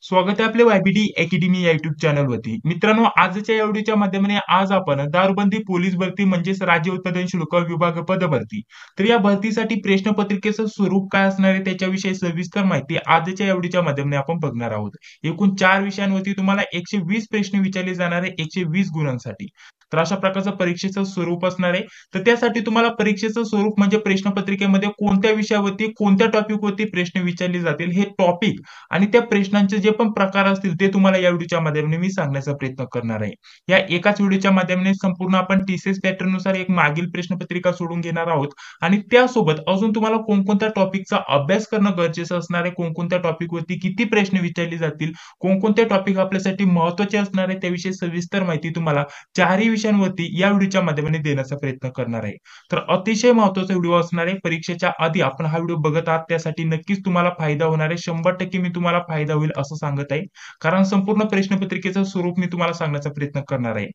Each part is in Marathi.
स्वागत आहे आपल्या वायबीडी अकॅडमी या युट्यूब चॅनलवरती. मित्रांनो, आजच्या या व्हिडिओच्या माध्यमाने आज आपण दारूबंदी पोलीस भरती म्हणजेच राज्य उत्पादन शुल्क विभाग पदभरती तर या भरतीसाठी प्रश्नपत्रिकेचं स्वरूप काय असणार आहे त्याच्याविषयी सविस्तर माहिती आजच्या या व्हिडिओच्या माध्यमाने आपण बघणार आहोत. एकूण 4 विषयांवरती तुम्हाला 120 प्रश्न विचारले जाणार आहे 120 गुणांसाठी. तर अशा प्रकारचं परीक्षेचं स्वरूप असणार आहे. तर त्यासाठी तुम्हाला परीक्षेचं स्वरूप म्हणजे प्रश्नपत्रिकेमध्ये कोणत्या विषयावरती कोणत्या टॉपिकवरती प्रश्न विचारले जातील हे टॉपिक आणि त्या प्रश्नांचे जे पण प्रकार असतील ते तुम्हाला या व्हिडिओच्या माध्यमाने मी सांगण्याचा प्रयत्न करणार आहे. या एकाच व्हिडिओच्या माध्यमाने संपूर्ण आपण टीसीएस पॅटर्न नुसार एक मागील प्रश्नपत्रिका सोडून घेणार आहोत आणि त्यासोबत अजून तुम्हाला कोणकोणत्या टॉपिकचा अभ्यास करणं गरजेचं असणार आहे, कोणकोणत्या टॉपिकवरती किती प्रश्न विचारले जातील, कोणकोणते टॉपिक आपल्यासाठी महत्त्वाचे असणार आहे त्याविषयी सविस्तर माहिती तुम्हाला चारही विषयांवरती या व्हिडिओच्या माध्यमाने देण्याचा प्रयत्न करणार आहे. तर अतिशय महत्त्वाचा व्हिडिओ असणार आहे. परीक्षेच्या आधी आपण हा व्हिडिओ बघत आहात त्यासाठी नक्कीच तुम्हाला फायदा होणार आहे. 100% मी तुम्हाला फायदा होईल असं सांगत आहे. कारण संपूर्ण प्रश्नपत्रिकेचं स्वरूप मी तुम्हाला सांगण्याचा प्रयत्न करणार आहे.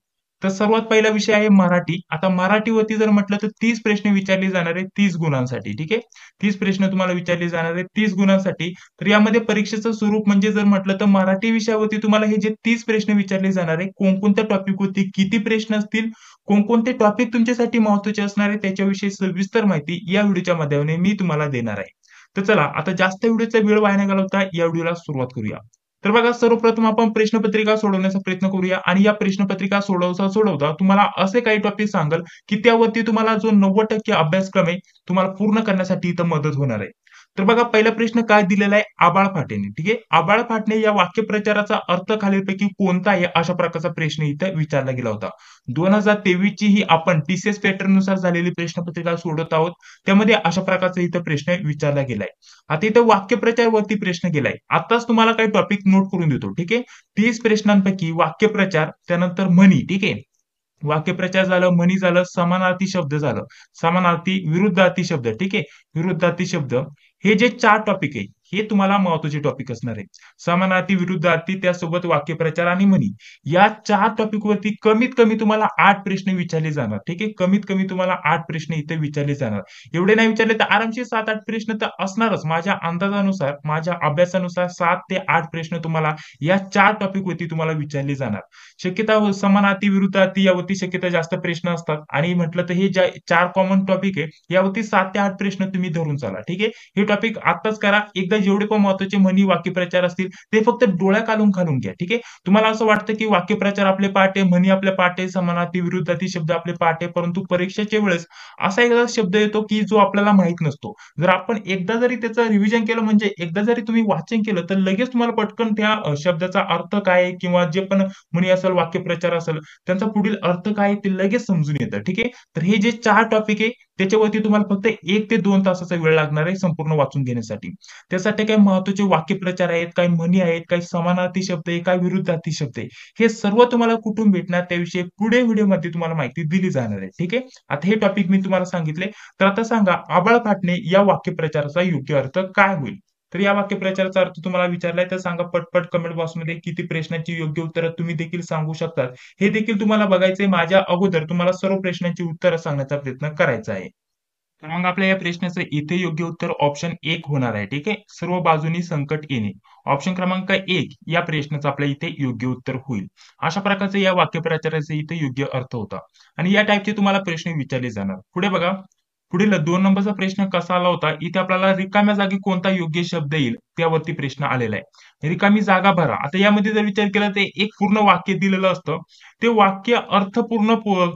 तर सर्वात पहिला विषय आहे मराठी. आता मराठीवरती जर म्हटलं तर 30 प्रश्न विचारले जाणार आहेत 30 गुणांसाठी. ठीक आहे. 30 प्रश्न तुम्हाला विचारले जाणार आहेत 30 गुणांसाठी. तर यामध्ये परीक्षेचं स्वरूप म्हणजे जर म्हटलं तर मराठी विषयावरती तुम्हाला हे जे 30 प्रश्न विचारले जाणार आहे कोणकोणत्या टॉपिकवरती किती प्रश्न असतील, कोणकोणते टॉपिक तुमच्यासाठी महत्त्वाचे असणार आहे त्याच्याविषयी सविस्तर माहिती या व्हिडिओच्या माध्यमाने मी तुम्हाला देणार आहे. तर चला आता जास्त व्हिडिओचा वेळ वाया न घालवता या व्हिडिओला सुरुवात करूया. तर बघा सर्वप्रथम आपण प्रश्नपत्रिका सोडवण्याचा प्रयत्न करूया आणि या प्रश्नपत्रिका सोडवता तुम्हाला असे काही टॉपिक सांगाल की त्यावरती तुम्हाला जो 90% अभ्यासक्रम आहे तुम्हाला पूर्ण करण्यासाठी इथं मदत होणार आहे. तर बघा पहिला प्रश्न काय दिलेला आहे आबाळ फाटेने. ठीक आहे. आबाळ फाटणे या वाक्यप्रचाराचा अर्थ खालीलपैकी कोणता आहे अशा प्रकारचा प्रश्न इथं विचारला गेला होता. 2023 ची ही आपण टीसीएस पॅटर्न नुसार झालेली प्रश्नपत्रिका सोडत आहोत. त्यामध्ये अशा प्रकारचा इथं प्रश्न विचारला गेलाय. आता इथं वाक्यप्रचार वरती प्रश्न गेलाय. आताच तुम्हाला काही टॉपिक नोट करून देतो. ठीक आहे. 30 प्रश्नांपैकी वाक्यप्रचार त्यानंतर म्हणी. ठीक आहे. वाक्यप्रचार झालं, म्हणी झालं, समानार्थी शब्द झालं, समानार्थी विरुद्धार्थी शब्द. ठीक आहे. विरुद्धार्थी शब्द हे जे 4 टॉपिक आहे हे तुम्हाला महत्त्वाचे टॉपिक असणार आहे. समानार्थी विरुद्धार्थी त्यासोबत वाक्यप्रचार आणि म्हणी या 4 टॉपिक वरती कमीत कमी तुम्हाला 8 प्रश्न विचारले जाणार. ठीक आहे. कमीत कमी तुम्हाला 8 प्रश्न इथे विचारले जाणार. एवढे नाही विचारले तर आरामशीर 7-8 प्रश्न तर असणारच. माझ्या अंदाजानुसार माझ्या अभ्यासानुसार 7 ते 8 प्रश्न तुम्हाला या 4 टॉपिक वरती तुम्हाला विचारले जाणार. शक्यता समानार्थी विरुद्धार्थी यावरती शक्यता जास्त प्रश्न असतात आणि म्हटलं तर हे 4 कॉमन टॉपिक आहे यावरती 7 ते 8 प्रश्न तुम्ही धरून चाला. ठीक आहे. हे टॉपिक आत्ताच करा. एकदा जेवढे पण महत्त्वाचे म्हणी वाक्यप्रचार असतील ते फक्त डोळ्या खालून घ्या. ठीक आहे. तुम्हाला असं वाटतं की वाक्यप्रचार आपले पाठ आहे, म्हणी आपले पाठ आहे, समानार्थी विरुद्धार्थी शब्द आपले पाठ आहे, परंतु परीक्षेच्या वेळेस असा एकदा शब्द येतो की जो आपल्याला माहित नसतो. जर आपण एकदा जरी त्याचं रिव्हिजन केलं म्हणजे एकदा जरी तुम्ही वाचन केलं तर लगेच तुम्हाला पटकन त्या शब्दाचा अर्थ काय आहे किंवा जे पण म्हणी असेल वाक्यप्रचार असेल त्यांचा पुढील अर्थ काय आहे ते लगेच समजून येतं. ठीक आहे. तर हे जे 4 टॉपिक आहे त्याच्यावरती तुम्हाला फक्त 1 ते 2 तासाचा वेळ लागणार आहे संपूर्ण वाचून घेण्यासाठी. त्यासाठी काही महत्त्वाचे वाक्यप्रचार आहेत, काही म्हणी आहेत, काही समानार्थी शब्द आहे, काही विरुद्धार्थी शब्द आहे. हे सर्व तुम्हाला कुठून भेटणार त्याविषयी पुढे व्हिडिओमध्ये तुम्हाला माहिती दिली जाणार आहे. ठीक आहे. आता हे टॉपिक मी तुम्हाला सांगितले. तर आता सांगा आबाळ फाटणे या वाक्यप्रचाराचा योग्य अर्थ काय होईल? तर या वाक्यप्रचाराचा अर्थ तुम्हाला विचारलाय तर सांगा पटपट कमेंट बॉक्समध्ये किती प्रश्नांची योग्य उत्तरं तुम्ही देखील सांगू शकतात. हे देखील तुम्हाला बघायचंय. माझ्या अगोदर तुम्हाला सर्व प्रश्नांची उत्तरं सांगण्याचा प्रयत्न करायचा आहे. तर मग आपल्या या प्रश्नाचं इथे योग्य उत्तर ऑप्शन 1 होणार आहे. ठीक आहे. सर्व बाजूनी संकट येणे. ऑप्शन क्रमांक 1 या प्रश्नाचं आपल्या इथे योग्य उत्तर होईल. अशा प्रकारचे या वाक्यप्रचाराचे इथे योग्य अर्थ होता आणि या टाईपचे तुम्हाला प्रश्न विचारले जाणार. पुढे बघा. पुढील 2 नंबरचा प्रश्न कसा आला होता? इथे आपल्याला रिकाम्या जागी कोणता योग्य शब्द येईल त्यावरती प्रश्न आलेला आहे. रिकामी जागा भरा. आता यामध्ये जर विचार केला तर एक पूर्ण वाक्य दिलेलं असतं. ते वाक्य अर्थपूर्ण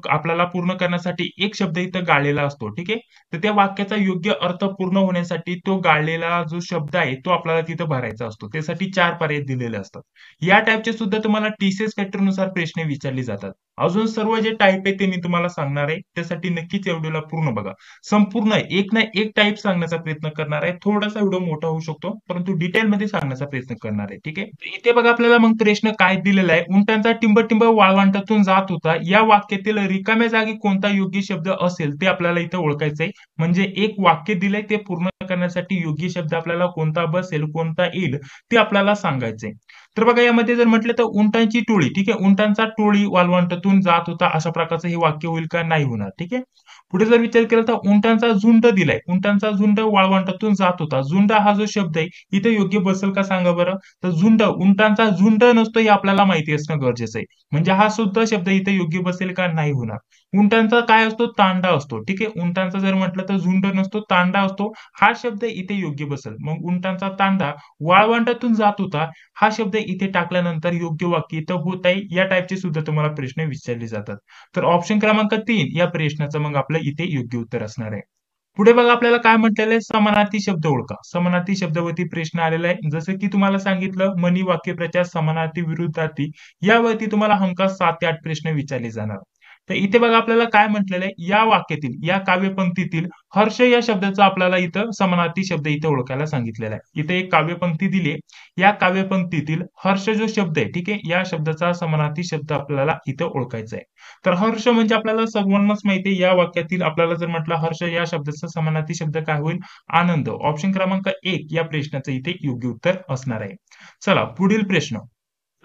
आपल्याला पूर्ण करण्यासाठी एक शब्द इथं गाळलेला असतो. ठीक आहे. तर त्या वाक्याचा योग्य अर्थ पूर्ण होण्यासाठी तो गाळलेला जो शब्द आहे तो आपल्याला तिथं भरायचा असतो. त्यासाठी 4 पर्याय दिलेले असतात. या टाईपचे सुद्धा तुम्हाला टीसीएस पॅटर्न नुसार प्रश्न विचारले जातात. अजून सर्व जे टाईप आहे ते मी तुम्हाला सांगणार आहे. त्यासाठी नक्कीच या व्हिडिओला पूर्ण बघा. संपूर्ण एक ना एक टाईप सांगण्याचा प्रयत्न करणार आहे. थोडासा व्हिडिओ मोठा होऊ शकतो परंतु डिटेलमध्ये सांगण्याचा प्रयत्न करणार आहे. ठीक आहे. इथे बघा आपल्याला मग प्रश्न काय दिलेला आहे. उंटांचा टिंब वाळवंटातून जात होता या वाक्यातील रिकाम्या जागी कोणता योग्य शब्द असेल ते आपल्याला इथे ओळखायचंय. म्हणजे एक वाक्य दिलंय ते पूर्ण करण्यासाठी योग्य शब्द आपल्याला कोणता बसेल कोणता येईल ते आपल्याला सांगायचंय. तर बघा यामध्ये जर म्हटलं तर उंटांची टोळी, ठीक आहे, उंटांचा टोळी वाळवंटातून जात होता, अशा प्रकारचं हे वाक्य होईल का? नाही होणार. ठीक आहे. पुढे जर विचार केला तर उंटांचा झुंड दिलाय, उंटांचा झुंड वाळवंटातून जात होता. झुंड हा जो शब्द आहे इथे योग्य बसेल का सांगा बरं? तर झुंड, उंटांचा झुंड नसतो हे आपल्याला माहिती असणं गरजेचं आहे. म्हणजे हा सुद्धा शब्द इथे योग्य बसेल का? नाही होणार. उंटांचा काय असतो? तांडा असतो. ठीक आहे. उंटांचा जर म्हटलं तर झुंड नसतो, तांडा असतो. हा शब्द इथे योग्य बसेल. मग उंटांचा तांडा वाळवंटातून जात होता, हा शब्द इथे टाकल्यानंतर योग्य वाक्य इथं होत आहे. या टाईपचे सुद्धा तुम्हाला प्रश्न विचारले जातात. तर ऑप्शन क्रमांक 3 या प्रश्नाचं मग आपलं इथे योग्य उत्तर असणार आहे. पुढे बघा आपल्याला काय म्हटलेलं आहे? समानार्थी शब्द ओळखा. समानार्थी शब्दावरती प्रश्न आलेला आहे. जसं की तुम्हाला सांगितलं मनी, वाक्यप्रचार, समानार्थी, विरुद्धार्थी यावरती तुम्हाला हमखास 7 ते 8 प्रश्न विचारले जाणार. तर इथे बघा आपल्याला काय म्हटलेलं आहे? या वाक्यातील, या काव्यपंक्तीतील हर्ष या शब्दाचा आपल्याला इथं समानार्थी शब्द इथे ओळखायला सांगितलेला आहे. इथे एक काव्यपंक्ती दिली आहे. या काव्यपंक्तीतील हर्ष जो शब्द आहे, ठीक आहे, या शब्दाचा समानार्थी शब्द आपल्याला इथं ओळखायचा आहे. तर हर्ष म्हणजे आपल्याला सर्वांनाच माहिती आहे, या वाक्यातील आपल्याला जर म्हटलं हर्ष या शब्दाचा समानार्थी शब्द काय होईल? आनंद. ऑप्शन क्रमांक 1 या प्रश्नाचं इथे योग्य उत्तर असणार आहे. चला पुढील प्रश्न.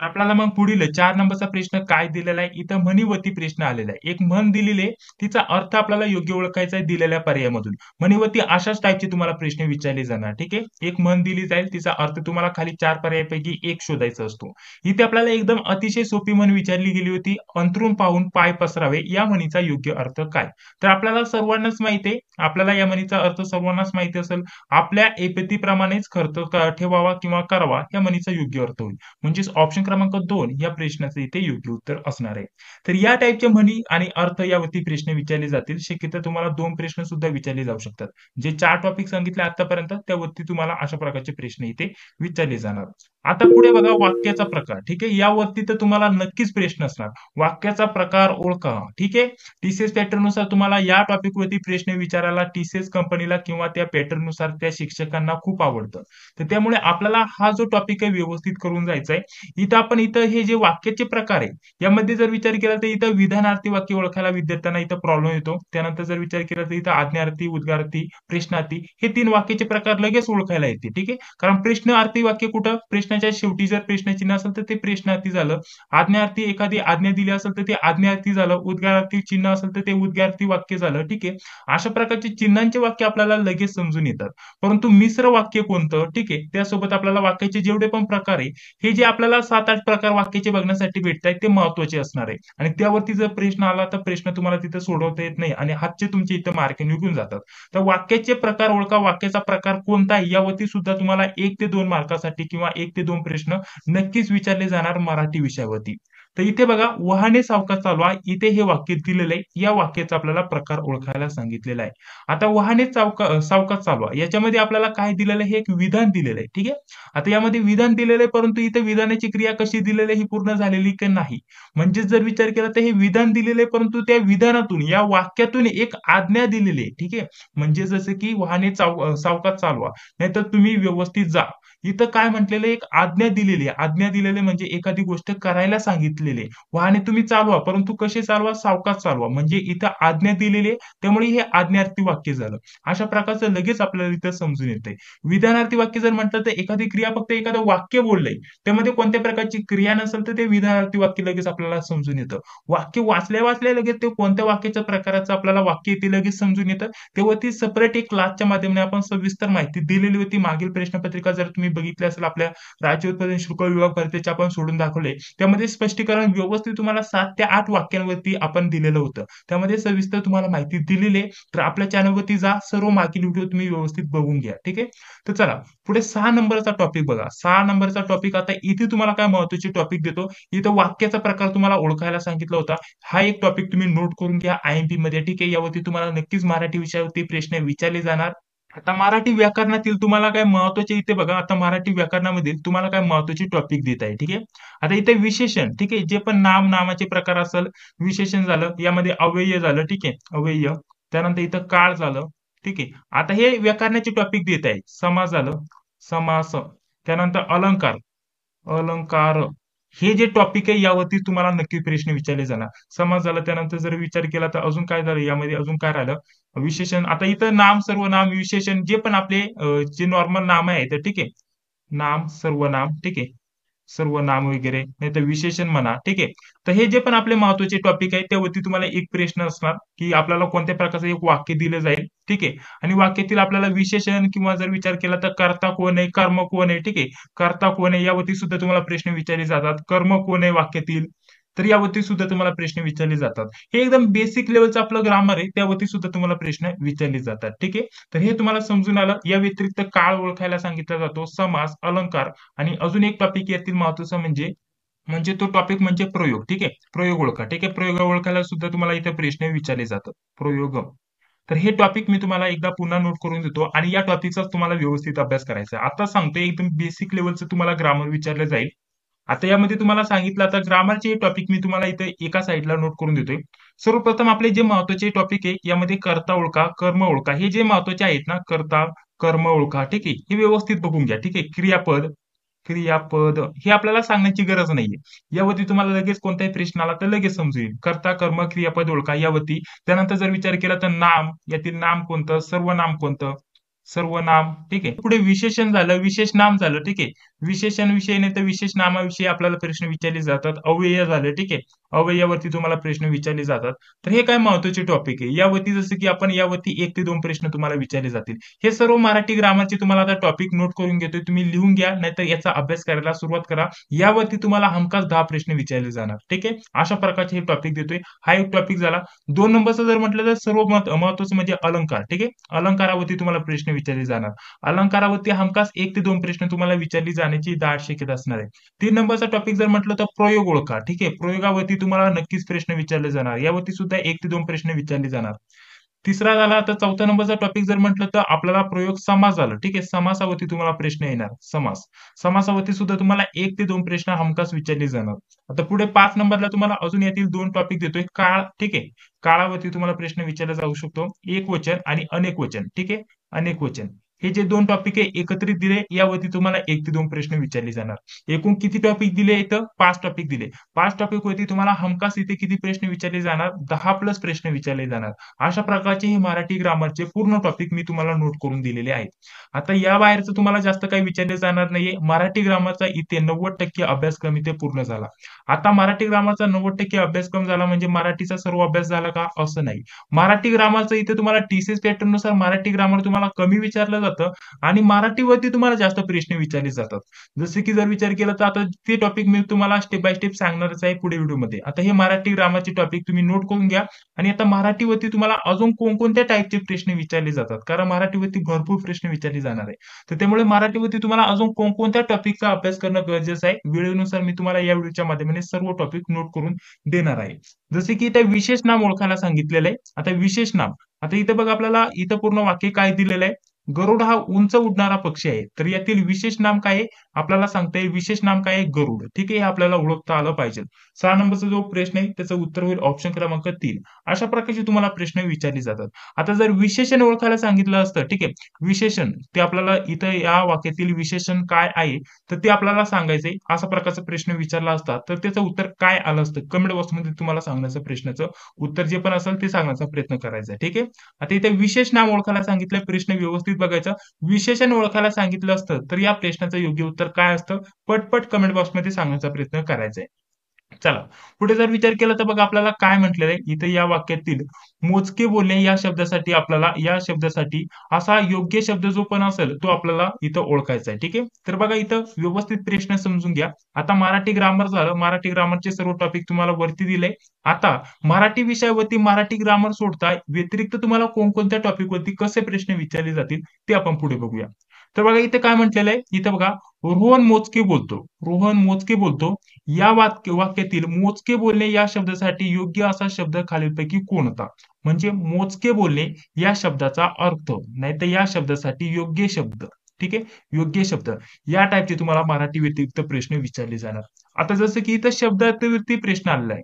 तर आपल्याला मग पुढील 4 नंबरचा प्रश्न काय दिलेला आहे? इथं म्हणीवरती प्रश्न आलेला आहे. एक म्हण दिलेली आहे, तिचा अर्थ आपल्याला योग्य ओळखायचा आहे दिलेल्या पर्यायामधून. म्हणीवरती अशाच टाईपचे तुम्हाला प्रश्न विचारले जाणार. ठीक आहे. एक म्हण दिली जाईल, तिचा अर्थ तुम्हाला खाली 4 पर्यायापैकी एक शोधायचा असतो. इथे आपल्याला एकदम अतिशय सोपी म्हण विचारली गेली होती. अंथरूण पाहून पाय पसरावे या म्हणीचा योग्य अर्थ काय? तर आपल्याला सर्वांनाच माहिती आहे, आपल्याला या म्हणीचा अर्थ सर्वांनाच माहिती असेल. आपल्या ऐपतीप्रमाणेच खर्च ठेवावा किंवा करावा या म्हणीचा योग्य अर्थ होईल. म्हणजेच ऑप्शन क्रमांक 2 या प्रश्नाचं इथे योग्य उत्तर असणार आहे. तर या टाईपच्या म्हणी आणि अर्थ यावरती प्रश्न विचारले जातील. शक्यतो तुम्हाला 2 प्रश्न सुद्धा विचारले जाऊ शकतात. जे 4 टॉपिक सांगितले आतापर्यंत त्यावरती तुम्हाला अशा प्रकारचे प्रश्न इथे विचारले जाणार. आता पुढे बघा वाक्याचा प्रकार. ठीक आहे. यावरती तर तुम्हाला नक्कीच प्रश्न असणार. वाक्याचा प्रकार ओळखा. ठीक आहे. टीसीएस पॅटर्न नुसार तुम्हाला या टॉपिक वरती प्रश्न विचारायला टीसीएस कंपनीला किंवा त्या पॅटर्न नुसार त्या शिक्षकांना खूप आवडतं. तर त्यामुळे आपल्याला हा जो टॉपिक आहे व्यवस्थित करून जायचा आहे. इथं हे जे वाक्याचे प्रकार आहे यामध्ये जर विचार केला तर इथं विधानार्थी वाक्य ओळखायला विद्यार्थ्यांना इथं प्रॉब्लेम येतो. त्यानंतर जर विचार केला तर इथं आज्ञार्थी, उद्गारार्थी, प्रश्नार्थी हे 3 वाक्याचे प्रकार लगेच ओळखायला येते. ठीक आहे. कारण प्रश्नार्थी वाक्य कुठं? प्रश्नाच्या शेवटी जर प्रश्नचिन्ह असेल तर ते प्रश्नार्थी झालं. आज्ञार्थी एखादी आज्ञा दिली असेल तर ते आज्ञार्थी झालं. उद्गारार्थी चिन्ह असेल तर ते उद्गारार्थी वाक्य झालं. ठीक आहे. अशा प्रकारचे चिन्हांचे वाक्य आपल्याला लगेच समजून येतात. परंतु मिश्र वाक्य कोणतं? ठीक आहे. त्यासोबत आपल्याला वाक्याचे जेवढे पण प्रकार आहे हे जे आपल्याला 7-8 प्रकार वाक्याचे बघण्यासाठी भेटतायत ते महत्त्वाचे असणार आहे. आणि त्यावरती जर प्रश्न आला तर प्रश्न तुम्हाला तिथे सोडवता येत नाही आणि हातचे तुमचे इथे मार्क निघून जातात. तर वाक्याचे प्रकार ओळखा, वाक्याचा प्रकार कोणता आहे यावरती सुद्धा तुम्हाला 1 ते 2 मार्कासाठी किंवा 1 ते 2 प्रश्न नक्कीच विचारले जाणार मराठी विषयावरती. तर इथे बघा वाहने सावकाश चालवा, इथे हे वाक्य दिलेलं आहे. या वाक्याचा आपल्याला प्रकार ओळखायला सांगितलेला आहे. आता वाहने सावकाश चालवा याच्यामध्ये आपल्याला काय दिलेलं आहे? हे एक विधान दिलेलं आहे. ठीक आहे. आता यामध्ये विधान दिलेलं आहे, परंतु इथे विधानाची क्रिया कशी दिलेली आहे ही पूर्ण झालेली की नाही. म्हणजेच जर विचार केला तर हे विधान दिलेले आहे, परंतु त्या विधानातून या वाक्यातून एक आज्ञा दिलेली आहे. ठीक आहे. म्हणजे जसं की वाहने सावकाश चालवा, नाहीतर तुम्ही व्यवस्थित जा. इथं काय म्हटलेलं आहे? एक आज्ञा दिलेली आहे. आज्ञा दिलेली म्हणजे एखादी गोष्ट करायला सांगितलेली आहे. वाहने तुम्ही चालवा, परंतु कसे चालवा? सावकाश चालवा. म्हणजे इथं आज्ञा दिलेली आहे, त्यामुळे हे आज्ञार्थी वाक्य झालं. अशा प्रकारचं लगेच आपल्याला इथं समजून येतंय. विधानार्थी वाक्य जर म्हटलं तर एखादी क्रिया फक्त एखादं वाक्य बोललंय, त्यामध्ये कोणत्या प्रकारची क्रिया नसेल तर ते विधानार्थी वाक्य लगेच आपल्याला समजून येतं. वाक्य वाचल्या वाचल्या लगेच ते कोणत्या वाक्याच्या प्रकाराचं आपल्याला वाक्य ते लगेच समजून येतं. तेव्हा सेपरेट एक क्लासच्या माध्यमाने आपण सविस्तर माहिती दिलेली होती. मागील प्रश्नपत्रिका जर तुम्ही बघितली असेल आपल्या राज्य उत्पादन शुल्क विभाग भरतीचे आपण सोडून दाखवले. त्यामध्ये स्पष्टीकरण व्यवस्थित तुम्हाला 7 ते 8 वाक्यांवरती आपण दिलेलं होतं. त्यामध्ये सविस्तर तुम्हाला माहिती दिलेली आहे. तर आपल्या चॅनलवरती जा, सर्व मागील व्हिडिओ तुम्ही व्यवस्थित बघून घ्या. ठीक आहे. तर चला पुढे 6 नंबरचा टॉपिक बघा. 6 नंबरचा टॉपिक आता इथे तुम्हाला काय महत्त्वाचे टॉपिक देतो. इथं वाक्याचा प्रकार तुम्हाला ओळखायला सांगितला होता. हा एक टॉपिक तुम्ही नोट करून घ्या आयएमपी मध्ये. ठीक आहे. यावरती तुम्हाला नक्कीच मराठी विषयावरती प्रश्न विचारले जाणार. आता मराठी व्याकरणातील तुम्हाला काय महत्त्वाचे इथे बघा. आता मराठी व्याकरणामधील तुम्हाला काय महत्त्वाचे टॉपिक देत आहे. ठीक आहे. आता इथे विशेषण, ठीक आहे, जे पण नामाचे प्रकार असेल, विशेषण झालं, यामध्ये अव्यय झालं. ठीक आहे. अव्यय. त्यानंतर इथं काळ झालं. ठीक आहे. आता हे व्याकरणाचे टॉपिक देत आहे. समास झालं, समास. त्यानंतर अलंकार, अलंकार. हे जे टॉपिक आहे यावरती तुम्हाला नक्की प्रश्न विचारले जाणार. समास झाला, त्यानंतर जर विचार केला तर अजून काय झालं यामध्ये, अजून काय राहिलं? विशेषण. आता इथं नाम, सर्वनाम, विशेषण जे पण आपले जे नॉर्मल नाम आहे तर ठीक आहे. नाम, सर्वनाम. ठीक आहे. सर्वनाम वगैरे, नाही तर विशेषण म्हणा. ठीक आहे. तर हे जे पण आपले महत्त्वाचे टॉपिक आहेत, त्यावरती तुम्हाला एक प्रश्न असणार, की आपल्याला कोणत्या प्रकारचं एक वाक्य दिलं जाईल. ठीक आहे. आणि वाक्यातील आपल्याला विशेषण किंवा जर विचार केला तर कर्ता कोण आहे, कर्म कोण आहे. ठीक आहे. कर्ता कोण आहे यावरती सुद्धा तुम्हाला प्रश्न विचारले जातात. कर्म कोण आहे वाक्यातील, तर यावरती सुद्धा तुम्हाला प्रश्न विचारले जातात. हे एकदम बेसिक लेवलचं आपलं ग्रामर आहे, त्यावरती सुद्धा तुम्हाला प्रश्न विचारले जातात. ठीक आहे. तर हे तुम्हाला समजून आलं. या व्यतिरिक्त काळ ओळखायला सांगितला जातो, समास, अलंकार आणि अजून एक टॉपिक यातील महत्वाचा म्हणजे म्हणजे तो टॉपिक म्हणजे प्रयोग. ठीक आहे. प्रयोग ओळखा. ठीक आहे. प्रयोग ओळखायला सुद्धा तुम्हाला इथे प्रश्न विचारले जातात. प्रयोग. तर हे टॉपिक मी तुम्हाला एकदा पुन्हा नोट करून देतो आणि या टॉपिकचा तुम्हाला व्यवस्थित अभ्यास करायचा आहे. आता सांगतोय एकदम बेसिक लेवलचं तुम्हाला ग्रामर विचारलं जाईल. आता यामध्ये तुम्हाला सांगितलं, आता ग्रामरचे टॉपिक मी तुम्हाला इथे एका साईडला नोट करून देतोय. सर्वप्रथम आपले जे महत्वाचे टॉपिक आहे यामध्ये कर्ता ओळखा, कर्म ओळखा, हे जे महत्वाचे आहेत ना, कर्ता, कर्म ओळखा. ठीक आहे. हे व्यवस्थित बघून घ्या. ठीक आहे. क्रियापद, क्रियापद हे आपल्याला सांगण्याची गरज नाहीये. यावरती तुम्हाला लगेच कोणताही प्रश्न आला तर लगेच समजून येईल. कर्ता, कर्म, क्रियापद ओळखा यावरती. त्यानंतर जर विचार केला तर नाम, यातील नाम कोणतं, सर्वनाम कोणतं, सर्वनाम. ठीक आहे. पुढे विशेषण झालं, विशेष नाम झालं. ठीक आहे. विशेषण विषय नाही तर विशेष नामाविषयी आपल्याला प्रश्न विचारले जातात. अव्यय झालं. ठीक आहे. अव्ययावरती तुम्हाला प्रश्न विचारले जातात. तर हे काय महत्वाचे टॉपिक आहे. यावरती जसं की आपण यावरती 1 ते 2 प्रश्न तुम्हाला विचारले जातील. हे सर्व मराठी ग्रामरचे तुम्हाला आता टॉपिक नोट करून घेतोय. तुम्ही लिहून घ्या, नाहीतर याचा अभ्यास करायला सुरुवात करा. यावरती तुम्हाला हमखास 10 प्रश्न विचारले जाणार. ठीक आहे. अशा प्रकारचे हे टॉपिक देतोय. हा एक टॉपिक झाला. 2 नंबरचा जर म्हटलं तर सर्व महत्वाचं म्हणजे अलंकार. ठीक आहे. अलंकारावरती तुम्हाला प्रश्न विचारले जाणार. अलंकारावरती हमखास 1 ते 2 प्रश्न तुम्हाला विचारली जाण्याची दाट शक्यता असणार आहे. 3 नंबरचा टॉपिक जर म्हटलं तर प्रयोग ओळखा. ठीक आहे. प्रयोगावरती तुम्हाला नक्कीच प्रश्न विचारले जाणार. यावरती सुद्धा 1 ते 2 प्रश्न विचारले जाणार. तिसरा झाला तर 4थ्या नंबरचा टॉपिक जर म्हटलं तर आपल्याला प्रयोग समास झालं. ठीक आहे. समासावरती तुम्हाला प्रश्न येणार. समास. समासावरती सुद्धा तुम्हाला 1 ते 2 प्रश्न हमखास विचारले जाणार. आता पुढे 5 नंबरला तुम्हाला अजून यातील 2 टॉपिक देतोय. काळ. ठीक आहे. काळावरती तुम्हाला प्रश्न विचारला जाऊ शकतो. एकवचन आणि अनेक वचन. ठीक आहे. अनेक वचन. हे जे 2 टॉपिक आहे एकत्रित दिले, यावरती तुम्हाला 1 ते 2 प्रश्न विचारले जाणार. एकूण किती टॉपिक दिले इथं? 5 टॉपिक दिले. 5 टॉपिक वरती तुम्हाला हमखास इथे किती प्रश्न विचारले जाणार? 10 प्लस प्रश्न विचारले जाणार. अशा प्रकारचे हे मराठी ग्रामरचे पूर्ण टॉपिक मी तुम्हाला नोट करून दिलेले आहेत. आता या बाहेरचं तुम्हाला जास्त काही विचारले जाणार नाहीये. मराठी ग्रामरचा इथे 90% अभ्यासक्रम इथे पूर्ण झाला. आता मराठी ग्रामरचा 90% अभ्यासक्रम झाला म्हणजे मराठीचा सर्व अभ्यास झाला का? असं नाही. मराठी ग्रामरचं इथे तुम्हाला टीसीएस पॅटर्न नुसार मराठी ग्रामर तुम्हाला कमी विचारलं जातं आणि मराठीवरती तुम्हाला जास्त प्रश्न विचारले जातात. जसे की जर विचार केला तर आता ते टॉपिक मी तुम्हाला स्टेप बाय स्टेप सांगणारच आहे पुढे व्हिडिओमध्ये. आता हे मराठी ग्रामरचे टॉपिक तुम्ही नोट करून घ्या आणि आता मराठीवरती तुम्हाला अजून कोणकोणत्या टाईपचे प्रश्न विचारले जातात, कारण मराठीवरती भरपूर प्रश्न विचारले जाणार आहे. तर त्यामुळे मराठीवरती तुम्हाला अजून कोणकोणत्या टॉपिकचा अभ्यास करणं गरजेचं आहे. वेळेनुसार मी तुम्हाला या व्हिडिओच्या माध्यमाने सर्व टॉपिक नोट करून देणार आहे. जसे की इथे विशेष नाम ओळखायला सांगितलेलं आहे. आता विशेष नाम, आता इथे बघा आपल्याला इथं पूर्ण वाक्य काय दिलेलं आहे. गरुड हा उंच उडणारा पक्षी आहे. तर यातील विशेष नाम काय आहे? आपल्याला सांगता येईल विशेष नाम काय आहे? गरुड. ठीक आहे. हे आपल्याला ओळखता आलं पाहिजे. 6 नंबरचा जो प्रश्न आहे त्याचं उत्तर होईल ऑप्शन क्रमांक 3. अशा प्रकारचे तुम्हाला प्रश्न विचारले जातात. आता जर विशेषण ओळखायला सांगितलं असतं, ठीक आहे. विशेषण ते आपल्याला इथं या वाक्यातील विशेषण काय आहे तर ते आपल्याला सांगायचंय. अशा प्रकारचा प्रश्न विचारला असता तर त्याचं उत्तर काय आलं असतं? कमेंट बॉक्समध्ये तुम्हाला सांगण्याचं प्रश्नाचं उत्तर जे पण असेल ते सांगण्याचा प्रयत्न करायचा. ठीक आहे. आता इथे विशेष नाम ओळखायला सांगितलं, प्रश्न व्यवस्थित बघायचा. विशेषण ओळखायला सांगितलं असतं तर या प्रश्नाचं योग्य उत्तर काय असतं? पटपट कमेंट बॉक्समध्ये सांगण्याचा प्रयत्न करायचा आहे. चला पुढे जर विचार केला तर बघा आपल्याला काय म्हटलेलं आहे इथे या वाक्यातील मोजके बोलणे या शब्दासाठी आपल्याला या शब्दासाठी असा योग्य शब्द जो पण असेल तो आपल्याला इथं ओळखायचा आहे. ठीक आहे. तर बघा इथं व्यवस्थित प्रश्न समजून घ्या. आता मराठी ग्रामर झालं. मराठी ग्रामरचे सर्व टॉपिक तुम्हाला वरती दिले. आता मराठी विषयावरती मराठी ग्रामर सोडता व्यतिरिक्त तुम्हाला कोणकोणत्या टॉपिक वरती कसे प्रश्न विचारले जातील ते आपण पुढे बघूया. तर बघा इथे काय म्हटलेलं आहे. इथं बघा रोहन मोजके बोलतो. रोहन मोजके बोलतो. या वाक्यातील मोजके बोलणे या शब्दासाठी योग्य असा शब्द खालीलपैकी कोणता? म्हणजे मोजके बोलणे या शब्दाचा अर्थ, नाहीतर या शब्दासाठी योग्य शब्द. ठीक आहे. योग्य शब्द या टाईपचे तुम्हाला मराठी व्यतिरिक्त प्रश्न विचारले जाणार. आता जसं की इथं शब्दार्थवरती प्रश्न आलेला आहे.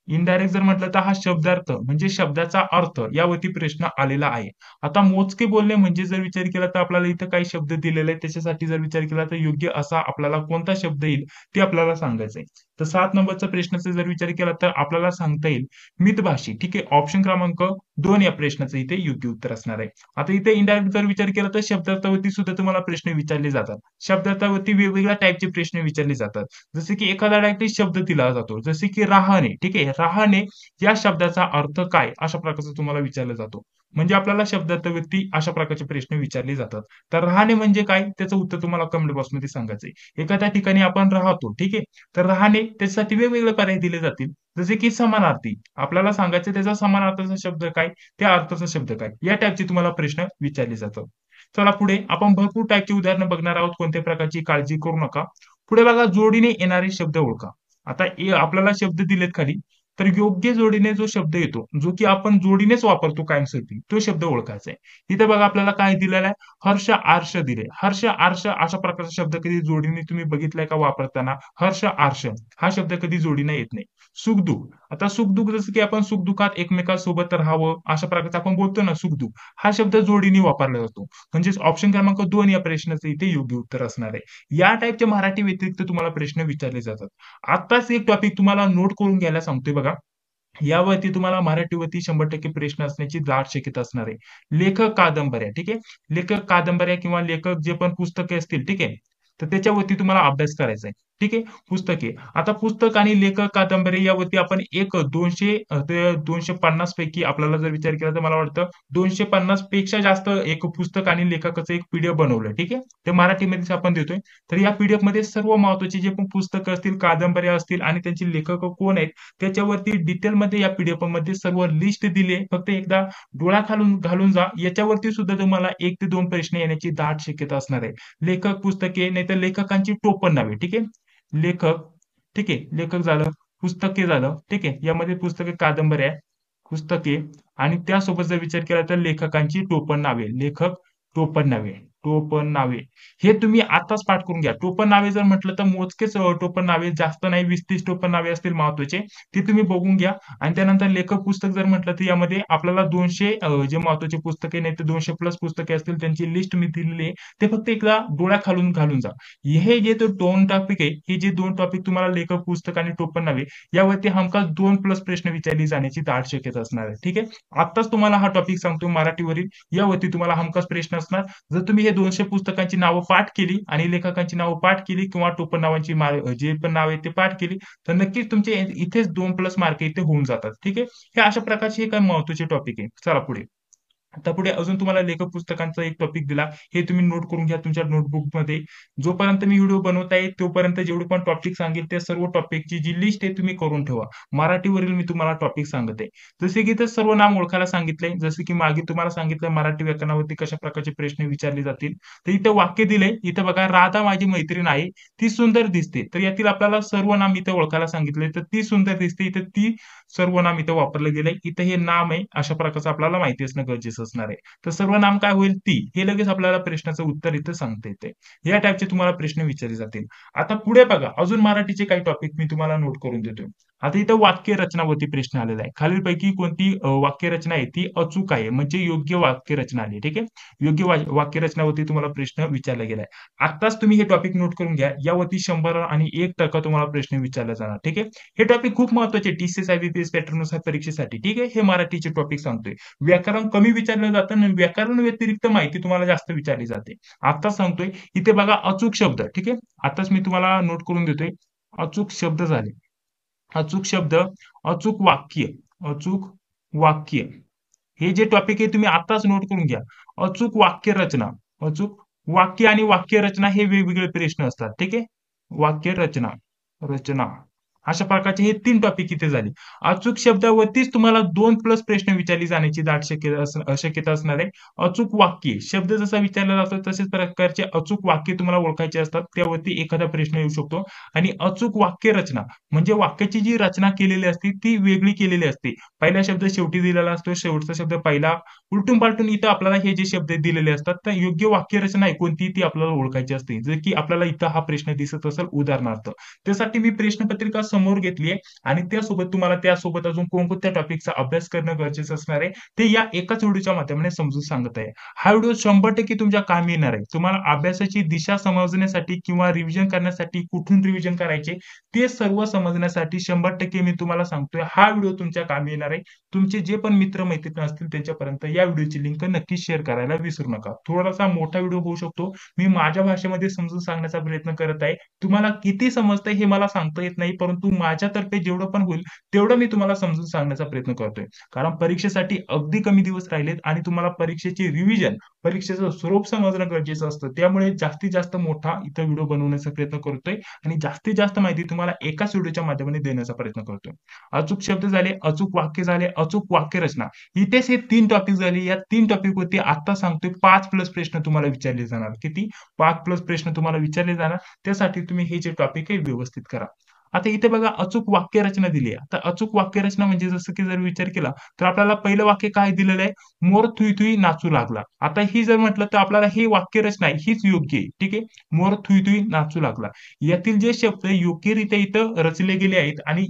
इनडायरेक्ट जर म्हटलं तर हा शब्दार्थ म्हणजे शब्दाचा अर्थ यावरती प्रश्न आलेला आहे. आता मोजके बोलणे म्हणजे जर विचार केला तर आपल्याला इथं काही शब्द दिलेले आहेत. त्याच्यासाठी जर विचार केला तर योग्य असा आपल्याला कोणता शब्द येईल ते आपल्याला सांगायचंय. तर 7 नंबरचा प्रश्नाचा जर विचार केला तर आपल्याला सांगता येईल मितभाषी. ठीक आहे. ऑप्शन क्रमांक 2 या प्रश्नाचं इथे योग्य उत्तर असणार आहे. आता इथे इनडायरेक्ट जर विचार केला तर शब्दार्थावरती सुद्धा तुम्हाला प्रश्न विचारले जातात. शब्दार्थावरती वेगवेगळ्या टाईपचे प्रश्न विचारले जातात. जसे की एखादा डायरेक्ट शब्द दिला जातो. जसे की रहाणे. ठीक आहे. रहाणे या शब्दाचा अर्थ काय? अशा प्रकारचा तुम्हाला विचारला जातो. म्हणजे आपल्याला शब्दार्थावरती अशा प्रकारचे प्रश्न विचारले जातात. तर रहाणे म्हणजे काय? त्याचं उत्तर तुम्हाला कमेंट बॉक्समध्ये सांगायचंय. एखाद्या ठिकाणी आपण राहतो. ठीक आहे. तर रहाणे त्याच्यासाठी वेगवेगळे पर्याय दिले जातील. जसे की समानार्थी. आपल्याला सांगायचं त्याचा समानार्थाचा शब्द काय? त्या अर्थाचा शब्द काय? या टाईपचे तुम्हाला प्रश्न विचारले जातात. चला पुढे आपण भरपूर टाईपची उदाहरणं बघणार आहोत. कोणत्या प्रकारची काळजी करू नका. पुढे बघा जोडीने येणारे शब्द ओळखा. आता आपल्याला शब्द दिलेत खाली. तर योग्य जोडीने जो शब्द येतो, जो की आपण जोडीनेच वापरतो कायमस्वरूपी, तो शब्द ओळखायचा आहे. इथे बघा आपल्याला काय दिलेलं आहे? हर्ष, आर्ष दिले. हर्ष, आर्ष अशा प्रकारचा शब्द कधी जोडीने तुम्ही बघितलाय का वापरताना? हर्ष, आर्ष हा शब्द कधी जोडीने येत नाही. सुख-दुःख. आता सुख-दुःख जसं की आपण सुख-दुःखात एकमेकांसोबत राहावं, अशा प्रकारचं आपण बोलतो ना सुख-दुःख, हा शब्द जोडीने वापरला जातो. म्हणजेच ऑप्शन क्रमांक 2 या प्रश्नाचं इथे योग्य उत्तर असणार आहे. या टाईपचे मराठी व्यतिरिक्त तुम्हाला प्रश्न विचारले जातात. आत्ताच एक टॉपिक तुम्हाला नोट करून घ्यायला सांगतोय बघा. यावरती तुम्हाला मराठीवरती 100% प्रश्न असण्याची दाट शक्यता असणार आहे. लेखक कादंबऱ्या, ठीक आहे. लेखक कादंबऱ्या किंवा लेखक जे पण पुस्तके असतील, ठीक आहे. तर त्याच्यावरती तुम्हाला अभ्यास करायचा आहे. ठीक आहे. पुस्तके. आता पुस्तक आणि लेखक कादंबरी यावरती आपण एक 200 ते 250 पैकी आपल्याला जर विचार केला तर मला वाटतं 250 पेक्षा जास्त एक पुस्तक आणि लेखकाचं एक पीडीएफ बनवलंय. ठीक आहे. ते मराठीमध्येच आपण देतोय. तर या पीडीएफ मध्ये सर्व महत्त्वाचे जे पण पुस्तकं असतील, कादंबऱ्या असतील आणि त्यांची लेखक कोण आहेत त्याच्यावरती डिटेलमध्ये या पीडीएफ मध्ये सर्व लिस्ट दिली आहे. फक्त एकदा डोळा घालून घालून जा. याच्यावरती सुद्धा तुम्हाला 1 ते 2 प्रश्न येण्याची दाट शक्यता असणार आहे. लेखक, पुस्तके, नाहीतर लेखकांची टोपण नावे. ठीक आहे. लेखक, ठीक आहे. लेखक झालं, पुस्तके झालं, ठीक आहे. यामध्ये पुस्तके, कादंबऱ्या, पुस्तके आणि त्यासोबत जर विचार केला तर लेखकांची टोपण नावे. लेखक, टोपण नावे, टोपण नावे. हे तुम्ही आताच पाठ करून घ्या. टोपण नावे जर म्हटलं तर मोजकेच टोपण नावे, जास्त नाही, 20-30 टोपण नावे असतील महत्त्वाचे. ते तुम्ही बघून घ्या. आणि त्यानंतर लेखक पुस्तक जर म्हटलं तर यामध्ये आपल्याला 200 जे महत्त्वाचे पुस्तके नाही तर 200 प्लस पुस्तके असतील त्यांची लिस्ट मी दिलेली आहे. ते फक्त एकदा डोळ्या खालून घालून जा. हे जे 2 टॉपिक आहे, हे जे 2 टॉपिक तुम्हाला लेखक, पुस्तक आणि टोपण नावे यावरती हमखास 2 प्लस प्रश्न विचारले जाण्याची दाट शक्यता असणार आहे. ठीक आहे. आत्ताच तुम्हाला हा टॉपिक सांगतो मराठीवरील. यावरती तुम्हाला हमखास प्रश्न असणार. जर तुम्ही हे 200 पुस्तकांची नावं पाठ केली आणि लेखकांची नावं पाठ केली किंवा टोपण नावांची जे पण नाव आहेत ते पाठ केली तर नक्कीच तुमचे इथेच 2 प्लस मार्क इथे होऊन जातात. ठीक आहे. हे अशा प्रकारचे हे काही महत्त्वाचे टॉपिक आहे. चला पुढे. आता पुढे अजून तुम्हाला लेखक पुस्तकांचा एक टॉपिक दिला. हे तुम्ही नोट करून घ्या तुमच्या नोटबुकमध्ये. जोपर्यंत मी व्हिडिओ बनवत आहे तोपर्यंत जेवढे पण टॉपिक सांगेल त्या सर्व टॉपिकची जी लिस्ट आहे तुम्ही करून ठेवा. मराठीवरील मी तुम्हाला टॉपिक सांगत आहे. जसे की इथे सर्व नाम ओळखायला सांगितलंय. जसे की मागे तुम्हाला सांगितलं मराठी व्याकरणावरती कशा प्रकारचे प्रश्न विचारले जातील. तर इथे वाक्य दिलंय. इथे बघा, राधा माझी मैत्रीण आहे. ती सुंदर दिसते. तर यातील आपल्याला सर्वनाम इथे ओळखायला सांगितलंय. तर ती सुंदर दिसते. इथे ती सर्वनाम इथे वापरलं गेलंय. इथे हे नाम आहे. अशा प्रकारचं आपल्याला माहिती असणं गरजेचं असणार आहे. तर सर्वनाम काय होईल? ती. हे लगेच आपल्याला प्रश्नाचं उत्तर इथे सांगता येते. या टाईपचे तुम्हाला प्रश्न विचारले जातील. आता पुढे बघा, अजून मराठीचे काही टॉपिक मी तुम्हाला नोट करून देतोय. आता इथं वाक्य रचनावरती प्रश्न आलेला आहे. खालीलपैकी कोणती वाक्य रचना आहे ती अचूक आहे, म्हणजे योग्य वाक्य रचना आली. ठीक आहे. योग्य वाक्य रचनावरती तुम्हाला प्रश्न विचारला गेलाय. आताच तुम्ही हे टॉपिक नोट करून घ्या. यावरती 100 आणि 1% तुम्हाला प्रश्न विचारला जाणार. ठीक आहे. हे टॉपिक खूप महत्त्वाचे टीसीएस आयबीपीएस पॅटर्ननुसार परीक्षेसाठी. ठीक आहे. हे मराठीचे टॉपिक सांगतोय. व्याकरण कमी विचारलं जातं आणि व्याकरण व्यतिरिक्त माहिती तुम्हाला जास्त विचारली जाते. आताच सांगतोय. इथे बघा अचूक शब्द. ठीक आहे. आताच मी तुम्हाला नोट करून देतोय. अचूक शब्द झाले. अचूक शब्द, अचूक वाक्य, अचूक वाक्य. हे जे टॉपिक आहे तुम्ही आताच नोट करून घ्या. अचूक वाक्य रचना, अचूक वाक्य आणि वाक्य रचना हे वेगवेगळे प्रश्न असतात. ठीक आहे. वाक्य रचना, रचना अशा प्रकारचे हे 3 टॉपिक इथे झाले. अचूक शब्दावरतीच तुम्हाला 2 प्लस प्रश्न विचारले जाण्याची दाट शक्यता असणार आहे. अचूक वाक्य शब्द जसा विचारला जातो तसेच प्रकारचे अचूक वाक्य तुम्हाला ओळखायचे असतात. त्यावरती एखादा प्रश्न येऊ शकतो. आणि अचूक वाक्य रचना म्हणजे वाक्याची जी रचना केलेली असते ती वेगळी केलेली असते. पहिला शब्द शेवटी दिलेला असतो, शेवटचा शब्द पहिला. उलटून पालटून इथं आपल्याला हे जे शब्द दिलेले असतात तर योग्य वाक्य रचना आहे कोणती ती आपल्याला ओळखायची असते. जर की आपल्याला इथं हा प्रश्न दिसत असेल उदाहरणार्थ त्यासाठी मी प्रश्नपत्रिका समोर घेतली आहे आणि त्यासोबत तुम्हाला त्यासोबत अजून कोणकोणत्या टॉपिकचा अभ्यास करणं गरजेचं असणार आहे ते या एकाच व्हिडिओच्या माध्यमाने समजून सांगत आहे. हा व्हिडिओ 100% तुमच्या कामी येणार आहे. तुम्हाला अभ्यासाची दिशा समजण्यासाठी किंवा रिव्हिजन करण्यासाठी कुठून रिव्हिजन करायचे ते सर्व समजण्यासाठी 100% मी तुम्हाला सांगतोय हा व्हिडिओ तुमच्या कामी येणार आहे. तुमचे जे पण मित्र मैत्रिणी असतील त्यांच्यापर्यंत या व्हिडिओची लिंक नक्की शेअर करायला विसरू नका. थोडासा मोठा व्हिडिओ होऊ शकतो. मी माझ्या भाषेमध्ये समजून सांगण्याचा प्रयत्न करत आहे. तुम्हाला किती समजतंय हे मला सांगता येत नाही, परंतु माझ्यातर्फे जेवढं पण होईल तेवढं मी तुम्हाला समजून सांगण्याचा प्रयत्न करतोय. कारण परीक्षेसाठी अगदी कमी दिवस राहिलेत आणि तुम्हाला परीक्षेची रिव्हिजन, परीक्षेचं स्वरूप समजणं गरजेचं असतं. त्यामुळे जास्तीत जास्त मोठा इथं व्हिडिओ बनवण्याचा प्रयत्न करतोय आणि जास्तीत जास्त माहिती तुम्हाला एकाच व्हिडिओच्या माध्यमाने देण्याचा प्रयत्न करतोय. अचूक शब्द झाले, अचूक वाक्य झाले, अचूक वाक्यरचना. इथेच हे 3 टॉपिक झाले. या 3 टॉपिक वरती आता सांगतोय 5 प्लस प्रश्न तुम्हाला विचारले जाणार. किती? 5 प्लस प्रश्न तुम्हाला विचारले जाणार. त्यासाठी तुम्ही हे जे टॉपिक आहे व्यवस्थित करा. आता इथे बघा अचूक वाक्यरचना दिली आहे. आता अचूक वाक्यरचना म्हणजे जसं की जर विचार केला तर आपल्याला पहिलं वाक्य काय दिलेलं आहे? मोर थुई थुई नाचू लागला. आता ही जर म्हटलं तर आपल्याला ही वाक्यरचना आहे हीच योग्य आहे. ठीक आहे. मोर थुई थुई नाचू लागला. यातील जे शब्द योग्यरित्या इथं रचले गेले आहेत आणि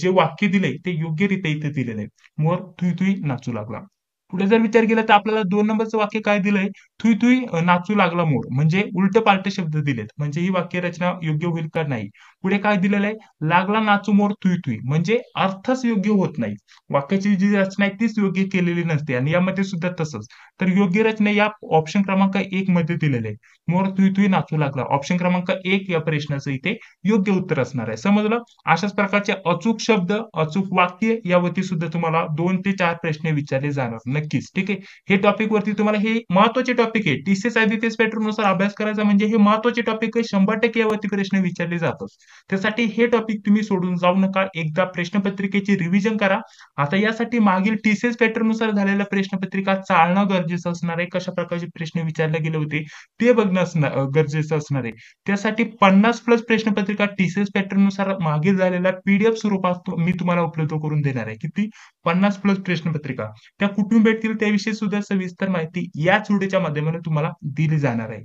जे वाक्य दिलंय ते योग्यरित्या इथे दिलेलं आहे. मोर थुई थुई नाचू लागला. पुढे जर विचार केला तर आपल्याला 2 नंबरचं वाक्य काय दिलंय? थुई थुई नाचू लागला मोर. म्हणजे उलट पालट शब्द दिलेत. म्हणजे ही वाक्यरचना योग्य होईल का? नाही. पुढे काय दिलेलं आहे? लागला नाचू मोर थुई थुई. म्हणजे अर्थच योग्य होत नाही. वाक्याची जी रचना आहे तीच योग्य केलेली नसते आणि यामध्ये सुद्धा तसंच. तर योग्य रचना या ऑप्शन क्रमांक 1 मध्ये दिलेले आहे. मोर थुई थुई नाचू लागला. ऑप्शन क्रमांक 1 या प्रश्नाचं इथे योग्य उत्तर असणार आहे. समजलं? अशाच प्रकारचे अचूक शब्द, अचूक वाक्य यावरती सुद्धा तुम्हाला 2 ते 4 प्रश्न विचारले जाणार. नक्कीच. ठीक आहे. हे टॉपिक वरती तुम्हाला हे महत्त्वाचे टॉपिक आहे. टीसीएस आयबीपीएस पॅटर्न नुसार अभ्यास करायचा म्हणजे हे महत्त्वाचे टॉपिक आहे. 100% यावरती प्रश्न विचारले जातात. त्यासाठी हे टॉपिक तुम्ही सोडून जाऊ नका. एकदा प्रश्नपत्रिकेची रिव्हिजन करा. आता यासाठी मागील टीसीएस पॅटर्न नुसार झालेल्या प्रश्नपत्रिका चालणं गरजेचं असणार आहे. कशा प्रकारचे प्रश्न विचारले गेले होते ते बघणं गरजेचं असणार आहे. त्यासाठी 50 प्लस प्रश्नपत्रिका टीसीएस पॅटर्न नुसार मागे झालेल्या पीडीएफ स्वरूपात मी तुम्हाला उपलब्ध करून देणार आहे. किती? 50 प्लस प्रश्नपत्रिका. त्या कुठून भेटतील त्याविषयी सुद्धा सविस्तर माहिती याच व्हिडिओच्या माध्यमातून तुम्हाला दिली जाणार आहे.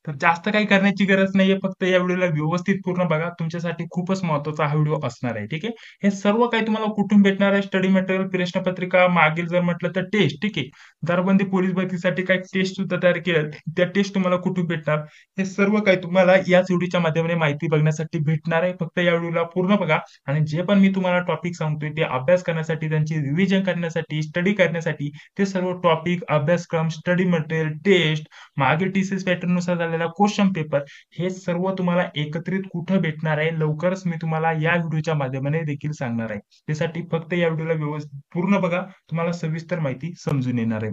तर जास्त काही करण्याची गरज नाहीये. फक्त या व्हिडिओला व्यवस्थित पूर्ण बघा. तुमच्यासाठी खूपच महत्त्वाचा हा व्हिडिओ असणार आहे. ठीक आहे. हे सर्व काही तुम्हाला कुठून भेटणार आहे? स्टडी मटेरियल, प्रश्नपत्रिका, मागील जर म्हटलं तर टेस्ट. ठीक आहे. दारूबंदी पोलीस भरतीसाठी काही टेस्ट सुद्धा तयार केल्यात. त्या टेस्ट तुम्हाला कुठून भेटणार? हे सर्व काही तुम्हाला याच व्हिडिओच्या माध्यमाने माहिती बघण्यासाठी भेटणार आहे. फक्त या व्हिडिओला पूर्ण बघा आणि जे पण मी तुम्हाला टॉपिक सांगतोय ते अभ्यास करण्यासाठी, त्यांची रिव्हिजन करण्यासाठी, स्टडी करण्यासाठी ते सर्व टॉपिक, अभ्यासक्रम, स्टडी मटेरियल, टेस्ट, मागे टीसीएस पॅटर्न नुसार झालेला क्वेश्चन पेपर हे सर्व तुम्हाला एकत्रित कुठं भेटणार आहे लवकरच मी तुम्हाला या व्हिडिओच्या माध्यमाने देखील सांगणार आहे. त्यासाठी फक्त या व्हिडिओला व्यवस्थित पूर्ण बघा. तुम्हाला सविस्तर माहिती समजून येणार आहे.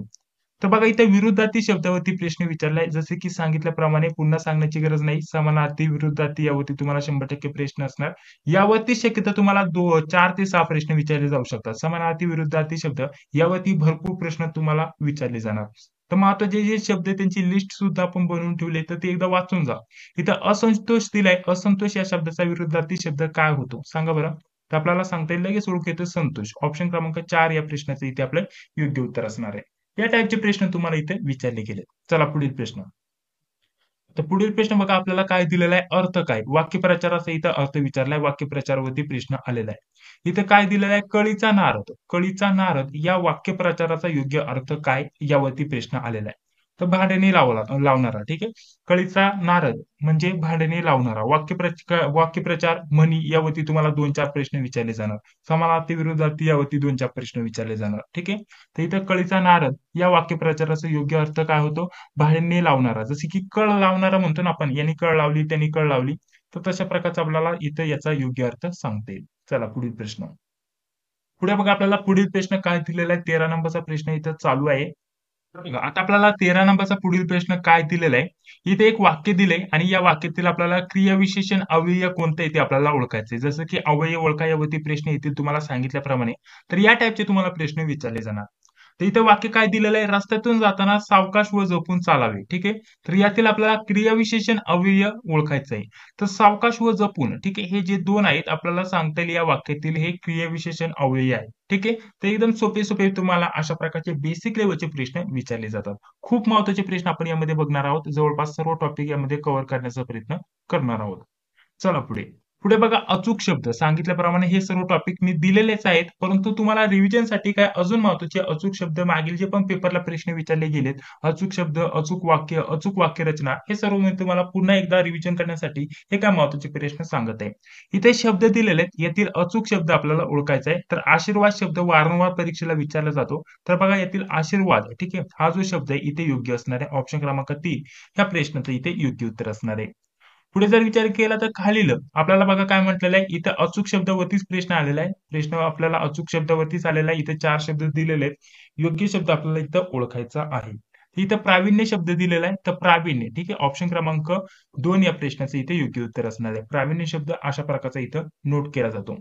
तर बघा इथे विरुद्धार्थी शब्दावरती प्रश्न विचारलाय. जसे की सांगितल्याप्रमाणे पुन्हा सांगण्याची गरज नाही. समानार्थी, विरुद्धार्थी यावरती तुम्हाला 100% प्रश्न असणार. यावरती शक्यतो तुम्हाला 4 ते 6 प्रश्न विचारले जाऊ शकतात. समानार्थी, विरुद्धार्थी शब्द यावरती भरपूर प्रश्न तुम्हाला विचारले जाणार. तर महत्वाचे जे शब्द आहे त्यांची लिस्ट सुद्धा आपण बनवून ठेवली तर ते एकदा वाचून जा. इथं असंतोष दिलाय. असंतोष या शब्दाचा विरुद्धार्थी शब्द काय होतो सांगा बरं? तर आपल्याला सांगता येईल लगेच ओळख येतं संतोष. ऑप्शन क्रमांक 4 या प्रश्नाचं इथे आपलं योग्य उत्तर असणार आहे. या टाईपचे प्रश्न तुम्हाला इथे विचारले गेले. चला पुढील प्रश्न. तर पुढील प्रश्न बघा आपल्याला काय दिलेला आहे? अर्थ काय? वाक्यप्रचाराचा इथं अर्थ विचारलाय. वाक्यप्रचारावरती प्रश्न आलेला आहे. इथं काय दिलेला आहे? कळीचा नारद. कळीचा नारद या वाक्यप्रचाराचा योग्य अर्थ काय? यावरती प्रश्न आलेला आहे. तर भांडणे लावणारा. ठीक आहे. कळीचा नारद म्हणजे भांडणे लावणारा. वाक्यप्रचार म्हणी यावरती तुम्हाला 2-4 प्रश्न विचारले जाणार. समानार्थी, विरुद्धार्थी यावरती 2-4 प्रश्न विचारले जाणार. ठीक आहे. तर इथं कळीचा नारद या वाक्यप्रचाराचा योग्य अर्थ काय होतो? भांडणे लावणारा. जसे की कळ लावणारा म्हणतो ना आपण, यांनी कळ लावली, त्यांनी कळ लावली. तर तशा प्रकारचा आपल्याला इथं याचा योग्य अर्थ सांगता येईल. चला पुढील प्रश्न. पुढे बघा आपल्याला पुढील प्रश्न काय दिलेला आहे? 13 नंबरचा प्रश्न इथं चालू आहे. बघा, आता आपल्याला 13 नंबरचा पुढील प्रश्न काय दिलेला आहे? इथे एक वाक्य दिलंय आणि या वाक्यातील आपल्याला क्रियाविशेषण अव्यय कोणतं आहे ते आपल्याला ओळखायचंय. जसं की अव्यय ओळखा यावरती प्रश्न येतील तुम्हाला सांगितल्याप्रमाणे. तर या टाईपचे तुम्हाला प्रश्न विचारले जाणार. तर इथे वाक्य काय दिलेलं आहे? रस्त्यातून जाताना सावकाश व जपून चालावे. ठीक आहे. तर यातील आपल्याला क्रियाविशेषण अव्यय ओळखायचं आहे. तर सावकाश व जपून ठीक आहे हे जे 2 आहेत आपल्याला सांगता येईल या वाक्यातील हे क्रियाविशेषण अव्यय आहे. ठीक आहे. तर एकदम सोपे सोपे तुम्हाला अशा प्रकारचे बेसिक लेवलचे प्रश्न विचारले जातात. खूप महत्त्वाचे प्रश्न आपण यामध्ये बघणार आहोत. जवळपास सर्व टॉपिक यामध्ये कव्हर करण्याचा प्रयत्न करणार आहोत. चला पुढे. पुढे बघा अचूक शब्द सांगितल्याप्रमाणे हे सर्व टॉपिक मी दिलेलेच आहेत, परंतु तुम्हाला रिव्हिजनसाठी काय अजून महत्त्वाचे अचूक शब्द मागील जे पण पेपरला प्रश्न विचारले गेलेत, अचूक शब्द, अचूक वाक्य, अचूक वाक्यरचना हे सर्व मी तुम्हाला पुन्हा एकदा रिव्हिजन करण्यासाठी हे काय महत्त्वाचे प्रश्न सांगत आहे. इथे शब्द दिलेले आहेत, यातील अचूक शब्द आपल्याला ओळखायचा आहे. तर आशीर्वाद शब्द वारंवार परीक्षेला विचारला जातो. तर बघा यातील आशीर्वाद ठीक आहे, हा जो शब्द आहे इथे योग्य असणार आहे. ऑप्शन क्रमांक 3 ह्या प्रश्नाचं इथे योग्य उत्तर असणार आहे. पुढे जर विचार केला तर खालील आपल्याला बघा काय म्हटलेलं आहे, इथं अचूक शब्दावरतीच प्रश्न आलेला आहे. प्रश्न आपल्याला अचूक शब्दावरतीच आलेला आहे. इथे 4 शब्द दिलेले आहेत. योग्य शब्द आपल्याला इथं ओळखायचा आहे. इथं प्रावीण्य शब्द दिलेला आहे. तर प्रावीण्य ठीक आहे. ऑप्शन क्रमांक 2 या प्रश्नाचं इथे योग्य उत्तर असणार आहे. प्रावीण्य शब्द अशा प्रकारचा इथं नोट केला जातो.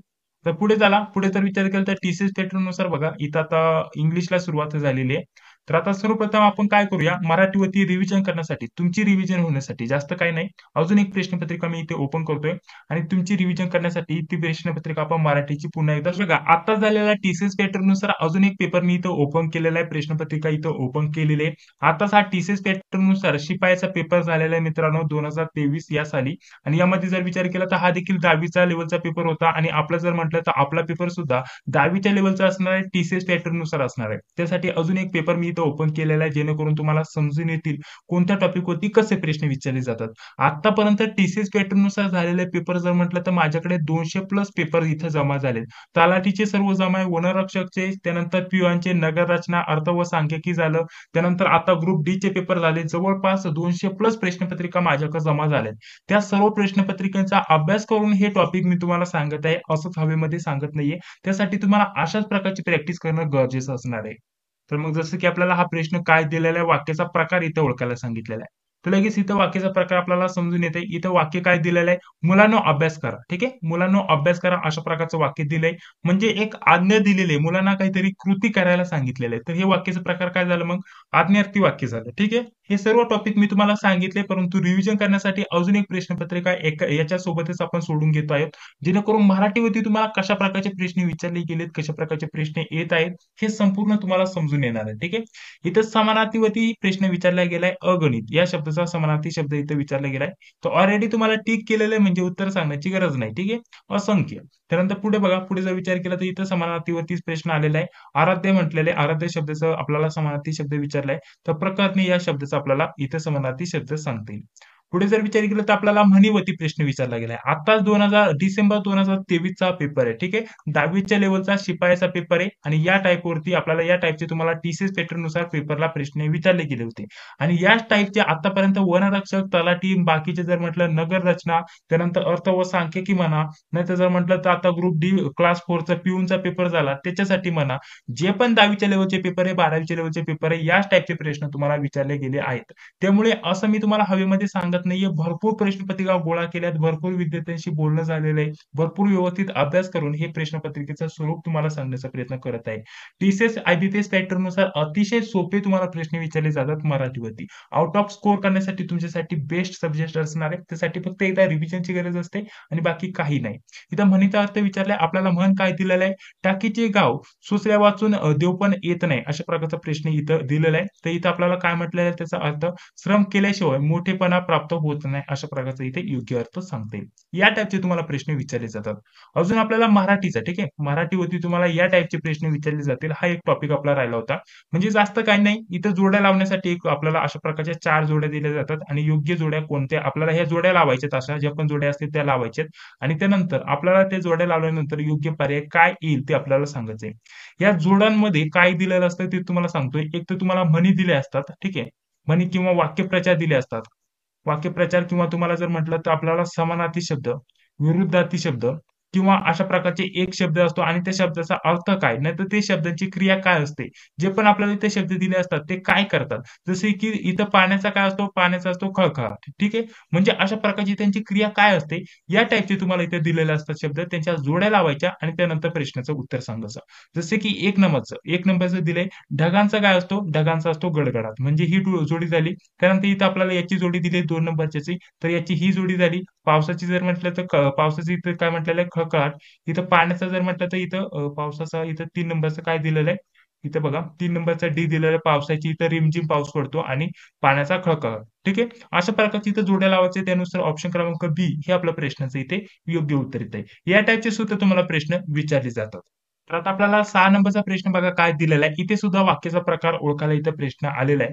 तर पुढे झाला. पुढे जर विचार केला तर टीसीएस पॅटर्न नुसार बघा इथं आता इंग्लिशला सुरुवात झालेली आहे. तर आता सर्वप्रथम आपण काय करूया, मराठीवरती रिव्हिजन करण्यासाठी, तुमची रिव्हिजन होण्यासाठी जास्त काही नाही. अजून एक प्रश्नपत्रिका मी इथे ओपन करतोय आणि तुमची रिव्हिजन करण्यासाठी ती प्रश्नपत्रिका आपण मराठीची पुन्हा एकदा बघा. आता झालेल्या टीसीएस पॅटर्न नुसार अजून एक पेपर मी इथं ओपन केलेला आहे. प्रश्नपत्रिका इथं ओपन केलेली आहे. आताच हा टीसीएस पॅटर्न नुसार शिपायाचा पेपर झालेला आहे मित्रांनो 2023 या साली. आणि यामध्ये जर विचार केला तर हा देखील 10वीचा लेवलचा पेपर होता आणि आपला जर म्हटलं तर आपला पेपर सुद्धा 10वीच्या लेवलचा असणार आहे. टीसीएस पॅटर्न नुसार असणार आहे. त्यासाठी अजून एक पेपर मी इथं ओपन केलेला आहे जेणेकरून तुम्हाला समजून येतील कोणत्या टॉपिक वरती कसे प्रश्न विचारले जातात. आतापर्यंत टीसीएस पॅटर्न नुसार झालेले पेपर जर म्हटलं तर माझ्याकडे 200 प्लस पेपर इथं जमा झाले. तलाठीचे सर्व जमा आहे, वनरक्षकचे, त्यानंतर पिओनचे, नगर रचना, अर्थ व सांख्यिकी झालं. त्यानंतर आता ग्रुप डी चे पेपर झाले. जवळपास 200 प्लस प्रश्नपत्रिका माझ्याकडे जमा झाल्या. त्या सर्व प्रश्नपत्रिकांचा अभ्यास करून हे टॉपिक मी तुम्हाला सांगत आहे, असंच हवेमध्ये सांगत नाहीये. त्यासाठी तुम्हाला अशाच प्रकारची प्रॅक्टिस करणं गरजेचं असणार आहे. तर मग जसं की आपल्याला हा प्रश्न काय दिलेला आहे, वाक्याचा प्रकार इथे ओळखायला सांगितलेला आहे. तर लगेच इथं वाक्याचा प्रकार आपल्याला समजून येते. इथं वाक्य काय दिलेलं आहे, मुलांनो अभ्यास करा. ठीक आहे, मुलांनो अभ्यास करा अशा प्रकारचं वाक्य दिलंय. म्हणजे एक आज्ञा दिलेली आहे, मुलांना काहीतरी कृती करायला सांगितलेलं आहे. तर हे वाक्याचा प्रकार काय झालं मग, आज्ञार्थी वाक्य झालं. ठीक आहे, हे सर्व टॉपिक मी तुम्हाला सांगितले, परंतु रिव्हिजन करण्यासाठी अजून एक प्रश्नपत्रिका याच्या सोबतच आपण सोडून घेतो आहोत, जेणेकरून मराठीवरती तुम्हाला कशा प्रकारचे प्रश्न विचारले गेलेत, कशा प्रकारचे प्रश्न येत आहेत हे संपूर्ण तुम्हाला समजून येणार आहे. ठीक आहे, इथं समानार्थीवरती प्रश्न विचारला गेलाय. अगणित या शब्दाचा समानार्थी शब्द इथं विचारला गेलाय. तो ऑलरेडी तुम्हाला टिक केलेलं आहे म्हणजे उत्तर सांगण्याची गरज नाही. ठीक आहे, असंख्य. त्यानंतर पुढे बघा, पुढे जर विचार केला तर इथं समानार्थीवरतीच प्रश्न आलेला आहे. आराध्य म्हटलेले, आराध्य शब्दाचा आपल्याला समानार्थी शब्द विचारलाय. तर प्रकरणी या शब्दाचा आपल्याला इथे समानार्थी शब्द सांगता येईल. पुढे जर विचार केला तर आपल्याला म्हणीवरती प्रश्न विचारला गेलाय. आता डिसेंबर 2023 चा पेपर आहे. ठीक आहे, 10वीच्या लेवलचा शिपायाचा पेपर आहे आणि या टाईप वरती आपल्याला या टाईपचे तुम्हाला टीसीएस पॅटर्न नुसार पेपरला प्रश्न विचारले गेले होते. आणि याच टाईपचे आतापर्यंत वनरक्षक, तलाठी, बाकीचे जर म्हटलं नगर रचना, त्यानंतर अर्थ व सांख्यिकी म्हणा, नाहीतर जर म्हटलं तर आता ग्रुप डी क्लास 4 चा पिऊनचा पेपर झाला त्याच्यासाठी म्हणा, जे पण 10वीच्या लेवलचे पेपर आहे, 12वीच्या लेवलचे पेपर आहे, याच टाईपचे प्रश्न तुम्हाला विचारले गेले आहेत. त्यामुळे असं मी तुम्हाला हवेमध्ये सांगत नाहीये. भरपूर प्रश्नपत्रिका गोळा केल्यात, भरपूर विद्यार्थ्यांशी बोलणं झालेलं आहे, भरपूर व्यवस्थित अभ्यास करून हे प्रश्नपत्रिकेचं स्वरूप तुम्हाला सांगण्याचा प्रयत्न करत आहे. टीसीएस आयबीपीएस पॅटर्न नुसार अतिशय सोपे तुम्हाला प्रश्न विचारले जातात मराठीवरती. आउट ऑफ स्कोर करण्यासाठी तुमच्यासाठी बेस्ट सब्जेक्ट असणार आहे. त्यासाठी फक्त एकदा रिव्हिजनची गरज असते आणि बाकी काही नाही. इथं म्हणीचा अर्थ विचारलाय आपल्याला, म्हण काय दिलेला आहे, टाकीचे गाव सुसऱ्या वाचून देव पण येत नाही अशा प्रकारचा प्रश्न इथं दिलेला आहे. तर इथं आपल्याला काय म्हटलेलं आहे, त्याचा अर्थ श्रम केल्याशिवाय मोठेपणा प्राप्त होत नाही अशा प्रकारचा इथे योग्य अर्थ सांगता येईल. या टाईपचे तुम्हाला प्रश्न विचारले जातात. अजून आपल्याला मराठीचा, ठीक आहे, मराठीवरती तुम्हाला या टाईपचे प्रश्न विचारले जातील. हा एक टॉपिक आपला राहिला होता. म्हणजे जास्त काही नाही, इथं जोड्या लावण्यासाठी आपल्याला अशा प्रकारच्या 4 जोड्या दिल्या जातात आणि योग्य जोड्या कोणत्या आपल्याला ह्या जोड्या लावायच्यात, अशा ज्या पण जोड्या असतील त्या लावायच्यात आणि त्यानंतर आपल्याला त्या जोड्या लावल्यानंतर योग्य पर्याय काय येईल ते आपल्याला सांगायचंय. या जोड्यांमध्ये काय दिलेलं असतं ते तुम्हाला सांगतोय. एक तर तुम्हाला म्हणी दिल्या असतात, ठीक आहे, म्हणी किंवा वाक्यप्रचार दिले असतात. वाक्यप्रचार किंवा तुम्हाला जर म्हटलं तर आपल्याला समानार्थी शब्द, विरुद्धार्थी शब्द किंवा अशा प्रकारचे एक शब्द असतो आणि त्या शब्दाचा अर्थ काय, नाहीतर ते शब्दांची क्रिया काय असते, जे पण आपल्याला इथे शब्द दिले असतात ते काय करतात. जसे की इथं पाण्याचा काय असतो, पाण्याचा असतो खळखळाट. ठीक आहे, म्हणजे अशा प्रकारची त्यांची क्रिया काय असते या टाईपचे तुम्हाला इथे दिलेले असतात शब्द, त्यांच्या जोड्या लावायच्या आणि त्यानंतर प्रश्नाचं उत्तर सांगायचं. जसे की एक नंबरचं दिलंय, ढगांचा काय असतो, ढगांचा असतो गडगडाट. म्हणजे ही जोडी झाली. त्यानंतर इथं आपल्याला याची जोडी दिली 2 नंबरची, तर याची ही जोडी झाली. पावसाची जर म्हटलं तर पावसाची इथं काय म्हटलेलं आहे, खळखळाट. इथं पाण्याचा जर म्हटलं तर इथं पावसाचा इथं 3 नंबरचं काय दिलेलं आहे, इथे बघा 3 नंबरचा डी दिलेला पावसाची इथं रिमझिम पाऊस पडतो आणि पाण्याचा खळखळाट. ठीक आहे. अशा प्रकारचे इथं जोड्या लावायचे त्यानुसार ऑप्शन क्रमांक बी हे आपल्या प्रश्नाचं इथे योग्य उत्तर येत आहे. या टाईपचे सुद्धा तुम्हाला प्रश्न विचारले जातात. तर आता आपल्याला 6 नंबरचा प्रश्न बघा काय दिलेला आहे. इथे सुद्धा वाक्याचा प्रकार ओळखायला इथं प्रश्न आलेला आहे.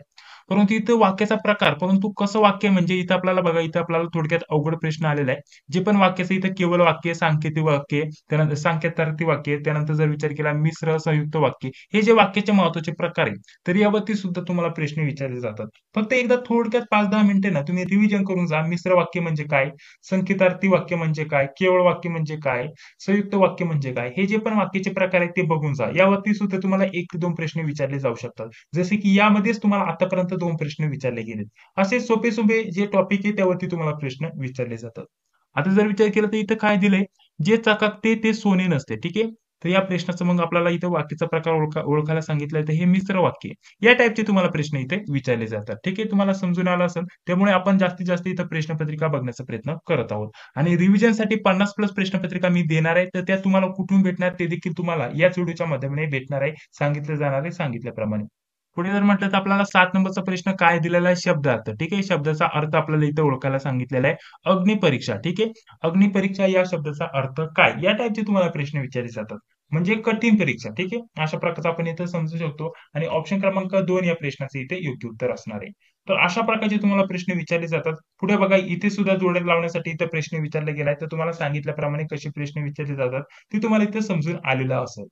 परंतु इथं वाक्याचा प्रकार, परंतु कसं वाक्य म्हणजे इथं आपल्याला बघा इथं आपल्याला थोडक्यात अवघड प्रश्न आलेला आहे. जे पण वाक्याचं इथं केवळ वाक्य, सांकेतिक वाक्य, त्यानंतर सांकेतार्थी वाक्य, त्यानंतर जर विचार केला मिश्र, संयुक्त वाक्य, हे जे वाक्याचे महत्त्वाचे प्रकार आहे, तर यावरती सुद्धा तुम्हाला प्रश्न विचारले जातात. फक्त एकदा थोडक्यात 5-10 मिनिटे ना तुम्ही रिव्हिजन करून जा. मिश्र वाक्य म्हणजे काय? संकेतार्थी वाक्य म्हणजे काय? केवळ वाक्य म्हणजे काय? संयुक्त वाक्य म्हणजे काय? हे जे पण वाक्याचे प्रकार आहेत ते बघून जा. यावरती सुद्धा तुम्हाला 1 ते 2 प्रश्न विचारले जाऊ शकतात. जसे की यामध्येच तुम्हाला आतापर्यंत 2 प्रश्न विचारले गेलेत. असे सोपे-सोपे जे टॉपिक आहे त्यावरती तुम्हाला प्रश्न विचारले जातात. आता जर विचार केला तर इथं काय दिलंय? जे चकाकते ते सोने नसते. ठीक आहे. तर या प्रश्नाचं मग आपल्याला इथं वाक्याचा प्रकार ओळखायला सांगितलंय तर हे मिश्र वाक्य या टाईपचे तुम्हाला प्रश्न इथे विचारले जातात. ठीक आहे. तुम्हाला समजून आलं असेल. त्यामुळे आपण जास्तीत जास्त इथं प्रश्नपत्रिका बघण्याचा प्रयत्न करत आहोत. आणि रिव्हिजनसाठी 50 प्लस प्रश्नपत्रिका मी देणार आहे. तर त्या तुम्हाला कुठून भेटणार ते देखील तुम्हाला याच व्हिडिओच्या माध्यमाने भेटणार आहे. सांगितलं जाणार आहे सांगितल्याप्रमाणे. पुढे जर म्हटलं तर आपल्याला 7 नंबरचा प्रश्न काय दिलेला आहे? शब्दार्थ. ठीक आहे. शब्दाचा अर्थ आपल्याला इथे ओळखायला सांगितलेला आहे. अग्निपरीक्षा. ठीक आहे. अग्निपरीक्षा या शब्दाचा अर्थ काय? या टाईपचे तुम्हाला प्रश्न विचारले जातात. म्हणजे कठीण परीक्षा. ठीक आहे. अशा प्रकारचा आपण इथे समजू शकतो आणि ऑप्शन क्रमांक 2 या प्रश्नाचे इथे योग्य उत्तर असणार आहे. तर अशा प्रकारचे तुम्हाला प्रश्न विचारले जातात. पुढे बघा इथे सुद्धा जोड्या लावण्यासाठी इथे प्रश्न विचारला गेलाय. तर तुम्हाला सांगितल्याप्रमाणे कसे प्रश्न विचारले जातात ते तुम्हाला इथे समजून आलेलं असेल.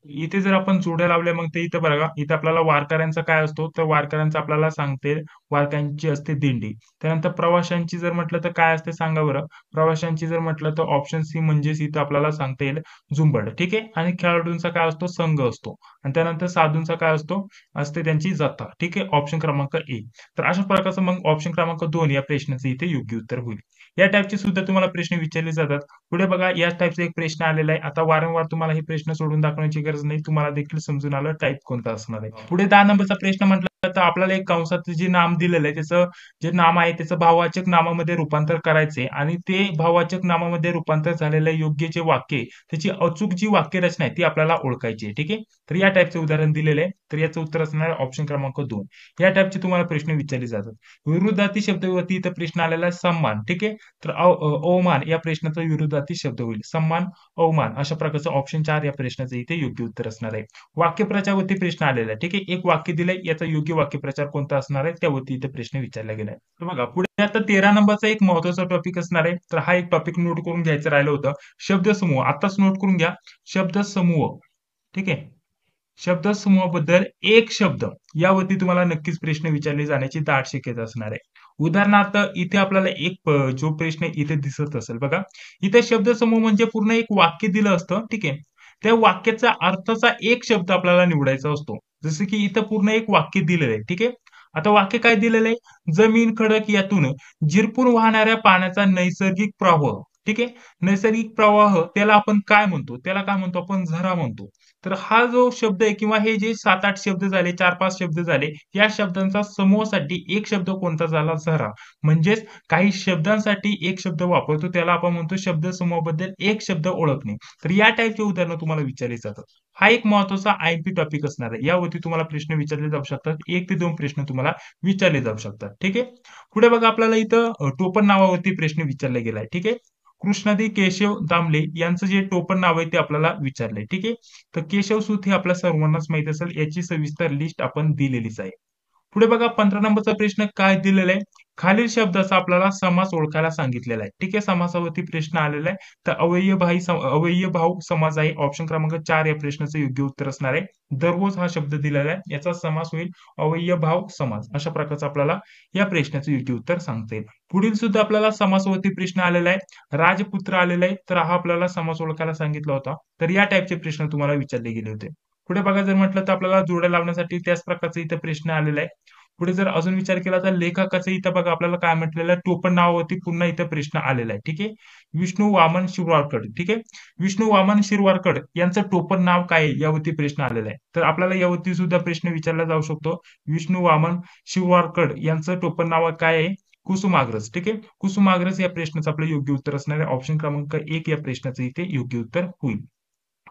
इथे जर आपण जोड्या लावल्या मग ते इथं बघा, इथं आपल्याला वारकऱ्यांचा काय असतो, तर वारकऱ्यांचा आपल्याला सांगते, वारकऱ्यांची असते दिंडी. त्यानंतर प्रवाशांची जर म्हटलं तर काय असते सांगा बरं? प्रवाशांची जर म्हटलं तर ऑप्शन सी म्हणजेच इथं आपल्याला सांगता येईल झुंबड. ठीक आहे. आणि खेळाडूंचा काय असतो? संघ असतो. आणि त्यानंतर साधूंचा काय असतो? असते त्यांची जत्था. ठीक आहे. ऑप्शन क्रमांक ए. तर अशा प्रकारचं मग ऑप्शन क्रमांक 2 या प्रश्नाचं इथे योग्य उत्तर होईल. या टाईपचे सुद्धा तुम्हाला प्रश्न विचारले जातात. पुढे बघा या टाईपचा एक प्रश्न आलेला आहे. आता वारंवार तुम्हाला हे प्रश्न सोडून दाखवण्याची गरज नाही. तुम्हाला देखील समजून आलं टाईप कोणता असणार आहे. पुढे 10 नंबरचा प्रश्न म्हटला तर आपल्याला एक कंसात जे नाम दिलेलं आहे त्याचं जे नाम आहे त्याचं भाववाचक नामामध्ये रूपांतर करायचे आणि ते भाववाचक नामामध्ये रूपांतर झालेलं योग्य जे वाक्य आहे त्याची अचूक जी वाक्यरचना आहे ती आपल्याला ओळखायची आहे. ठीक आहे. तर या टाईपचे उदाहरण दिलेले आहे. तर याचं उत्तर असणार आहे ऑप्शन क्रमांक 2. या टाईपचे तुम्हाला प्रश्न विचारले जातात. विरुद्धार्थी शब्दावरती इथं प्रश्न आलेला आहे सन्मान. ठीक आहे. तर अवमान या प्रश्नाचा विरुद्धार्थी शब्द होईल. सन्मान, अवमान अशा प्रकारचं ऑप्शन 4 या प्रश्नाचं इथे योग्य उत्तर असणार आहे. वाक्यप्रचारावरती प्रश्न आलेला आहे. ठीक आहे. एक वाक्य दिलंय याचा योग्य वाक्यप्रचार कोणता असणार आहे त्यावरती इथे प्रश्न विचारला गेलाय. तर बघा पुढे आता 13 नंबरचा एक महत्वाचा टॉपिक असणार आहे. तर हा एक टॉपिक नोट करून घ्यायचं राहिलं होतं. शब्दसमूह आताच नोट करून घ्या. शब्दसमूह. ठीक आहे. शब्दसमूहाबद्दल एक शब्द यावरती तुम्हाला नक्कीच प्रश्न विचारले जाण्याची दाट शक्यता असणार आहे. उदाहरणार्थ इथे आपल्याला एक जो प्रश्न इथे दिसत असेल बघा. इथे शब्दसमूह म्हणजे पूर्ण एक वाक्य दिलं असतं. ठीक आहे. त्या वाक्याचा अर्थाचा एक शब्द आपल्याला निवडायचा असतो. जसं की इथं पूर्ण एक वाक्य दिलेलं आहे. ठीक आहे. आता वाक्य काय दिलेलं आहे? जमीन खडक यातून झिरपून वाहणाऱ्या पाण्याचा नैसर्गिक प्रवाह. ठीक आहे. नैसर्गिक प्रवाह त्याला आपण काय म्हणतो? त्याला काय म्हणतो आपण? झरा म्हणतो. तर हा जो शब्द आहे किंवा हे जे 7-8 शब्द झाले, 4-5 शब्द झाले, या शब्दांचा समूहासाठी एक शब्द कोणता झाला? झरा. म्हणजेच काही शब्दांसाठी एक शब्द वापरतो त्याला आपण म्हणतो शब्दसमूहाबद्दल एक शब्द ओळखणे. तर या टाईपची उदाहरणं तुम्हाला विचारली जातात. हा एक महत्वाचा आयएमपी टॉपिक असणार आहे. यावरती तुम्हाला प्रश्न विचारले जाऊ शकतात. 1 ते 2 प्रश्न तुम्हाला विचारले जाऊ शकतात. ठीक आहे. पुढे बघा आपल्याला इथं टोपण नावावरती प्रश्न विचारला गेलाय. ठीक आहे. कृष्णाजी केशव दामले यांचं जे टोपण नाव आहे ते आपल्याला विचारलंय. ठीक आहे. तर केशव सूत हे आपल्या सर्वांनाच माहित असेल. याची सविस्तर लिस्ट आपण दिलेलीच आहे. पुढे बघा 15 नंबरचा प्रश्न काय दिलेला आहे? खालील शब्दाचा आपल्याला समास ओळखायला सांगितलेला आहे. ठीक आहे. समासावरती प्रश्न आलेला आहे. तर अवयभाव समास आहे. ऑप्शन क्रमांक 4 या प्रश्नाचं योग्य उत्तर असणार आहे. दररोज हा शब्द दिलेला आहे. याचा समास होईल अवयभाव समास. अशा प्रकारचं आपल्याला या प्रश्नाचं योग्य उत्तर सांगता येईल. पुढील सुद्धा आपल्याला समासावरती प्रश्न आलेला आहे. राजपुत्र आलेला आहे. तर हा आपल्याला समास ओळखायला सांगितला होता. तर या टाईपचे प्रश्न तुम्हाला विचारले गेले होते. पुढे बघा जर म्हटलं तर आपल्याला जोड्या लावण्यासाठी त्याच प्रकारचा इथं प्रश्न आलेला आहे. पुढे जर अजून विचार केला तर लेखकाचं इथं बघा आपल्याला काय म्हटलेलं आहे टोपण नावावरती पुन्हा इथं प्रश्न आलेला आहे. ठीक आहे. विष्णू वामन शिरवाडकर. ठीक आहे. विष्णू वामन शिरवाडकर यांचं टोपण नाव काय आहे यावरती प्रश्न आलेला आहे. तर आपल्याला यावरती सुद्धा प्रश्न विचारला जाऊ शकतो. विष्णू वामन शिरवाडकर यांचं टोपण नाव काय आहे? कुसुमाग्रज. ठीक आहे. कुसुमाग्रज या प्रश्नाचं आपलं योग्य उत्तर असणार आहे. ऑप्शन क्रमांक 1 या प्रश्नाचं इथे योग्य उत्तर होईल.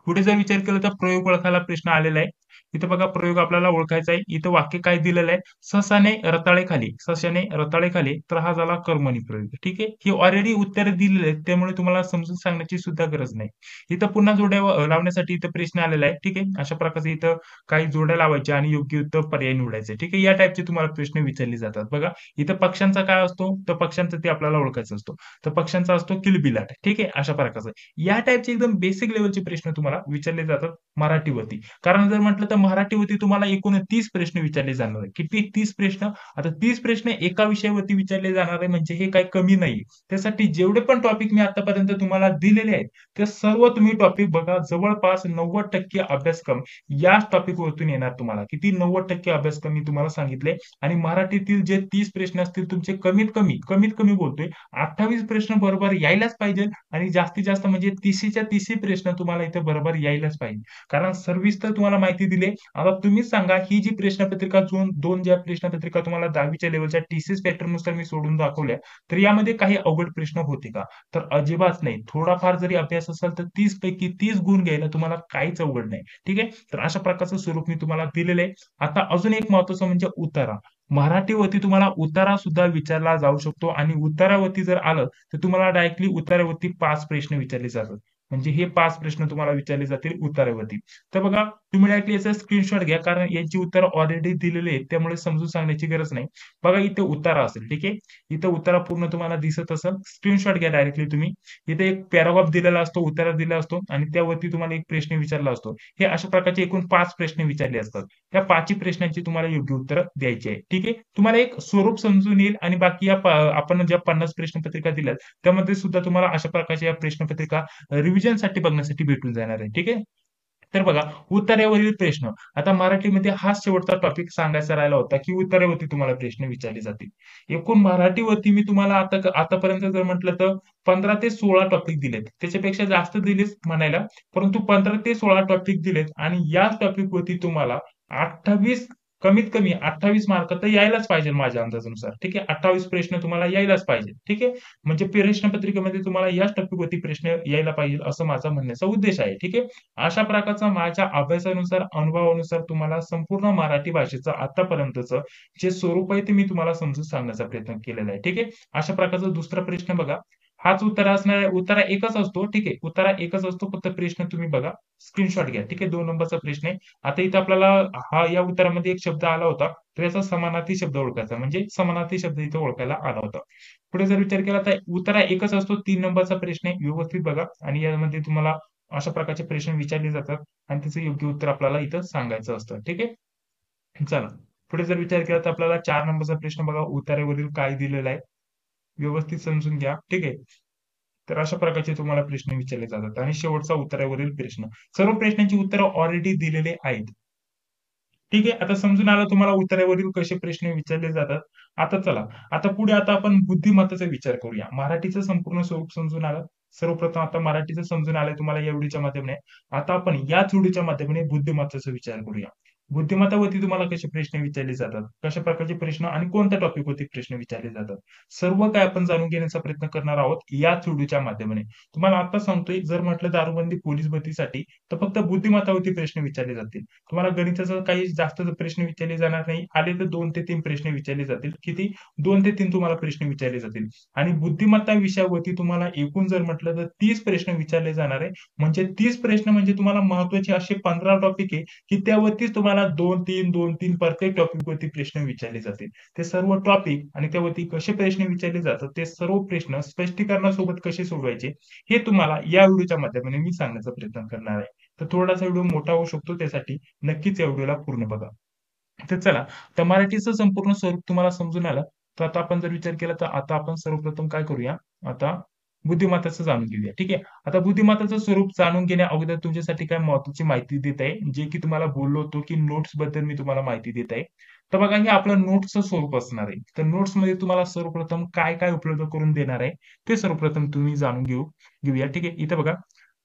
पुढे जर विचार केला तर प्रयोग ओळखायला प्रश्न आलेला आहे. इथं बघा प्रयोग आपल्याला ओळखायचा आहे. इथं वाक्य काय दिलेलं आहे? ससाने रताळे खाली, सशाने रताळे खाली, तर हा झाला कर्मणी प्रयोग. ठीक आहे. ही ऑलरेडी उत्तर दिलेली आहेत, त्यामुळे तुम्हाला समजून सांगण्याची सुद्धा गरज नाही. इथं पुन्हा जोड्या लावण्यासाठी इथं प्रश्न आलेला आहे. ठीक आहे. अशा प्रकारचे इथं काही जोड्या लावायच्या आणि योग्य उत्तर पर्याय निवडायचे. ठीक आहे. या टाईपचे तुम्हाला प्रश्न विचारले जातात. बघा इथं पक्ष्यांचा काय असतो? तर पक्ष्यांचा ते आपल्याला ओळखायचा असतो. तर पक्ष्यांचा असतो किलबिलाट. ठीक आहे. अशा प्रकारचं. या टाईपचे एकदम बेसिक लेव्हलचे प्रश्न तुम्हाला विचारले जातात मराठीवरती. कारण जर म्हटलं तर मराठीवरती तुम्हाला एकूण 30 प्रश्न विचारले जाणार आहे. किती 30 प्रश्न? आता 30 प्रश्न एका विषयावरती विचारले जाणार आहे म्हणजे हे काही कमी नाही. त्यासाठी जेवढे पण टॉपिक मी आतापर्यंत तुम्हाला दिलेले आहेत, ते सर्व तुम्ही टॉपिक बघा. जवळपास 90% अभ्यासक्रम याच टॉपिक वरतून येणार तुम्हाला. किती 90% अभ्यासक्रम मी तुम्हाला सांगितले आणि मराठीतील जे 30 प्रश्न असतील तुमचे कमीत कमी बोलतोय 28 प्रश्न बरोबर यायलाच पाहिजे आणि जास्तीत जास्त म्हणजे 30च्या 30 प्रश्न तुम्हाला इथे बरोबर यायलाच पाहिजे. कारण सर्व्हिस तर तुम्हाला माहिती दिली. आता तुम्हीच सांगा ही जी प्रश्नपत्रिका दोन ज्या प्रश्नपत्रिका तुम्हाला 10वीच्या लेव्हलच्या टीसीएस पॅटर्न नुसार मी सोडून दाखवल्या, तर यामध्ये काही अवघड प्रश्न होते का? तर अजिबात नाही. थोडाफार जरी अभ्यास असेल तर 30 पैकी 30 गुण घ्यायला तुम्हाला काहीच अवघड नाही. ठीक आहे. तर अशा प्रकारचं स्वरूप मी तुम्हाला दिलेलं आहे. आता अजून एक महत्त्वाचं म्हणजे उतारा. मराठीवरती तुम्हाला उतारा सुद्धा विचारला जाऊ शकतो आणि उतारावरती जर आलं तर तुम्हाला डायरेक्टली उतारावरती 5 प्रश्न विचारले जातात. म्हणजे हे 5 प्रश्न तुम्हाला विचारले जातील उतारावरती. तर बघा तुम्ही डायरेक्टली याचा स्क्रीनशॉट घ्या कारण यांची उत्तरं ऑलरेडी दिलेली आहेत त्यामुळे समजून सांगण्याची गरज नाही. बघा इथे उतारा असेल. ठीक आहे. इथं उतारा पूर्ण तुम्हाला दिसत असेल. स्क्रीनशॉट घ्या डायरेक्टली तुम्ही. इथे एक पॅराग्राफ दिलेला असतो, उत्तर दिला असतो आणि त्यावरती तुम्हाला एक प्रश्न विचारला असतो. हे अशा प्रकारचे एकूण 5 प्रश्न विचारले असतात. त्या 5 प्रश्नांची तुम्हाला योग्य उत्तर द्यायची आहे. ठीक आहे. तुम्हाला एक स्वरूप समजून येईल आणि बाकी आपण ज्या 50 प्रश्नपत्रिका दिल्यात त्यामध्ये सुद्धा तुम्हाला अशा प्रकारच्या या प्रश्नपत्रिका रिव्हिजनसाठी बघण्यासाठी भेटून जाणार आहे. ठीक आहे. तर बघा उत्तरेवरील प्रश्न. आता मराठीमध्ये हाच शेवटचा टॉपिक सांगायचा राहिला होता, की उत्तरेवरती तुम्हाला प्रश्न विचारले जातील. एकूण मराठीवरती मी तुम्हाला आतापर्यंत जर म्हटलं तर 15 ते 16 टॉपिक दिलेत. त्याच्यापेक्षा जास्त दिलेच म्हणायला, परंतु 15 ते 16 टॉपिक दिलेत आणि याच टॉपिकवरती तुम्हाला 28 कमीत कमी 28 मार्क तर यायलाच पाहिजे माझ्या अंदाजानुसार. ठीक आहे. 28 प्रश्न तुम्हाला यायलाच पाहिजे. ठीक आहे. म्हणजे प्रश्नपत्रिकेमध्ये तुम्हाला याच टॉपिकवरती प्रश्न यायला पाहिजे असं माझा म्हणण्याचा उद्देश आहे. ठीक आहे. अशा प्रकारचा माझ्या अभ्यासानुसार, अनुभवानुसार तुम्हाला संपूर्ण मराठी भाषेचं आतापर्यंतचं जे स्वरूप आहे ते मी तुम्हाला समजून सांगण्याचा प्रयत्न केलेला आहे. ठीक आहे. अशा प्रकारचा दुसरा प्रश्न बघा. हाच उत्तर असणार आहे. उत्तर एकच असतो. ठीक आहे. उत्तर एकच असतो. फक्त प्रश्न तुम्ही बघा. स्क्रीनशॉट घ्या. ठीक आहे. 2 नंबरचा प्रश्न आहे. आता इथं आपल्याला या उत्तरामध्ये एक शब्द आला होता. तर याचा समानार्थी शब्द ओळखायचा. म्हणजे समानार्थी शब्द इथे ओळखायला आला होता. पुढे जर विचार केला तर उत्तर एकच असतो. 3 नंबरचा प्रश्न आहे. व्यवस्थित बघा आणि यामध्ये तुम्हाला अशा प्रकारचे प्रश्न विचारले जातात आणि त्याचं योग्य उत्तर आपल्याला इथं सांगायचं असतं. ठीक आहे. चला. पुढे जर विचार केला तर आपल्याला 4 नंबरचा प्रश्न बघा. उतारेवरील काय दिलेला आहे? व्यवस्थित समजून घ्या. ठीक आहे. तर अशा प्रकारचे तुम्हाला प्रश्न विचारले जातात आणि शेवटचा उत्तरावरील प्रश्न. सर्व प्रश्नांची उत्तरं ऑलरेडी दिलेले आहेत. ठीक आहे. आता समजून आलं तुम्हाला उत्तरावरील कसे प्रश्न विचारले जातात. आता चला. आता पुढे आपण बुद्धिमत्तेचा विचार करूया. मराठीचं संपूर्ण स्वरूप समजून आलं. सर्वप्रथम आता मराठीचं समजून आलंय तुम्हाला या व्हिडिओच्या माध्यमाने. आता आपण याच व्हिडिओच्या माध्यमाने बुद्धिमत्तेचा विचार करूया. बुद्धिमत्तावरती तुम्हाला कसे प्रश्न विचारले जातात? कशा प्रकारचे प्रश्न आणि कोणत्या टॉपिकवरती प्रश्न विचारले जातात? सर्व काही आपण जाणून घेण्याचा प्रयत्न करणार आहोत याच व्हिडिओच्या माध्यमाने. तुम्हाला आता सांगतोय जर म्हटलं दारूबंदी पोलीस भरतीसाठी तर फक्त बुद्धिमत्तावरती प्रश्न विचारले जातील. तुम्हाला गणिताचा काही जास्त प्रश्न विचारले जाणार नाही. आले तर 2 ते 3 प्रश्न विचारले जातील. किती? 2 ते 3 तुम्हाला प्रश्न विचारले जातील. आणि बुद्धिमत्ता विषयावरती तुम्हाला एकूण जर म्हटलं तर 30 प्रश्न विचारले जाणार आहे. म्हणजे 30 प्रश्न म्हणजे तुम्हाला महत्त्वाचे असे 15 टॉपिक आहे, की त्यावरतीच तुम्हाला 2-3 प्रत्येक टॉपिकवरती प्रश्न विचारले जातील. ते सर्व टॉपिक आणि त्यावरती कसे प्रश्न विचारले जातात, ते सर्व प्रश्न स्पष्टीकरणासोबत कसे सोडवायचे, हे तुम्हाला या व्हिडिओच्या माध्यमाने मी सांगण्याचा प्रयत्न करणार आहे. तर थोडासा व्हिडिओ मोठा होऊ शकतो त्यासाठी नक्कीच या व्हिडिओला पूर्ण बघा. तर चला, तर मराठीचं संपूर्ण स्वरूप तुम्हाला समजून आलं. तर आता आपण जर विचार केला तर आता आपण सर्वप्रथम काय करूया? आता बुद्धिमत्ताचं जाणून घेऊया. ठीक आहे. आता बुद्धिमत्ताचं स्वरूप जाणून घेण्या अगोदर तुमच्यासाठी काय महत्त्वाची माहिती देत आहे, जे की तुम्हाला बोललो होतो, की नोट्स बद्दल मी तुम्हाला माहिती देत आहे. तर बघा हे आपलं नोट्सचं स्वरूप असणार आहे. तर नोट्समध्ये तुम्हाला सर्वप्रथम काय-काय उपलब्ध करून देणार आहे, ते सर्वप्रथम तुम्ही जाणून घेऊया. ठीक आहे. इथं बघा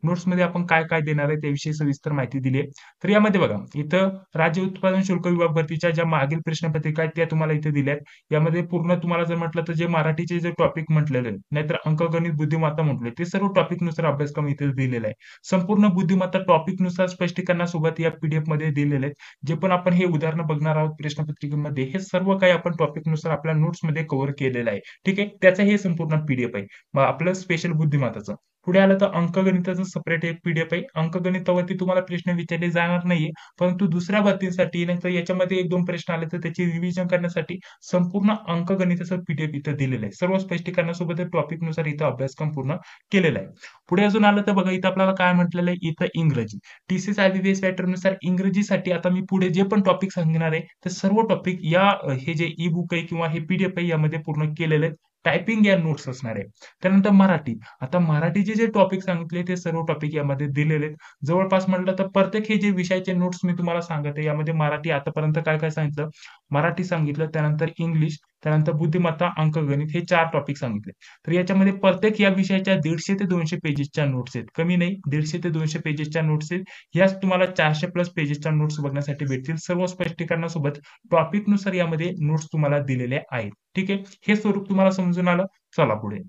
नोट्समध्ये आपण काय काय देणार आहे त्याविषयी सविस्तर माहिती दिली आहे. तर यामध्ये बघा इथं राज्य उत्पादन शुल्क विभाग भरतीच्या ज्या मागील प्रश्नपत्रिका आहेत त्या तुम्हाला इथे दिल्या आहेत. यामध्ये पूर्ण तुम्हाला जर म्हटलं तर जे मराठीचे जे टॉपिक म्हटलेले आहे, नाहीतर अंकगणित बुद्धिमत्ता म्हटले ते सर्व टॉपिकनुसार अभ्यासक्रम इथे दिलेला आहे. संपूर्ण बुद्धिमत्ता टॉपिकनुसार स्पष्टीकरणासोबत या पीडीएफ मध्ये दिलेले आहेत. जे पण आपण हे उदाहरणं बघणार आहोत प्रश्नपत्रिकेमध्ये हे सर्व काही आपण टॉपिकनुसार आपल्या नोट्समध्ये कव्हर केलेलं आहे. ठीक आहे. त्याचं हे संपूर्ण पीडीएफ आहे. मग आपलं स्पेशल बुद्धिमत्ताचं. पुढे आलं तर अंकगणिताचं सेपरेट एक पीडीएफ आहे. अंकगणितावरती तुम्हाला प्रश्न विचारले जाणार नाहीये. परंतु दुसऱ्या भरतीसाठी नाहीतर याच्यामध्ये 1-2 प्रश्न आले तर त्याची रिव्हिजन करण्यासाठी संपूर्ण अंकगणिताचं पीडीएफ इथं दिलेलं आहे. सर्व स्पष्टीकरणासोबत टॉपिकनुसार इथं अभ्यासक्रम पूर्ण केलेला आहे. पुढे अजून आलं तर बघा इथं आपल्याला काय म्हटलेलं आहे इथं इंग्रजी. टीसीएस आयबीपीएस पॅटर्ननुसार इंग्रजीसाठी आता मी पुढे जे पण टॉपिक सांगणार आहे ते सर्व टॉपिक या हे जे ई बुक आहे किंवा हे पीडीएफ आहे यामध्ये पूर्ण केलेले आहेत. टायपिंग या नोट्स असणार आहे. त्यानंतर मराठी. आता मराठीचे जे टॉपिक सांगितले ते सर्व टॉपिक यामध्ये दिलेले आहेत. जवळपास म्हटलं तर प्रत्येक हे जे विषयाचे नोट्स मी तुम्हाला सांगत आहे यामध्ये मराठी आतापर्यंत काय काय सांगितलं मराठी सांगितलं त्यानंतर इंग्लिश त्यानंतर बुद्धिमत्ता अंकगणित हे 4 टॉपिक सांगितले. तर याच्यामध्ये प्रत्येक या विषयाच्या 150 ते 200 पेजेसच्या नोट्स आहेत. कमी नाही 150 ते 200 पेजेसच्या नोट्स आहेत. याच तुम्हाला 400 प्लस पेजेसच्या नोट्स बघण्यासाठी भेटतील. सर्व स्पष्टीकरणासोबत टॉपिकनुसार यामध्ये नोट्स तुम्हाला दिलेले आहेत. ठीक आहे. हे स्वरूप तुम्हाला समजून आलं. चला पुढे.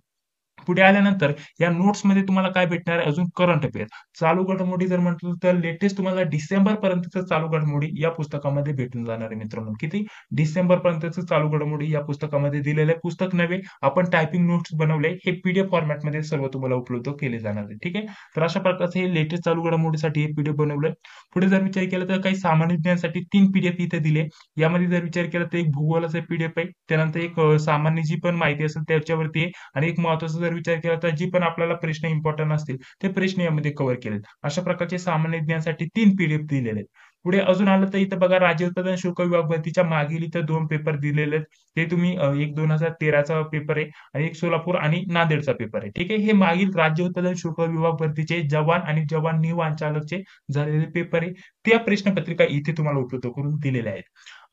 पुढे आल्यानंतर या नोट्समध्ये तुम्हाला काय भेटणार आहे अजून करंट अफेअर. चालू घडामोडी जर म्हटलं तर लेटेस्ट तुम्हाला डिसेंबर पर्यंतचं चालू घडामोडी या पुस्तकामध्ये भेटून जाणार आहे मित्रांनो. किती? डिसेंबर पर्यंतचं चालू घडामोडी या पुस्तकामध्ये दिलेलं आहे. पुस्तक नव्हे आपण टायपिंग नोट्स बनवले हे पीडीएफ फॉर्मॅटमध्ये सर्व तुम्हाला उपलब्ध केले जाणार आहे. ठीक आहे. तर अशा प्रकारचे हे लेटेस्ट चालू घडामोडीसाठी हे पीडीएफ बनवलंय. पुढे जर विचार केला तर काही सामान्य ज्ञानासाठी 3 पीडीएफ इथे दिले. यामध्ये जर विचार केला तर एक भूगोलाचा पीडीएफ आहे. त्यानंतर एक सामान्य जी पण माहिती असेल त्याच्यावरती आहे आणि एक महत्त्वाचा जर विचार केला तर जी पण आपल्याला प्रश्न इम्पॉर्टंट असतील ते प्रश्न यामध्ये कव्हर केलेत. अशा प्रकारचे सामान्य ज्ञानासाठी 3 पीडीएफ दिलेले आहेत. पुढे अजून आलं तर इथं बघा राज्य उत्पादन शुल्क विभाग भरतीच्या मागील इथं 2 पेपर दिलेले आहेत. ते तुम्ही एक 2013चा पेपर आहे आणि एक सोलापूर आणि नांदेडचा पेपर आहे. ठीक आहे. हे मागील राज्य उत्पादन शुल्क विभाग भरतीचे जवान आणि जवान निवांचालकचे झालेले पेपर आहे. त्या प्रश्नपत्रिका इथे तुम्हाला उपलब्ध करून दिलेल्या आहेत.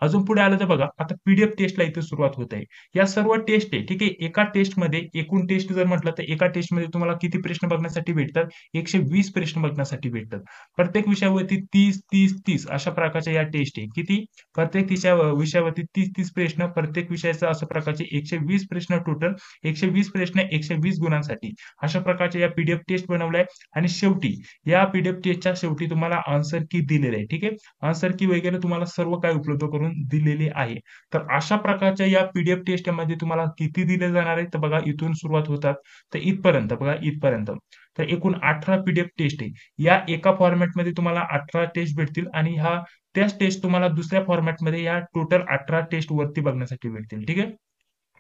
अजून पुढे आलं तर बघा आता पीडीएफ टेस्टला इथे सुरुवात होत आहे. या सर्व टेस्ट आहे. ठीक आहे. एका टेस्टमध्ये एकूण टेस्ट जर म्हटलं तर एका टेस्टमध्ये तुम्हाला किती प्रश्न बघण्यासाठी भेटतात? 120 प्रश्न बघण्यासाठी भेटतात. प्रत्येक विषयावरती 30, 30, 30 अशा प्रकारच्या या टेस्ट आहे. किती? प्रत्येक विषयावरती 30-30 प्रश्न प्रत्येक विषयाचा अशा प्रकारचे 120 प्रश्न टोटल 120 प्रश्न 120 गुणांसाठी अशा प्रकारच्या या पीडीएफ टेस्ट बनवलाय आणि शेवटी या पीडीएफ टेस्टच्या शेवटी तुम्हाला आन्सर की दिलेले आहे. ठीक आहे. आन्सर की वगैरे तुम्हाला सर्व काही उपलब्ध करून दिलेली आहे. तर अशा प्रकारच्या या पीडीएफ टेस्ट मध्ये तुम्हाला किती दिले जाणार आहे तर बघा इथून सुरुवात होतात तर इथपर्यंत बघा इथपर्यंत. तर एकूण 18 पीडीएफ टेस्ट आहे. या एका फॉर्मॅटमध्ये तुम्हाला 18 टेस्ट भेटतील आणि त्याच टेस्ट तुम्हाला दुसऱ्या फॉर्मॅटमध्ये या टोटल 18 टेस्ट वरती बघण्यासाठी भेटतील. ठीक आहे.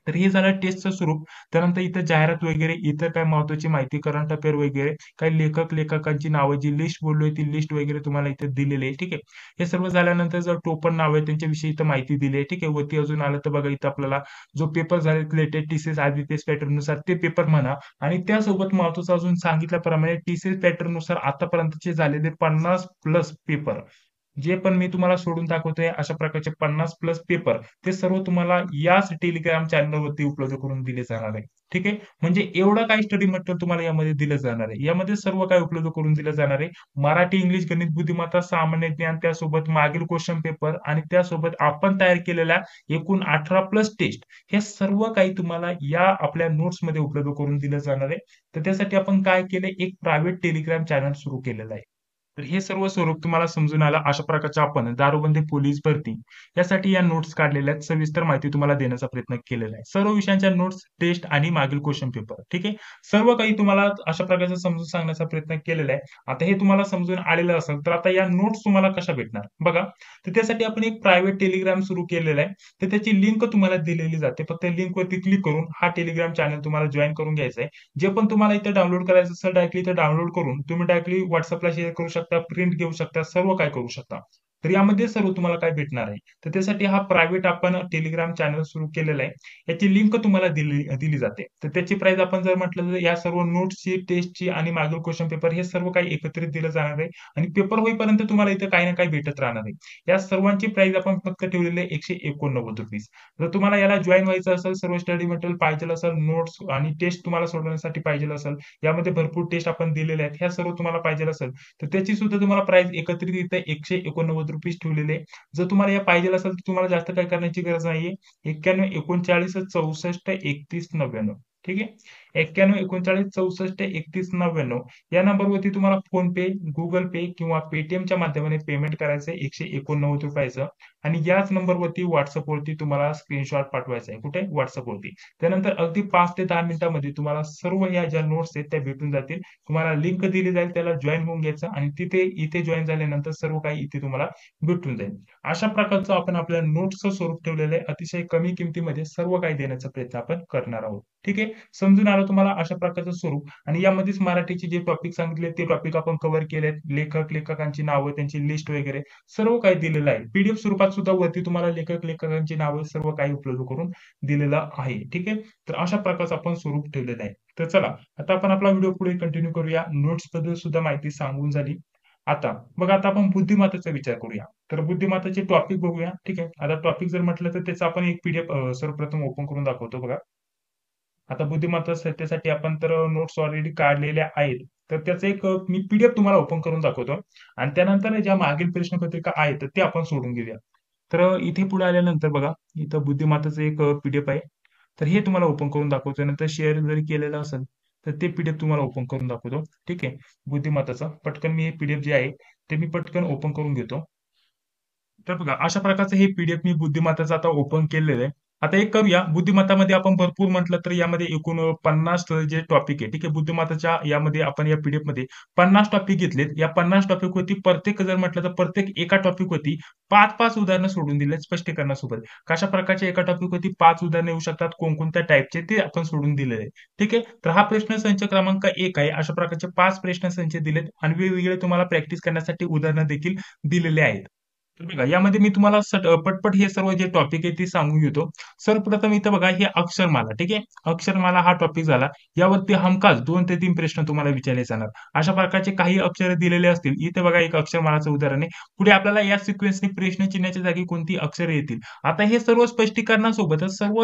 तर हे झालं टेस्टचं स्वरूप. त्यानंतर इथं जाहिरात वगैरे इतर काय महत्वाची माहिती करंट अफेअर वगैरे काही लेखकांची नावं जी लिस्ट बोललोय ती लिस्ट वगैरे तुम्हाला इथे दिलेली आहे. ठीक आहे. हे सर्व झाल्यानंतर जर टोपण नाव आहे त्यांच्याविषयी इथं माहिती दिली आहे. ठीक आहे. वरती अजून आलं तर बघा इथं आपल्याला जो पेपर झाले रिलेटेड टीसीएस आयबीपीएस पॅटर्न नुसार ते पेपर म्हणा आणि त्यासोबत महत्वाचं अजून सांगितल्याप्रमाणे टीसीएस पॅटर्न नुसार आतापर्यंतचे झालेले 50 प्लस पेपर जे पण मी तुम्हाला सोडून दाखवतोय अशा प्रकारचे 50 प्लस पेपर ते सर्व तुम्हाला याच टेलिग्राम चॅनलवरती उपलब्ध करून दिले जाणार आहे. ठीक आहे. म्हणजे एवढं काही स्टडी मटेरियल तुम्हाला यामध्ये दिलं जाणार आहे. यामध्ये सर्व काही उपलब्ध करून दिलं जाणार आहे. मराठी, इंग्लिश, गणित, बुद्धिमत्ता, सामान्य ज्ञान त्यासोबत मागील क्वेश्चन पेपर आणि त्यासोबत आपण तयार केलेल्या एकूण 18 प्लस टेस्ट हे सर्व काही तुम्हाला या आपल्या नोट्समध्ये उपलब्ध करून दिलं जाणार आहे. तर त्यासाठी आपण काय केलंय एक प्रायव्हेट टेलिग्राम चॅनल सुरू केलेलं आहे. तर हे सर्व स्वरूप तुम्हाला समजून आलं. अशा प्रकारचे आपण दारूबंदी पोलीस भरती यासाठी या नोट्स काढलेल्या आहेत. सविस्तर माहिती तुम्हाला देण्याचा प्रयत्न केलेला आहे. सर्व विषयांच्या नोट्स, टेस्ट आणि मागील क्वेश्चन पेपर. ठीक आहे. सर्व काही तुम्हाला अशा प्रकारचं समजून सांगण्याचा प्रयत्न केलेला आहे. आता हे तुम्हाला समजून आलेलं असेल तर आता या नोट्स तुम्हाला कशा भेटणार बघा. तर त्यासाठी आपण एक प्रायव्हेट टेलिग्राम सुरू केलेला आहे. तर त्याची लिंक तुम्हाला दिलेली जाते. फक्त लिंक वरती क्लिक करून हा टेलिग्राम चॅनल तुम्हाला जॉईन करून घ्यायचा आहे. जे पण तुम्हाला इथे डाउनलोड करायचं असेल डायरेक्टली इथे डाउनलोड करून तुम्ही डायरेक्टली व्हॉट्सअपला शेअर करू शकता, प्रिंट घेऊ शकता, सर्व काय करू शकता. तर यामध्ये सर्व तुम्हाला काय भेटणार आहे. तर त्यासाठी हा प्रायव्हेट आपण टेलिग्राम चॅनल सुरू केलेला आहे. याची लिंक तुम्हाला दिली दिली जाते. तर त्याची प्राइस आपण जर म्हटलं तर या सर्व नोट्सची, टेस्टची आणि मागील क्वेश्चन पेपर हे सर्व काही एकत्रित दिलं जाणार आहे आणि पेपर होईपर्यंत तुम्हाला इथं काही ना काही भेटत राहणार आहे. या सर्वांची प्राइस आपण फक्त ठेवलेली आहे ₹189. जर तुम्हाला याला जॉइन व्हायचं असेल, सर्व स्टडी मटेरियल पाहिजे असेल, नोट्स आणि टेस्ट तुम्हाला सोडवण्यासाठी पाहिजे असेल, यामध्ये भरपूर टेस्ट आपण दिलेले आहेत. ह्या सर्व तुम्हाला पाहिजे असेल, तर त्याची सुद्धा तुम्हाला प्राइस एकत्रित इथं ₹189 ठेवलेली आहे. जर तुम्हाला या पाहिजे असेल, तर तुम्हाला जास्त काही करण्याची गरज नाहीये. 91 39 64 31 99. ठीक आहे. 91 39 64 31 99 या नंबरवरती तुम्हाला फोन पे, गुगल पे किंवा पेटीएमच्या माध्यमाने पेमेंट करायचं आहे ₹189 आणि याच नंबरवरती व्हॉट्सअपवरती तुम्हाला स्क्रीनशॉट पाठवायचा आहे. कुठे? व्हॉट्सअपवरती. त्यानंतर अगदी 5 ते 10 मिनिटांमध्ये तुम्हाला सर्व या ज्या नोट्स आहेत त्या भेटून जातील. तुम्हाला लिंक दिली जाईल, त्याला जॉइन होऊन घ्यायचं आणि इथे जॉइन झाल्यानंतर सर्व काही इथे तुम्हाला भेटून जाईल. अशा प्रकारचं आपण आपल्या नोट्सचं स्वरूप ठेवलेलं आहे. अतिशय कमी किमतीमध्ये सर्व काही देण्याचा प्रयत्न आपण करणार आहोत. ठीक आहे. समजून आलं तुम्हाला अशा प्रकारचं स्वरूप आणि यामध्येच मराठीचे जे टॉपिक सांगितले ते टॉपिक आपण कव्हर केलेत. लेखकांची नावं, त्यांची लिस्ट वगैरे सर्व काही दिलेलं आहे. पीडीएफ स्वरूपात सुद्धा वरती तुम्हाला लेखकांची नावं सर्व काही उपलब्ध करून दिलेलं आहे. ठीक आहे. तर अशा प्रकारचं आपण स्वरूप ठेवलेलं आहे. तर चला आता आपण आपला व्हिडिओ पुढे कंटिन्यू करूया. नोट्स बद्दल सुद्धा माहिती सांगून झाली. आता बघा आता आपण बुद्धिमत्तेचा विचार करूया. तर बुद्धिमत्तेचे टॉपिक बघूया. ठीक आहे. आता टॉपिक जर म्हटलं तर त्याचा आपण एक पीडीएफ सर्वप्रथम ओपन करून दाखवतो बघा. आता बुद्धिमत्ता त्यासाठी आपण तर नोट्स ऑलरेडी काढलेल्या आहेत. तर त्याचं एक मी पीडीएफ तुम्हाला ओपन करून दाखवतो आणि त्यानंतर ज्या मागील प्रश्नपत्रिका आहेत ते आपण सोडून घेऊया. तर इथे पुढे आल्यानंतर बघा इथं बुद्धिमत्ताचं एक पीडीएफ आहे. तर हे तुम्हाला ओपन करून दाखवतो. नंतर शेअर जरी केलेलं असेल तर ते पीडीएफ तुम्हाला ओपन करून दाखवतो. ठीक आहे. बुद्धिमत्ताचं पटकन मी हे पीडीएफ जे आहे ते मी पटकन ओपन करून घेतो. तर बघा अशा प्रकारचं हे पीडीएफ मी बुद्धिमत्ताचं आता ओपन केलेलं आहे. आता एक करूया बुद्धिमत्तामध्ये आपण भरपूर म्हटलं तर यामध्ये एकूण 50 जे टॉपिक आहे. ठीक आहे. बुद्धिमत्ताच्या यामध्ये आपण या पीडीएफ मध्ये 50 टॉपिक घेतलेत. या 50 टॉपिक वरती प्रत्येक जर म्हटलं तर प्रत्येक एका टॉपिक वरती 5-5 उदाहरणं सोडून दिलेत स्पष्टीकरणासोबत. कशा प्रकारचे एका टॉपिक वरती 5 उदाहरणं येऊ शकतात, कोणकोणत्या टाईपचे ते आपण सोडून दिलेले आहे. ठीक आहे. तर हा प्रश्न संच क्रमांक 1 आहे. अशा प्रकारचे 5 प्रश्न संच दिलेत आणि वेगवेगळे तुम्हाला प्रॅक्टिस करण्यासाठी उदाहरणं देखील दिलेले आहेत. तर बघा यामध्ये मी तुम्हाला पटपट हे सर्व जे टॉपिक आहे ते सांगून घेतो. सर्वप्रथम इथं बघा हे अक्षरमाला. ठीक आहे. अक्षरमाला हा टॉपिक झाला. यावरती हमखास 2 ते 3 प्रश्न तुम्हाला विचारले जाणार. अशा प्रकारचे काही अक्षर दिलेले असतील. इथे बघा एक अक्षरमालाचं उदाहरण आहे. पुढे आपल्याला या सिक्वेन्सने प्रश्न चिन्हाच्या जागी कोणती अक्षरे येतील. आता हे सर्व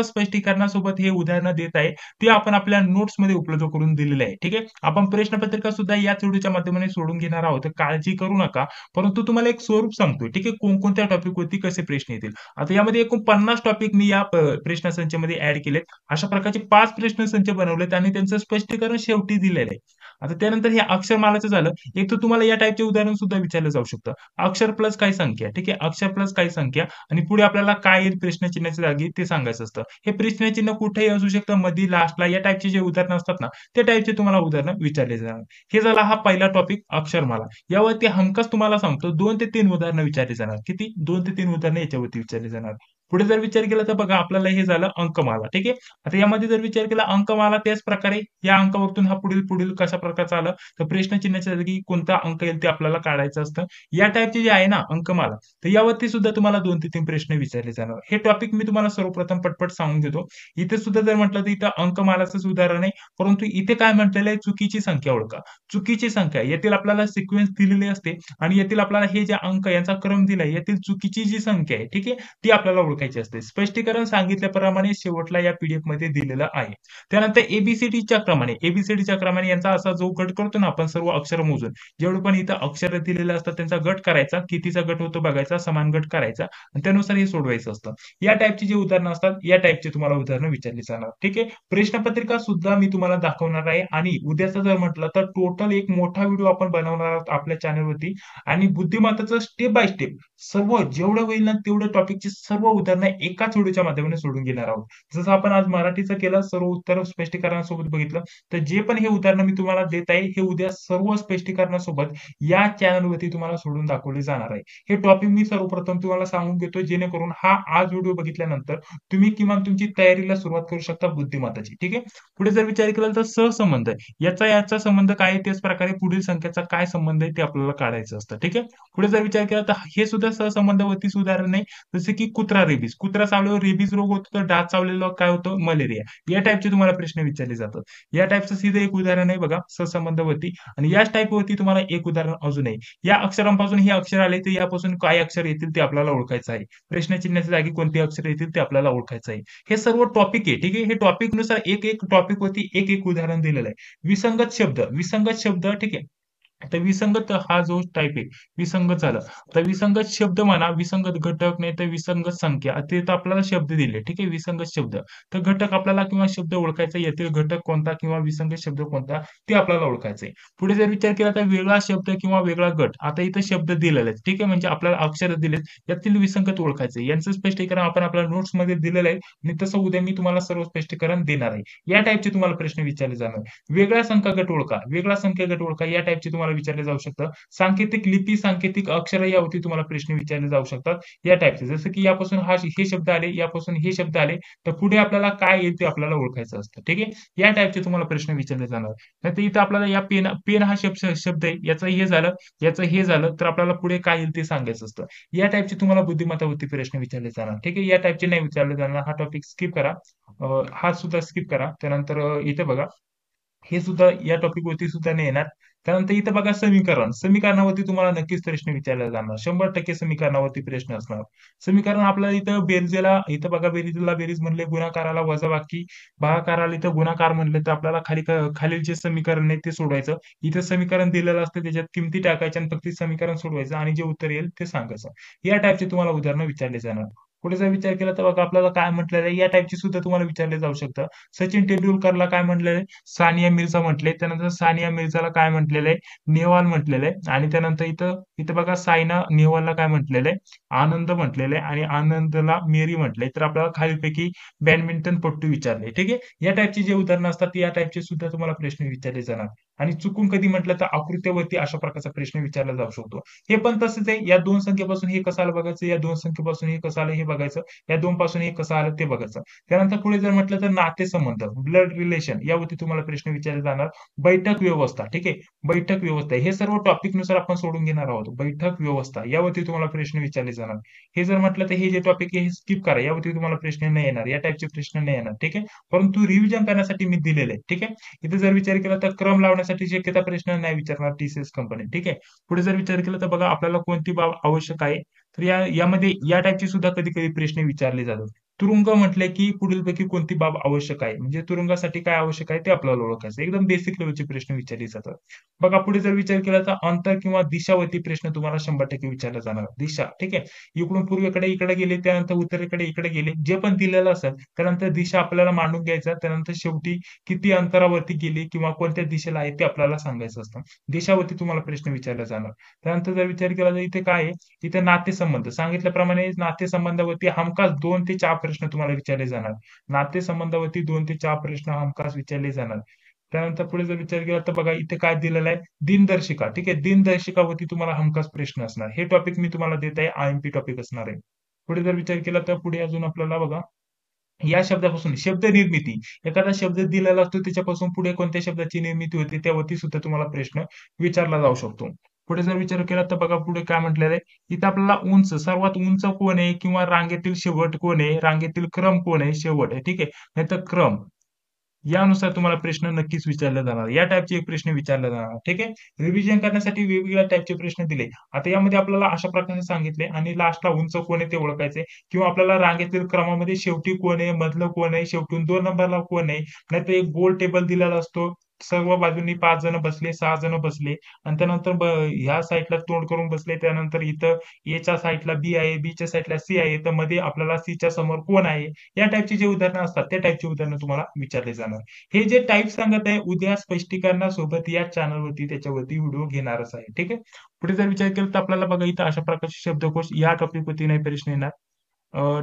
स्पष्टीकरणासोबत हे उदाहरणं देत आहे. ते आपण आपल्या नोट्समध्ये उपलब्ध करून दिलेले आहे. ठीक आहे. आपण प्रश्नपत्रिका सुद्धा याच व्हिडिओच्या माध्यमाने सोडून घेणार आहोत. तर काळजी करू नका. परंतु तुम्हाला एक स्वरूप सांगतोय. ठीक आहे. कोणकोणत्या टॉपिकवरती कसे प्रश्न येतील. आता यामध्ये एकूण 50 टॉपिक मी या प्रश्न संचामध्ये ऍड केलेत. अशा प्रकारचे 5 प्रश्न संच बनवलेत आणि त्यांचं स्पष्टीकरण शेवटी दिलेलं आहे. आता त्यानंतर हे अक्षरमालाचं झालं. एक तर तुम्हाला या टाईपचे उदाहरण सुद्धा विचारलं जाऊ शकतं. अक्षर प्लस काही संख्या. ठीक आहे. अक्षर प्लस काही संख्या आणि पुढे आपल्याला काय येईल प्रश्नचिन्हाच्या जागी ते सांगायचं असतं. हे प्रश्नचिन्ह कुठेही असू शकतं, मध्ये लास्टला या टाईपचे जे उदाहरणं असतात ना, त्या टाईपचे तुम्हाला उदाहरणं विचारले जाणार. हे झाला हा पहिला टॉपिक अक्षरमाला. यावरती हमखास तुम्हाला सांगतो 2 ते 3 उदाहरणं विचारली जाणार. किती? 2 ते 3 उदाहरणं याच्यावरती विचारली जाणार. पुढे जर विचार केला तर बघा आपल्याला हे झालं अंकमाला. ठीक आहे. आता यामध्ये जर विचार केला अंकमाला त्याच प्रकारे या अंकावरतून हा पुढील पुढील कशा प्रकारचा आलं तर प्रश्नचिन्हाच्या जागी कोणता अंक येईल ते आपल्याला काढायचं असतं. या टाईपचे जे आहे ना अंकमाला तर यावरती सुद्धा तुम्हाला 2 ते 3 प्रश्न विचारले जाणार. हे टॉपिक मी तुम्हाला सर्वप्रथम पटपट सांगून देतो. इथे सुद्धा जर म्हटलं तर इथं अंकमालाचंच उदाहरण आहे. परंतु इथे काय म्हटलेलं आहे चुकीची संख्या ओळखा. चुकीची संख्या येथील आपल्याला सिक्वेन्स दिलेली असते आणि येथील आपल्याला हे जे अंक यांचा क्रम दिलाय यातील चुकीची जी संख्या आहे ठीक आहे ती आपल्याला ओळखायची असते. स्पष्टीकरण सांगितल्याप्रमाणे शेवटला या पीडीएफ मध्ये दिलेलं आहे. त्यानंतर एबीसीडीच्या क्रमाने यांचा असा जो गट करतो ना आपण सर्व अक्षर मोजून जेवढे पण इथं अक्षर दिलेले असतात त्यांचा गट करायचा, कितीचा गट होतो बघायचा, समान गट करायचा आणि त्यानुसार हे सोडवायचं असतं. या टाईपची जी उदाहरणं असतात या टाईपची तुम्हाला उदाहरणं विचारली जाणार. ठीक आहे. प्रश्नपत्रिका सुद्धा मी तुम्हाला दाखवणार आहे आणि उद्याचं जर म्हटलं तर टोटल एक मोठा व्हिडिओ आपण बनवणार आहोत आपल्या चॅनलवरती आणि बुद्धिमत्ताचं स्टेप बाय स्टेप सर्व जेवढं होईल ना तेवढं टॉपिकची सर्व उदाहरणं एकाच व्हिडिओच्या माध्यमाने सोडून घेणार आहोत. जसं आपण आज मराठीचं केलं, सर्व उत्तर स्पष्टीकरणासोबत बघितलं, तर जे पण हे उदाहरणं मी तुम्हाला देत आहे, हे उद्या सर्व स्पष्टीकरणासोबत या चॅनलवरती तुम्हाला सोडून दाखवले जाणार आहे. हे टॉपिक मी सर्वप्रथम तुम्हाला सांगून घेतो, जेणेकरून हा आज व्हिडिओ बघितल्यानंतर तुम्ही किमान तुमची तयारीला सुरुवात करू शकता बुद्धिमत्ताची. ठीक आहे. पुढे जर विचार केला तर सहसंबंध याचा संबंध काय आहे, त्याच प्रकारे पुढील संख्येचा काय संबंध आहे ते आपल्याला काढायचं असतं. ठीक आहे. पुढे जर विचार केला तर हे सुद्धा सहसंबंधावरतीच उदाहरण आहे. जसे की कुत्रा रेबीज, कुत्रा चावल्यावर रेबीज रोग होतो, तर डास चावलेलं काय होतं, मलेरिया. या टाईपचे तुम्हाला प्रश्न विचारले जातात. या टाईपचं सीधं एक उदाहरण आहे बघा सहसंबंधावरती. आणि याच टाईपवरती तुम्हाला एक उदाहरण अजून आहे. या अक्षरांपासून हे अक्षर आले, तर यापासून काय अक्षर येतील ते आपल्याला ओळखायचं आहे. प्रश्नचिन्हाच्या जागी कोणते अक्षर येतील ते आपल्याला ओळखायचं आहे. हे सर्व टॉपिक आहे. ठीक आहे. हे टॉपिक नुसार एक टॉपिक वरती एक उदाहरण दिलेलं आहे. विसंगत शब्द ठीक आहे. आता विसंगत हा जो टाइप आहे, विसंगत झालं. तर विसंगत शब्द म्हणा, विसंगत घटक नाही तर विसंगत संख्या, ते तर आपल्याला शब्द दिले. ठीक आहे. विसंगत शब्द. तर घटक आपल्याला किंवा शब्द ओळखायचा, यातील घटक कोणता किंवा विसंगत शब्द कोणता ते आपल्याला ओळखायचं आहे. पुढे जर विचार केला तर वेगळा शब्द किंवा वेगळा गट. आता इथं शब्द दिलेले आहेत. ठीक आहे. म्हणजे आपल्याला अक्षर दिलेत, यातील विसंगत ओळखायचं. यांचं स्पष्टीकरण आपण आपल्या नोट्समध्ये दिलेलं आहे आणि तसं उद्या मी तुम्हाला सर्व स्पष्टीकरण देणार आहे. या टाईपचे तुम्हाला प्रश्न विचारले जाणार. वेगळा संख्या गट ओळखा, वेगळा संख्या गट ओळखा, या टाईपचे तुम्हाला विचारले जाऊ शकतं. सांकेतिक लिपी, सांकेतिक अक्षर यावरती तुम्हाला प्रश्न विचारले जाऊ शकतात. या टाईपचे जसं की यापासून हे शब्द आले, यापासून हे शब्द आले, तर पुढे आपल्याला काय येईल ते आपल्याला ओळखायचं असतं. ठीक आहे. या टाईपचे तुम्हाला प्रश्न विचारले जाणार. नाहीतर इथं आपल्याला या पेन पेन हा शब्द आहे, याचं हे झालं, याचं हे झालं, तर आपल्याला पुढे काय येईल ते सांगायचं असतं. या टाईपचे तुम्हाला बुद्धिमत्तावरती प्रश्न विचारले जाणार. ठीक आहे. या टाईपचे नाही विचारले जाणार. हा टॉपिक स्किप करा. हा सुद्धा स्किप करा. त्यानंतर इथे बघा, हे सुद्धा या टॉपिक वरती सुद्धा नाही येणार. त्यानंतर इथं बघा समीकरणावरती तुम्हाला नक्कीच प्रश्न विचारला जाणार. 100% समीकरणावरती प्रश्न असणार. समीकरण आपल्याला इथं बेरजेला, इथं बघा बेरीजला बेरीज म्हणले, गुणाकाराला वजाबाकी, भागाकाराला इथं गुणाकार म्हणले, तर आपल्याला खालील जे समीकरण आहे ते सोडवायचं. इथं समीकरण दिलेलं असतं, त्याच्यात किमती टाकायच्या आणि फक्त समीकरण सोडवायचं आणि जे उत्तर येईल ते सांगायचं. या टाईपचे तुम्हाला उदाहरणं विचारले जाणार. पुढे जर विचार केला तर बघा आपल्याला काय म्हटलेलं आहे, या टाईपची सुद्धा तुम्हाला विचारले जाऊ शकतं. सचिन तेंडुलकरला काय म्हटलेलं आहे, सानिया मिर्झा म्हटले. त्यानंतर सानिया मिर्झाला काय म्हटलेलं आहे, नेहवाल म्हटलेलं आहे. आणि त्यानंतर इथं इथं बघा सायना नेहवालला काय म्हटलेलं आहे, आनंद म्हटलेलं आहे आणि आनंदला मेरी म्हटलंय. तर आपल्याला खालीलपैकी बॅडमिंटनपट्टू विचारले. ठीक आहे. या टाईपची जे उदाहरणं असतात या टाईपचे सुद्धा तुम्हाला प्रश्न विचारले जाणार. आणि चुकून कधी म्हटलं तर आकृत्यावरती अशा प्रकारचा प्रश्न विचारला जाऊ शकतो. हे पण तसंच आहे. या दोन संख्येपासून हे कसं आलं बघायचं, या दोन संख्येपासून हे कसं आलं हे बघायचं, या दोन पासून हे कसं आलं ते बघायचं. त्यानंतर पुढे जर म्हटलं तर नातेसंबंध, ब्लड रिलेशन, यावरती तुम्हाला प्रश्न विचारले जाणार. बैठक व्यवस्था. ठीक आहे. बैठक व्यवस्था हे सर्व टॉपिक नुसार आपण सोडून घेणार आहोत. बैठक व्यवस्था यावरती तुम्हाला प्रश्न विचारले जाणार. हे जर म्हटलं तर हे जे टॉपिक आहे हे स्किप करा, यावरती तुम्हाला प्रश्न नाही येणार. या टाईपचे प्रश्न नाही येणार. ठीक आहे. परंतु रिव्हिजन करण्यासाठी मी दिलेले आहे. ठीक आहे. इथे जर विचार केला तर क्रम लावण्यासाठी शक्यता प्रश्न नाही विचारणार टीसीएस कंपनी. ठीक आहे. पुढे जर विचार केला तर बघा आपल्याला कोणती बाब आवश्यक आहे, तर यामध्ये या टाईपचे सुद्धा कधी कधी प्रश्न विचारले जातात. तुरुंग म्हटले की पुढीलपैकी कोणती बाब आवश्यक आहे, म्हणजे तुरुंगासाठी काय आवश्यक आहे ते आपल्याला ओळखायचं. एकदम बेसिक लेवलचे प्रश्न विचारले जातात. बघा पुढे जर विचार केला तर अंतर किंवा दिशावरती प्रश्न तुम्हाला 100% विचारला जाणार. दिशा. ठीक आहे. इकडून पूर्वेकडे इकडे गेले, त्यानंतर उत्तरेकडे इकडे गेले, जे पण दिलेलं असेल त्यानंतर दिशा आपल्याला मांडून घ्यायचा. त्यानंतर शेवटी किती अंतरावरती गेली किंवा कोणत्या दिशेला आहे ते आपल्याला सांगायचं असतं. दिशावरती तुम्हाला प्रश्न विचारला जाणार. त्यानंतर जर विचार केला तर इथे काय आहे, इथे नातेसंबंध सांगितल्याप्रमाणे नातेसंबंधावरती हमखास 2 ते 4 प्रश्न तुम्हाला विचारले जाणार. नातेसंबंधावरती 2 ते 4 प्रश्न हमखास विचारले जाणार. त्यानंतर पुढे जर विचार केला तर बघा इथे काय दिलेलं आहे, दिनदर्शिका. ठीक आहे. दिनदर्शिकावरती तुम्हाला हमखास प्रश्न असणार. हे टॉपिक मी तुम्हाला देत आहे, आयएमपी टॉपिक असणार आहे. पुढे जर विचार केला तर पुढे अजून आपल्याला बघा या शब्दापासून शब्द निर्मिती, एखादा शब्द दिलेला असतो त्याच्यापासून पुढे कोणत्या शब्दाची निर्मिती होते त्यावरती सुद्धा तुम्हाला प्रश्न विचारला जाऊ शकतो. पुढे जर विचार केला तर बघा पुढे काय म्हटलेलं आहे, इथं आपल्याला उंच, सर्वात उंच कोण आहे किंवा रांगेतील शेवट कोण आहे, रांगेतील क्रम कोण आहे, शेवट आहे. ठीक आहे. नाहीतर क्रम, यानुसार तुम्हाला प्रश्न नक्कीच विचारला जाणार. या टाईपचे एक प्रश्न विचारला जाणार. ठीक आहे. रिव्हिजन करण्यासाठी वेगवेगळ्या टाईपचे प्रश्न दिले. आता यामध्ये आपल्याला अशा प्रकारे सांगितले आणि लास्टला उंच कोण आहे ते ओळखायचे, किंवा आपल्याला रांगेतील क्रमामध्ये शेवटी कोण आहे, मधलं कोण आहे, शेवटून 2 नंबरला कोण आहे. नाहीतर एक गोल टेबल दिलेला असतो, सर्व बाजूंनी 5 जण बसले, 6 जण बसले आणि त्यानंतर ह्या साईडला तोंड करून बसले. त्यानंतर इथं एच्या साईडला बी आहे, बीच्या साईडला सी आहे, तर मध्ये आपल्याला सीच्या समोर कोण आहे. या टाईपची जे उदाहरणं असतात त्या टाईपची उदाहरणं तुम्हाला विचारले जाणार. हे जे टाईप सांगत आहे उद्या स्पष्टीकरणासोबत या चॅनलवरती त्याच्यावरती व्हिडिओ घेणारच आहे. ठीक आहे. पुढे जर विचार केला तर आपल्याला बघा इथं अशा प्रकारचे शब्दकोश या टॉपिक वरती नाही प्रश्न येणार.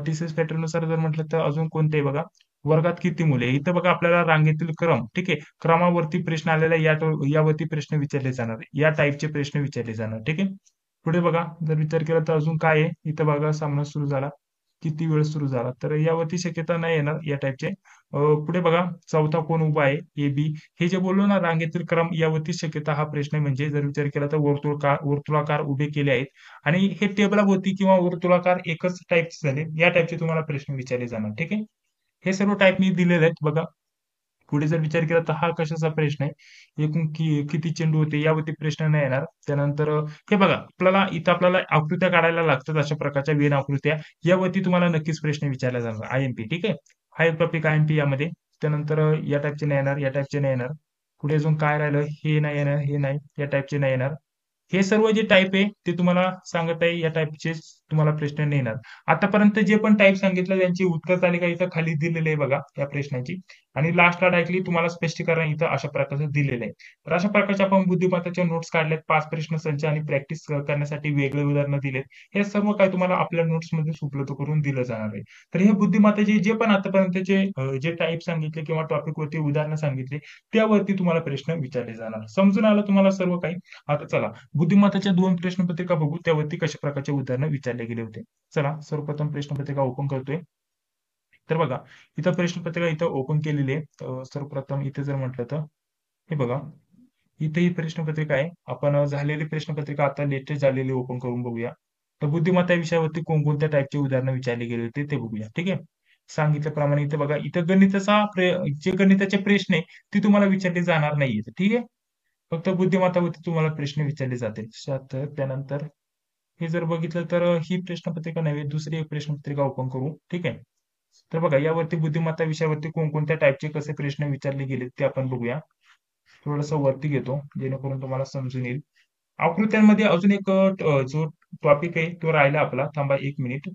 टीसीएस पॅटर्ननुसार जर म्हटलं तर अजून कोणते बघा, वर्गात किती मुले? इथं बघा आपल्याला रांगेतील क्रम, ठीक आहे. क्रमावरती प्रश्न आलेला आहे, यावरती प्रश्न विचारले जाणार आहे. या टाइपचे प्रश्न विचारले जाणार, ठीक आहे. पुढे बघा, जर विचार केला तर अजून काय आहे? इथं बघा सामना सुरू झाला. किती वेळ सुरू झाला? तर यावरती शक्यता नाही येणार या टाइपचे. पुढे बघा, चौथा कोण उभा आहे? ए, बी. हे जे बोललो ना रांगेतील क्रम यावरती शक्यता हा प्रश्न आहे. म्हणजे जर विचार केला तर वर्तुळाकार उभे केले आहेत आणि हे टेबलाभोवती किंवा वर्तुळाकार एकच टाइपचे झाले. या टाइपचे तुम्हाला प्रश्न विचारले जाणार, ठीक आहे. हे सर्व टाइप मी दिलेले आहेत बघा. पुढे जर विचार केला तर हा कशाचा प्रश्न आहे? एकूण किती चेंडू होते यावरती प्रश्न नाही येणार. त्यानंतर हे बघा आपल्याला आकृत्या काढायला लागतात अशा प्रकारच्या वेन आकृत्या. यावरती तुम्हाला नक्कीच प्रश्न विचारला जाणार आयएमपी, ठीक आहे. हा एक टॉपिक आयएमपी यामध्ये. त्यानंतर या टाइपचे नाही येणार, या टाइपचे नाही येणार. पुढे अजून काय राहिलं? हे नाही येणार, हे नाही, या टाइपचे नाही येणार. हे सर्व जे टाइप आहे ते तुम्हाला सांगत आहे या टाइपचे तुम्हाला प्रश्न नाही येणार. आतापर्यंत जे पण टाइप सांगितलं त्यांची उत्तर तालिका इथं खाली दिलेली आहे बघा या प्रश्नाची. आणि लास्टला डायरेक्टली तुम्हाला स्पष्टीकरण इथं अशा प्रकारचं दिलेलं आहे. तर अशा प्रकारचे आपण बुद्धिमत्ताच्या नोट्स काढल्यात, 5 प्रश्न संच आणि प्रॅक्टिस करण्यासाठी वेगळे उदाहरणं दिलेत. हे सर्व काही तुम्हाला आपल्या नोट्समध्ये उपलब्ध करून दिलं जाणार आहे. तर हे बुद्धिमत्ताचे जे पण आतापर्यंतचे जे टाइप सांगितले किंवा टॉपिक वरती उदाहरणं सांगितले त्यावरती तुम्हाला प्रश्न विचारले जाणार. समजून आलं तुम्हाला सर्व काही? आता चला बुद्धिमत्ताच्या 2 प्रश्नपत्रिका बघू त्यावरती कशा प्रकारचे उदाहरणं विचारले गेले होते. चला सर्वप्रथम प्रश्नपत्रिका ओपन करतोय. तर बघा, इथं प्रश्नपत्रिका इथं ओपन केलेली आहे. सर्वप्रथम इथे जर म्हटलं तर हे बघा, इथे ही प्रश्नपत्रिका आहे. आपण झालेली प्रश्नपत्रिका आता लेटेस्ट झालेली ओपन करून बघूया. तर बुद्धिमत्ता या विषयावरती कोणकोणत्या टाइपचे उदाहरणं विचारले गेले होते ते बघूया. ठीक आहे. सांगितल्याप्रमाणे इथे बघा, इथं जे गणिताचे प्रश्न आहे ते तुम्हाला विचारले जाणार नाहीये. ठीक आहे. फक्त बुद्धिमत्तावरती तुम्हाला प्रश्न विचारले जातील. त्यानंतर हे जर बघितलं तर ही प्रश्नपत्रिका नव्हे, दुसरी एक प्रश्नपत्रिका ओपन करू. ठीक आहे. तर बघा यावरती बुद्धिमत्ता विषयावरती कोणकोणत्या टाइपचे कसे प्रश्न विचारले गेले ते आपण बघूया. थोडंसं वरती घेतो जेणेकरून तुम्हाला समजून येईल. आकृत्यांमध्ये अजून एक जो टॉपिक आहे तो राहिला आपला. थांबा 1 मिनिट.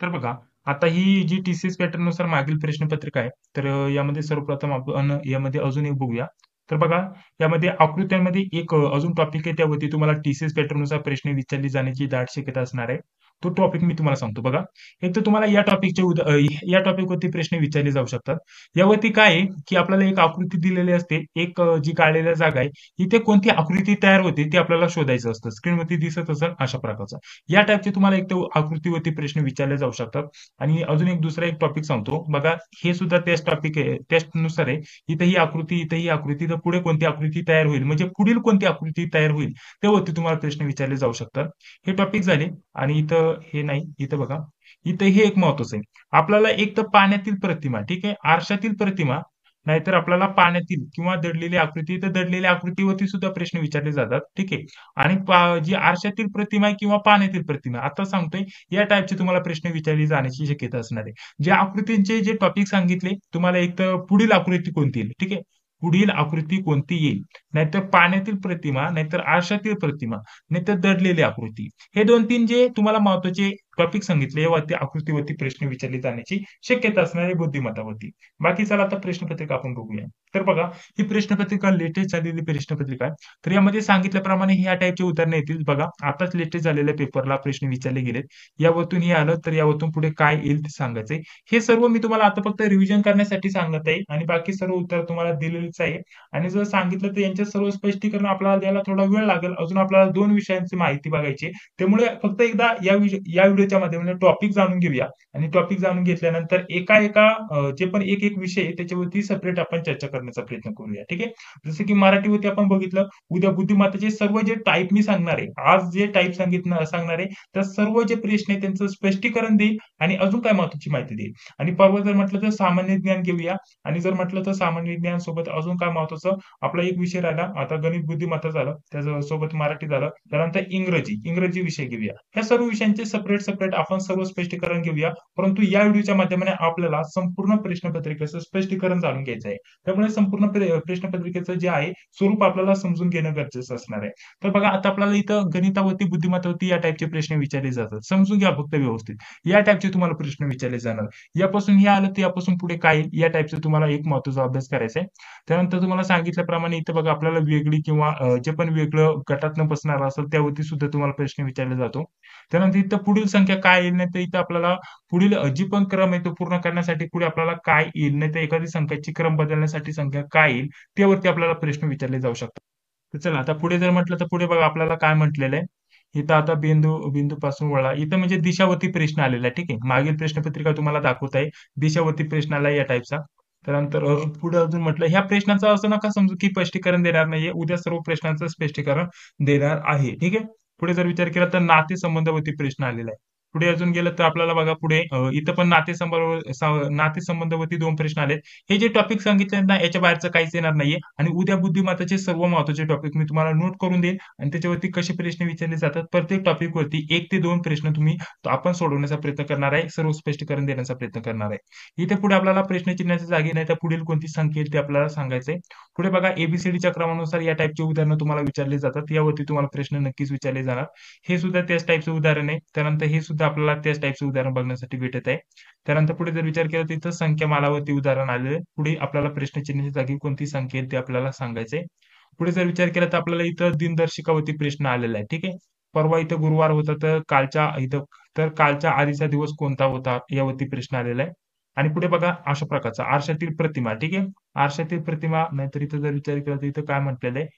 तर बघा, आता ही जी टी-सी-एस पॅटर्ननुसार मागील प्रश्नपत्रिका आहे. तर यामध्ये सर्वप्रथम आपण यामध्ये अजून एक बघूया. तर बघा, यामध्ये आकृत्यांमध्ये एक अजून टॉपिक आहे त्यावरती तुम्हाला टी-सी-एस पॅटर्ननुसार प्रश्न विचारले जाण्याची दाट शक्यता असणार आहे. तो टॉपिक मी तुम्हाला सांगतो बघा. एक तर तुम्हाला या टॉपिकवरती प्रश्न विचारले जाऊ शकतात. यावरती काय आहे, की आपल्याला एक आकृती दिलेली असते. एक जी काढलेल्या जागा आहे, इथे कोणती आकृती तयार होते ते आपल्याला शोधायचं असतं. स्क्रीनवरती दिसत असेल अशा प्रकारचं. या टाइपचे तुम्हाला एक तर आकृतीवरती प्रश्न विचारले जाऊ शकतात. आणि अजून एक दुसरा एक टॉपिक सांगतो. बघा, हे सुद्धा टेस्ट टॉपिक आहे, टेस्टनुसार आहे. इथे ही आकृती, इथे ही आकृती, तर पुढे कोणती आकृती तयार होईल, म्हणजे पुढील कोणती आकृती तयार होईल, त्यावरती तुम्हाला प्रश्न विचारले जाऊ शकतात. हे टॉपिक झाले. आणि इथं हे नाही, इथं बघा, इथं हे एक महत्वाचं आहे. आपल्याला एक तर पाण्यातील प्रतिमा, ठीक आहे, आरशातील प्रतिमा, नाहीतर आपल्याला पाण्यातील किंवा दडलेली आकृती, तर दडलेल्या आकृतीवरती सुद्धा प्रश्न विचारले जातात. ठीक आहे. आणि जी आरशातील प्रतिमा आहे किंवा पाण्यातील प्रतिमा, आता सांगतोय या टाइपचे तुम्हाला प्रश्न विचारले जाण्याची शक्यता असणार आहे. जे आकृतींचे जे टॉपिक सांगितले तुम्हाला, एक तर पुढील आकृती कोणती येईल, ठीक आहे, पुढील आकृती कोणती येईल, नाहीतर पाण्यातील प्रतिमा, नाहीतर आरशातील प्रतिमा, नाहीतर दडलेली आकृती. हे 2-3 जे तुम्हाला महत्वाचे टॉपिक सांगितले यावरती आकृतीवरती प्रश्न विचारले जाण्याची शक्यता असणारी बुद्धिमत्तावरती. बाकी चला आता प्रश्नपत्रिका आपण बघूया. तर बघा, ही प्रश्नपत्रिका लेटेस्ट झालेली प्रश्नपत्रिका आहे. तर यामध्ये सांगितल्याप्रमाणे ह्या टाइपचे उदाहरणं येतील बघा. आताच लेटेस्ट झालेल्या पेपरला प्रश्न विचारले गेलेत. यावरतून हे आलं तर यावरतून पुढे काय येईल ते सांगायचंय. हे सर्व मी तुम्हाला आता फक्त रिव्हिजन करण्यासाठी सांगत आहे आणि बाकी सर्व उत्तर तुम्हाला दिलेलीच आहे. आणि जर सांगितलं तर यांच्या सर्व स्पष्टीकरण आपल्याला द्यायला थोडा वेळ लागेल. अजून आपल्याला 2 विषयांची माहिती बघायची. त्यामुळे फक्त एकदा या व्हिडिओच्या माध्यमाने टॉपिक जाणून घेऊया आणि टॉपिक जाणून घेतल्यानंतर एका एका जे पण एक विषय आहे त्याच्यावरती सेपरेट आपण चर्चा करण्याचा प्रयत्न करूया. ठीक आहे. जसं की मराठीवरती आपण बघितलं, उद्या बुद्धिमत्ताचे सर्व जे टाइप मी सांगणार आहे, आज जे टाइप सांगणार आहे, तर सर्व जे प्रश्न आहे त्यांचं स्पष्टीकरण देईल आणि अजून काय महत्वाची माहिती देईल. आणि परवा जर म्हटलं तर सामान्य ज्ञान घेऊया. आणि जर म्हटलं तर सामान्य ज्ञान सोबत अजून काय महत्वाचं, आपला एक विषय राहिला, आता गणित बुद्धिमत्ता झालं, त्यासोबत मराठी झालं, त्यानंतर इंग्रजी विषय घेऊया. ह्या सर्व विषयांचे सेपरेट आपण सर्व स्पष्टीकरण घेऊया. परंतु या व्हिडिओच्या माध्यमाने आपल्याला संपूर्ण प्रश्नपत्रिकेचं स्पष्टीकरण जाणून घ्यायचं आहे. त्यामुळे संपूर्ण प्रश्नपत्रिकेचं जे आहे स्वरूप आपल्याला समजून घेणं गरजेचं असणार आहे. तर बघा, आता आपल्याला इथं गणितावरती बुद्धिमत्तावरती या टाइपचे प्रश्न विचारले जातात. समजून घ्या फक्त व्यवस्थित. या टाइपचे तुम्हाला प्रश्न विचारले जाणार. यापासून हे आलं तर यापासून पुढे काय येईल, या टाइपचे तुम्हाला एक महत्त्वाचा अभ्यास करायचा आहे. त्यानंतर तुम्हाला सांगितल्याप्रमाणे इथं बघा, आपल्याला वेगळी किंवा जे पण वेगळं गटातनं बसणार असेल त्यावरती सुद्धा तुम्हाला प्रश्न विचारला जातो. त्यानंतर इथं पुढील संख्या काय येईल, नाही तर इथं आपल्याला पुढील जी पण क्रम आहे तो पूर्ण करण्यासाठी पुढे आपल्याला काय येईल, नाही तर एखादी संख्याची क्रम बदलण्यासाठी संख्या काय येईल, त्यावरती आपल्याला प्रश्न विचारले जाऊ शकतात. तर चला आता पुढे जर म्हटलं तर पुढे बघा आपल्याला काय म्हटलेलं आहे. इथं आता बिंदू बिंदूपासून वळा. इथं म्हणजे दिशावरती प्रश्न आलेला आहे. ठीक आहे. मागील प्रश्नपत्रिका तुम्हाला दाखवत आहे. दिशावरती प्रश्न आला या टाईपचा. त्यानंतर पुढे अजून म्हटलं ह्या प्रश्नाचं असं नका समजू की स्पष्टीकरण देणार नाहीये. उद्या सर्व प्रश्नांचं स्पष्टीकरण देणार आहे. ठीक आहे. पुढे जर विचार केला तर नातेसंबंधावरती प्रश्न आलेला आहे. पुढे अजून गेलं तर आपल्याला बघा पुढे इथं पण नातेसंबंधावरती 2 प्रश्न आलेत. हे जे टॉपिक सांगितले ना याच्या बाहेरचं काहीच येणार नाहीये आणि उद्या बुद्धिमत्ताचे सर्व महत्त्वाचे टॉपिक मी तुम्हाला नोट करून देईल आणि त्याच्यावरती कसे प्रश्न विचारले जातात प्रत्येक टॉपिक वरती 1 ते 2 प्रश्न आपण सोडवण्याचा प्रयत्न करणार आहे. सर्व स्पष्टीकरण देण्याचा प्रयत्न करणार आहे. इथे पुढे आपल्याला प्रश्नचिन्हाच्या जागी नाही तर पुढील कोणती संख्या येईल ते आपल्याला सांगायचंय. पुढे बघा एबीसीडीच्या क्रमानुसार या टाईपची उदाहरणं तुम्हाला विचारली जातात. यावरती तुम्हाला प्रश्न नक्कीच विचारले जाणार. हे सुद्धा त्याच टाईपचं उदाहरण आहे. त्यानंतर हे सुद्धा आपल्याला त्याच टाईपचं उदाहरण बघण्यासाठी भेटत आहे. त्यानंतर पुढे जर विचार केला तर इथं संख्या मालावरती उदाहरण आलेलं आहे. पुढे आपल्याला प्रश्नचिन्हाच्या जागी कोणती संख्या येईल ते आपल्याला सांगायचंय. पुढे जर विचार केला तर आपल्याला इथं दिनदर्शिकावरती प्रश्न आलेला आहे. ठीक आहे. परवा इथं गुरुवार होता तर कालच्या आधीचा दिवस कोणता होता यावरती प्रश्न आलेला आहे. आणि पुढे बघा अशा प्रकारचा आरशातील प्रतिमा. ठीक आहे. आरशातील प्रतिमा नाहीतर इथं जर विचार केला तर इथं काय म्हटलेलं आहे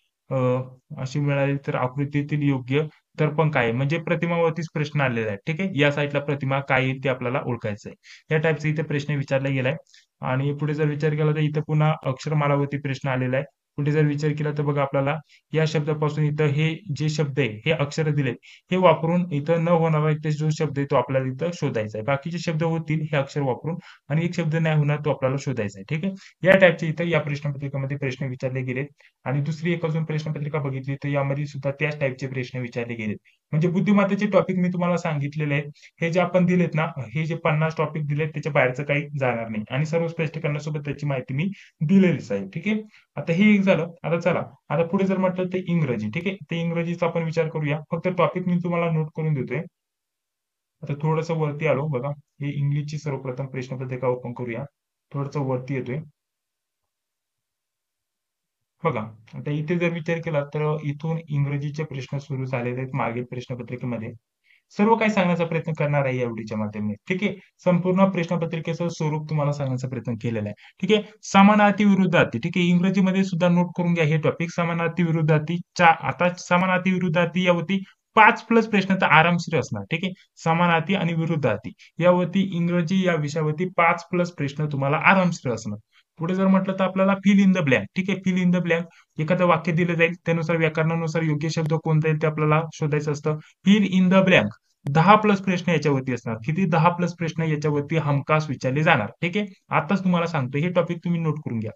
अशी मिळाली तर आकृतीतील योग्य दर्पण काय आहे? म्हणजे प्रतिमावरतीच प्रश्न आलेला आहे. ठीक आहे. या साईडला प्रतिमा काय आहे ते आपल्याला ओळखायचं आहे. या टाईपचा इथे प्रश्न विचारला गेलाय. आणि पुढे जर विचार केला तर इथं पुन्हा अक्षरमालावरती प्रश्न आलेला आहे. पुढे जर विचार केला तर बघा आपल्याला या शब्दापासून इथं हे जे शब्द आहे हे अक्षर दिलेत हे वापरून इथं न होणारा इथे जो शब्द आहे तो आपल्याला इथं शोधायचा आहे. बाकीचे शब्द होतील हे अक्षर वापरून आणि एक शब्द नाही होणार तो आपल्याला शोधायचा आहे. ठीक आहे. या टाईपचे इथं या प्रश्नपत्रिकेमध्ये प्रश्न विचारले गेलेत. आणि दुसरी एक अजून प्रश्नपत्रिका बघितली तर यामध्ये सुद्धा त्याच टाईपचे प्रश्न विचारले गेलेत. म्हणजे बुद्धिमत्तेचे टॉपिक मी तुम्हाला सांगितलेले आहेत. हे जे आपण दिलेत ना, हे जे 50 टॉपिक दिलेत त्याच्या बाहेरचं काही जाणार नाही आणि सर्व स्पष्टीकरणासोबत त्याची माहिती मी दिलेलीच आहे. ठीक आहे. आता हे एक झालं. आता चला, आता पुढे जर म्हटलं ते इंग्रजी. ठीक आहे. ते इंग्रजीचा आपण विचार करूया. फक्त टॉपिक मी तुम्हाला नोट करून देतोय. आता थोडंसं वरती आलो बघा. हे इंग्लिशची सर्वप्रथम प्रश्नपत्रिका ओपन करूया. थोडंसं वरती येतोय. बघा, आता इथे जर विचार केला तर इथून इंग्रजीचे प्रश्न सुरू झालेले आहेत मागील प्रश्नपत्रिकेमध्ये. सर्व काही सांगण्याचा प्रयत्न करणार आहे या व्हिडिओच्या माध्यमाने. ठीक आहे. संपूर्ण प्रश्नपत्रिकेचं स्वरूप तुम्हाला सांगण्याचा प्रयत्न केलेला आहे. ठीक आहे. समानार्थी विरुद्धार्थी. ठीक आहे. इंग्रजीमध्ये सुद्धा नोट करून घ्या हे टॉपिक समानार्थी विरुद्धार्थी. आता समानार्थी विरुद्धार्थी यावरती 5 प्लस प्रश्न तर आरामशीर असणार. ठीक आहे. समानार्थी आणि विरुद्धार्थी यावरती इंग्रजी या विषयावरती 5 प्लस प्रश्न तुम्हाला आरामशीर असणार. पुढे जर म्हटलं तर आपल्याला फिल इन द ब्लँक. ठीक आहे. फिल इन द ब्लँक एखादं वाक्य दिलं जाईल त्यानुसार व्याकरणानुसार योग्य शब्द कोणता येईल ते आपल्याला शोधायचं असतं. Fill in the blank 10 plus प्रश्न याच्यावरती असणार. किती 10 प्लस प्रश्न याच्यावरती हमखास विचारले जाणार. ठीक आहे. आताच तुम्हाला सांगतो हे टॉपिक तुम्ही नोट करून घ्या.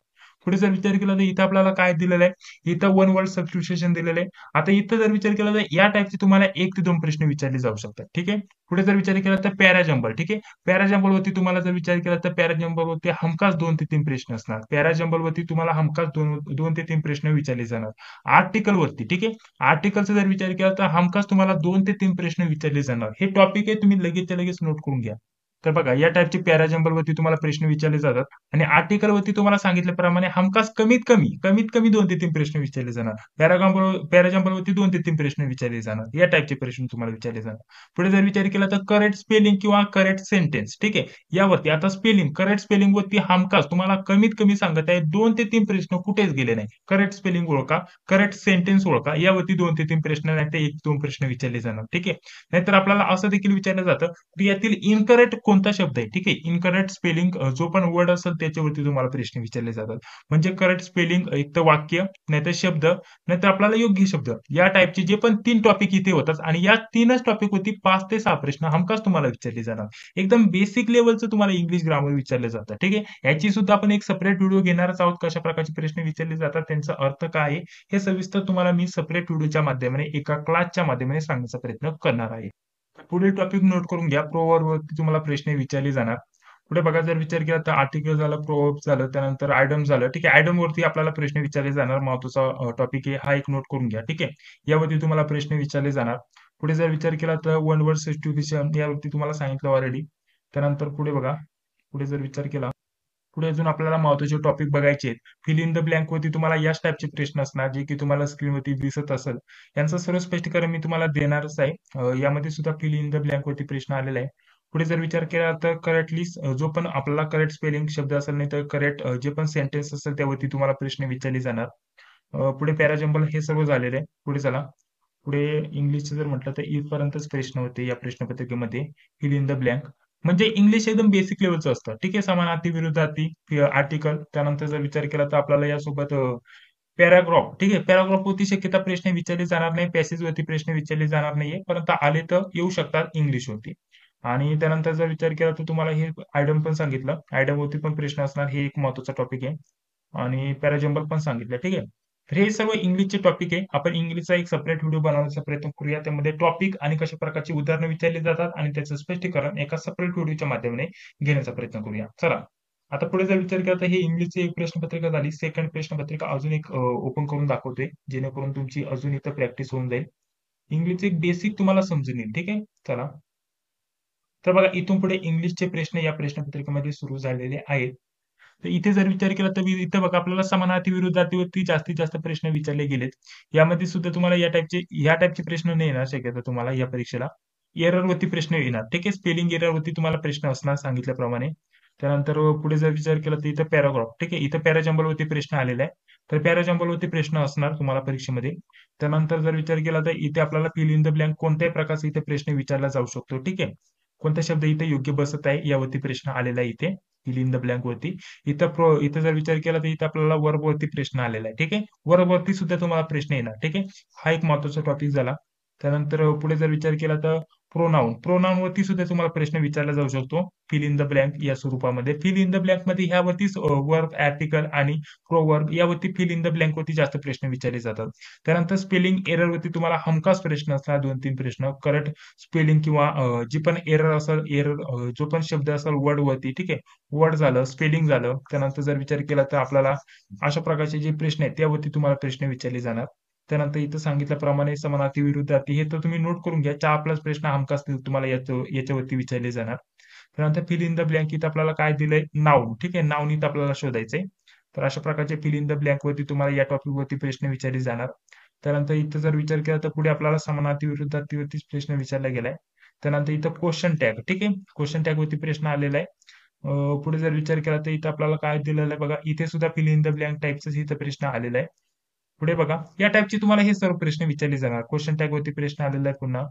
पुढे जर विचार केला तर इथं आपल्याला काय दिलेलं आहे इथं वन वर्ड सबस्टिट्यूशन दिलेलं आहे. आता इथं जर विचार केला तर या टाईपचे तुम्हाला 1 ते 2 प्रश्न विचारले जाऊ शकतात. ठीक आहे. पुढे जर विचार केला तर पॅराजंबल. ठीक आहे. पॅराजंबल वरती तुम्हाला जर विचार केला तर पॅराजंबल वरती हमखास 2 ते 3 प्रश्न असणार. पॅराजंबल वरती तुम्हाला हमखास 2 ते 3 प्रश्न विचारले जाणार. आर्टिकल वरती. ठीक आहे. आर्टिकलचा जर विचार केला तर हमखास तुम्हाला 2 ते 3 प्रश्न विचारले जाणार. हे टॉपिक आहे तुम्ही लगेचच्या लगेच नोट करून घ्या. तर बघा या टाईपचे पॅराजंबल वरती तुम्हाला प्रश्न विचारले जातात आणि आर्टिकल वरती तुम्हाला सांगितल्याप्रमाणे हमखास कमीत कमी 2 ते 3 प्रश्न विचारले जाणार. पॅराजंबल वरती 2 ते 3 प्रश्न विचारले जाणार. या टाईपचे प्रश्न तुम्हाला विचारले जाणार. पुढे जर विचार केला तर करेक्ट स्पेलिंग किंवा करेक्ट सेंटेन्स. ठीक आहे. यावरती आता करेक्ट स्पेलिंग वरती हमखास तुम्हाला कमीत कमी सांगत आहे 2 ते 3 प्रश्न कुठेच गेले नाही. करेक्ट स्पेलिंग ओळखा, करेक्ट सेंटेन्स ओळखा. यावरती 2 ते 3 प्रश्न नाही तर 1-2 प्रश्न विचारले जाणार. ठीक आहे. नाहीतर आपल्याला असं देखील विचारलं जातं की यातील इनकरेक्ट कोणता शब्द आहे. ठीक आहे. इनकरेक्ट स्पेलिंग जो पण वर्ड असेल त्याच्यावरती तुम्हाला प्रश्न विचारले जातात. म्हणजे करेक्ट स्पेलिंग एक तर वाक्य नाहीतर शब्द नाहीतर आपल्याला योग्य शब्द या टाईपचे जे पण 3 टॉपिक इथे होतात आणि या 3च टॉपिक वरती 5 ते 6 प्रश्न हमखास तुम्हाला विचारले जाणार. एकदम बेसिक लेवलचं तुम्हाला इंग्लिश ग्रामर विचारलं जातं. ठीक आहे. याची सुद्धा आपण एक सेपरेट व्हिडिओ घेणारच आहोत. कशा प्रकारचे प्रश्न विचारले जातात त्यांचा अर्थ काय आहे हे सविस्तर तुम्हाला मी सेपरेट व्हिडिओच्या माध्यमाने एका क्लासच्या माध्यमाने सांगण्याचा प्रयत्न करणार आहे. पुढील टॉपिक नोट करून घ्या. प्रोवर्ब वरती तुम्हाला प्रश्न विचारले जाणार. पुढे बघा जर विचार केला तर आर्टिकल झालं, प्रोवर्ब झालं, त्यानंतर आयडम झालं. ठीक आहे. आयडम वरती आपल्याला प्रश्न विचारले जाणार. महत्वाचा टॉपिक आहे हा एक नोट करून घ्या. ठीक आहे. यावरती तुम्हाला प्रश्न विचारले जाणार. पुढे जर विचार केला तर वन वर्ड सबस्टिट्यूशन यावरती तुम्हाला सांगितलं ऑलरेडी. त्यानंतर पुढे बघा पुढे जर विचार केला पुढे अजून आपल्याला महत्त्वाचे टॉपिक बघायचे आहेत. फिल इन द ब्लँक वरती तुम्हाला याच टाईपचे प्रश्न असणार, जे की तुम्हाला स्क्रीनवरती दिसत असेल. यांचं सर्व स्पष्टीकरण मी तुम्हाला देणारच आहे. यामध्ये सुद्धा फिल इन द ब्लँक वरती प्रश्न आलेला आहे. पुढे जर विचार केला तर करेक्टली जो पण आपल्याला करेक्ट स्पेलिंग शब्द असेल, नाही तर करेक्ट जे पण सेंटेन्स असेल त्यावरती तुम्हाला प्रश्न विचारले जाणार. पुढे पॅराजंबल हे सर्व झालेलं आहे. पुढे चला. पुढे इंग्लिशचं जर म्हटलं तर इथपर्यंतच प्रश्न होते या प्रश्नपत्रिकेमध्ये. फिल इन द ब्लँक म्हणजे इंग्लिश एकदम बेसिक लेवलचं असतं. ठीक आहे. समानार्थी, विरुद्धार्थी, आर्टिकल. त्यानंतर जर विचार केला तर आपल्याला यासोबत पॅराग्राफ. ठीक आहे. पॅराग्राफ वरती शक्यता प्रश्न विचारले जाणार नाही. पॅसेज वरती प्रश्न विचारले जाणार नाहीये. परंतु आले तर येऊ शकतात इंग्लिश वरती. आणि त्यानंतर जर विचार केला तर तुम्हाला हे आयडम पण सांगितलं. आयडम वरती पण प्रश्न असणार. हे एक महत्वाचा टॉपिक आहे. आणि पॅराजंबल पण सांगितलं. ठीक आहे. तर हे सर्व इंग्लिशचे टॉपिक आहे. आपण इंग्लिशचा एक सेपरेट व्हिडिओ बनवण्याचा प्रयत्न करूया. त्यामध्ये टॉपिक आणि कशा प्रकारची उदाहरणं विचारली जातात आणि त्याचं स्पष्टीकरण एका सेपरेट व्हिडिओच्या माध्यमाने घेण्याचा प्रयत्न करूया. चला. आता पुढे जर विचार केला तर हे इंग्लिशची एक प्रश्नपत्रिका झाली. सेकंड प्रश्नपत्रिका अजून एक ओपन करून दाखवतोय, जेणेकरून तुमची अजून इथं प्रॅक्टिस होऊन जाईल. इंग्लिशचे एक बेसिक तुम्हाला समजून येईल. ठीक आहे. चला. तर बघा इथून पुढे इंग्लिशचे प्रश्न या प्रश्नपत्रिकेमध्ये सुरू झालेले आहेत. तर इथे जर विचार केला तर इथे बघा आपल्याला समानार्थी विरुद्धार्थीवरती जास्तीत जास्त प्रश्न विचारले गेलेत. यामध्ये सुद्धा तुम्हाला या टाईपचे प्रश्न नाही येणार शक्यतो तुम्हाला या परीक्षेला. एररवरती प्रश्न येणार. ठीक आहे. स्पेलिंग एररवरती तुम्हाला प्रश्न असणार सांगितल्याप्रमाणे. त्यानंतर पुढे जर विचार केला तर इथं पॅराग्राफ. ठीक आहे. इथं पॅराजंबलवरती प्रश्न आलेला आहे. तर पॅराजंबलवरती प्रश्न असणार तुम्हाला परीक्षेमध्ये. त्यानंतर जर विचार केला तर इथे आपल्याला फिल इन द ब्लँक कोणत्याही प्रकारचा इथे प्रश्न विचारला जाऊ शकतो. ठीक आहे. कोणता शब्द इथे योग्य बसत आहे यावरती प्रश्न आलेला आहे इथे. फिल इन द ब्लँक वरती. इथं जर विचार केला तर इथं आपल्याला वर्ब वरती प्रश्न आलेला आहे. ठीक आहे. वर्ब वरती सुद्धा तुम्हाला प्रश्न येणार. ठीक आहे. हा एक महत्वाचा टॉपिक झाला. त्यानंतर पुढे जर विचार केला तर प्रोनाउन वरती सुद्धा तुम्हाला प्रश्न विचारला जाऊ शकतो. फिल इन द ब्लँक या स्वरूपामध्ये. फिल इन द ब्लँक मध्ये ह्यावरतीच वर्ब, आर्टिकल आणि प्रोवर्ब यावरती फिल इन द ब्लँक वरती जास्त प्रश्न विचारले जातात. त्यानंतर स्पेलिंग एरर वरती तुम्हाला हमखास प्रश्न असणार 2-3 प्रश्न. करेक्ट स्पेलिंग किंवा जी पण एरर असेल, जो पण शब्द असेल वर्ड वरती. ठीक आहे. वर्ड झालं, स्पेलिंग झालं. त्यानंतर जर विचार केला तर आपल्याला अशा प्रकारचे जे प्रश्न आहेत त्यावरती तुम्हाला प्रश्न विचारले जाणार. त्यानंतर इथं सांगितल्याप्रमाणे समानार्थी, विरुद्धार्थी हे तर तुम्ही नोट करून घ्या. 4+ प्रश्न हमखास तुम्हाला याच्यावरती विचारले जाणार. त्यानंतर फिल इन द ब्लँक इथं आपल्याला काय दिलंय? नाऊन. ठीक आहे. नाऊन इथं आपल्याला शोधायचंय. तर अशा प्रकारचे फिल इन द ब्लँक वरती तुम्हाला या टॉपिक वरती प्रश्न विचारले जाणार. त्यानंतर इथं जर विचार केला तर पुढे आपल्याला समानार्थी, विरुद्धार्थीवरतीच प्रश्न विचारला गेलाय. त्यानंतर इथं क्वेश्चन टॅग. ठीक आहे. क्वेश्चन टॅग वरती प्रश्न आलेला आहे. पुढे जर विचार केला तर इथं आपल्याला काय दिलेलं आहे बघा. इथे सुद्धा फिल इन द ब्लँक टाईपचाच इथं प्रश्न आलेला आहे. पुढे बघा. या टाईपचे तुम्हाला हे सर्व प्रश्न विचारले जाणार. क्वेश्चन टॅग वरती प्रश्न आलेला आहे पुन्हा.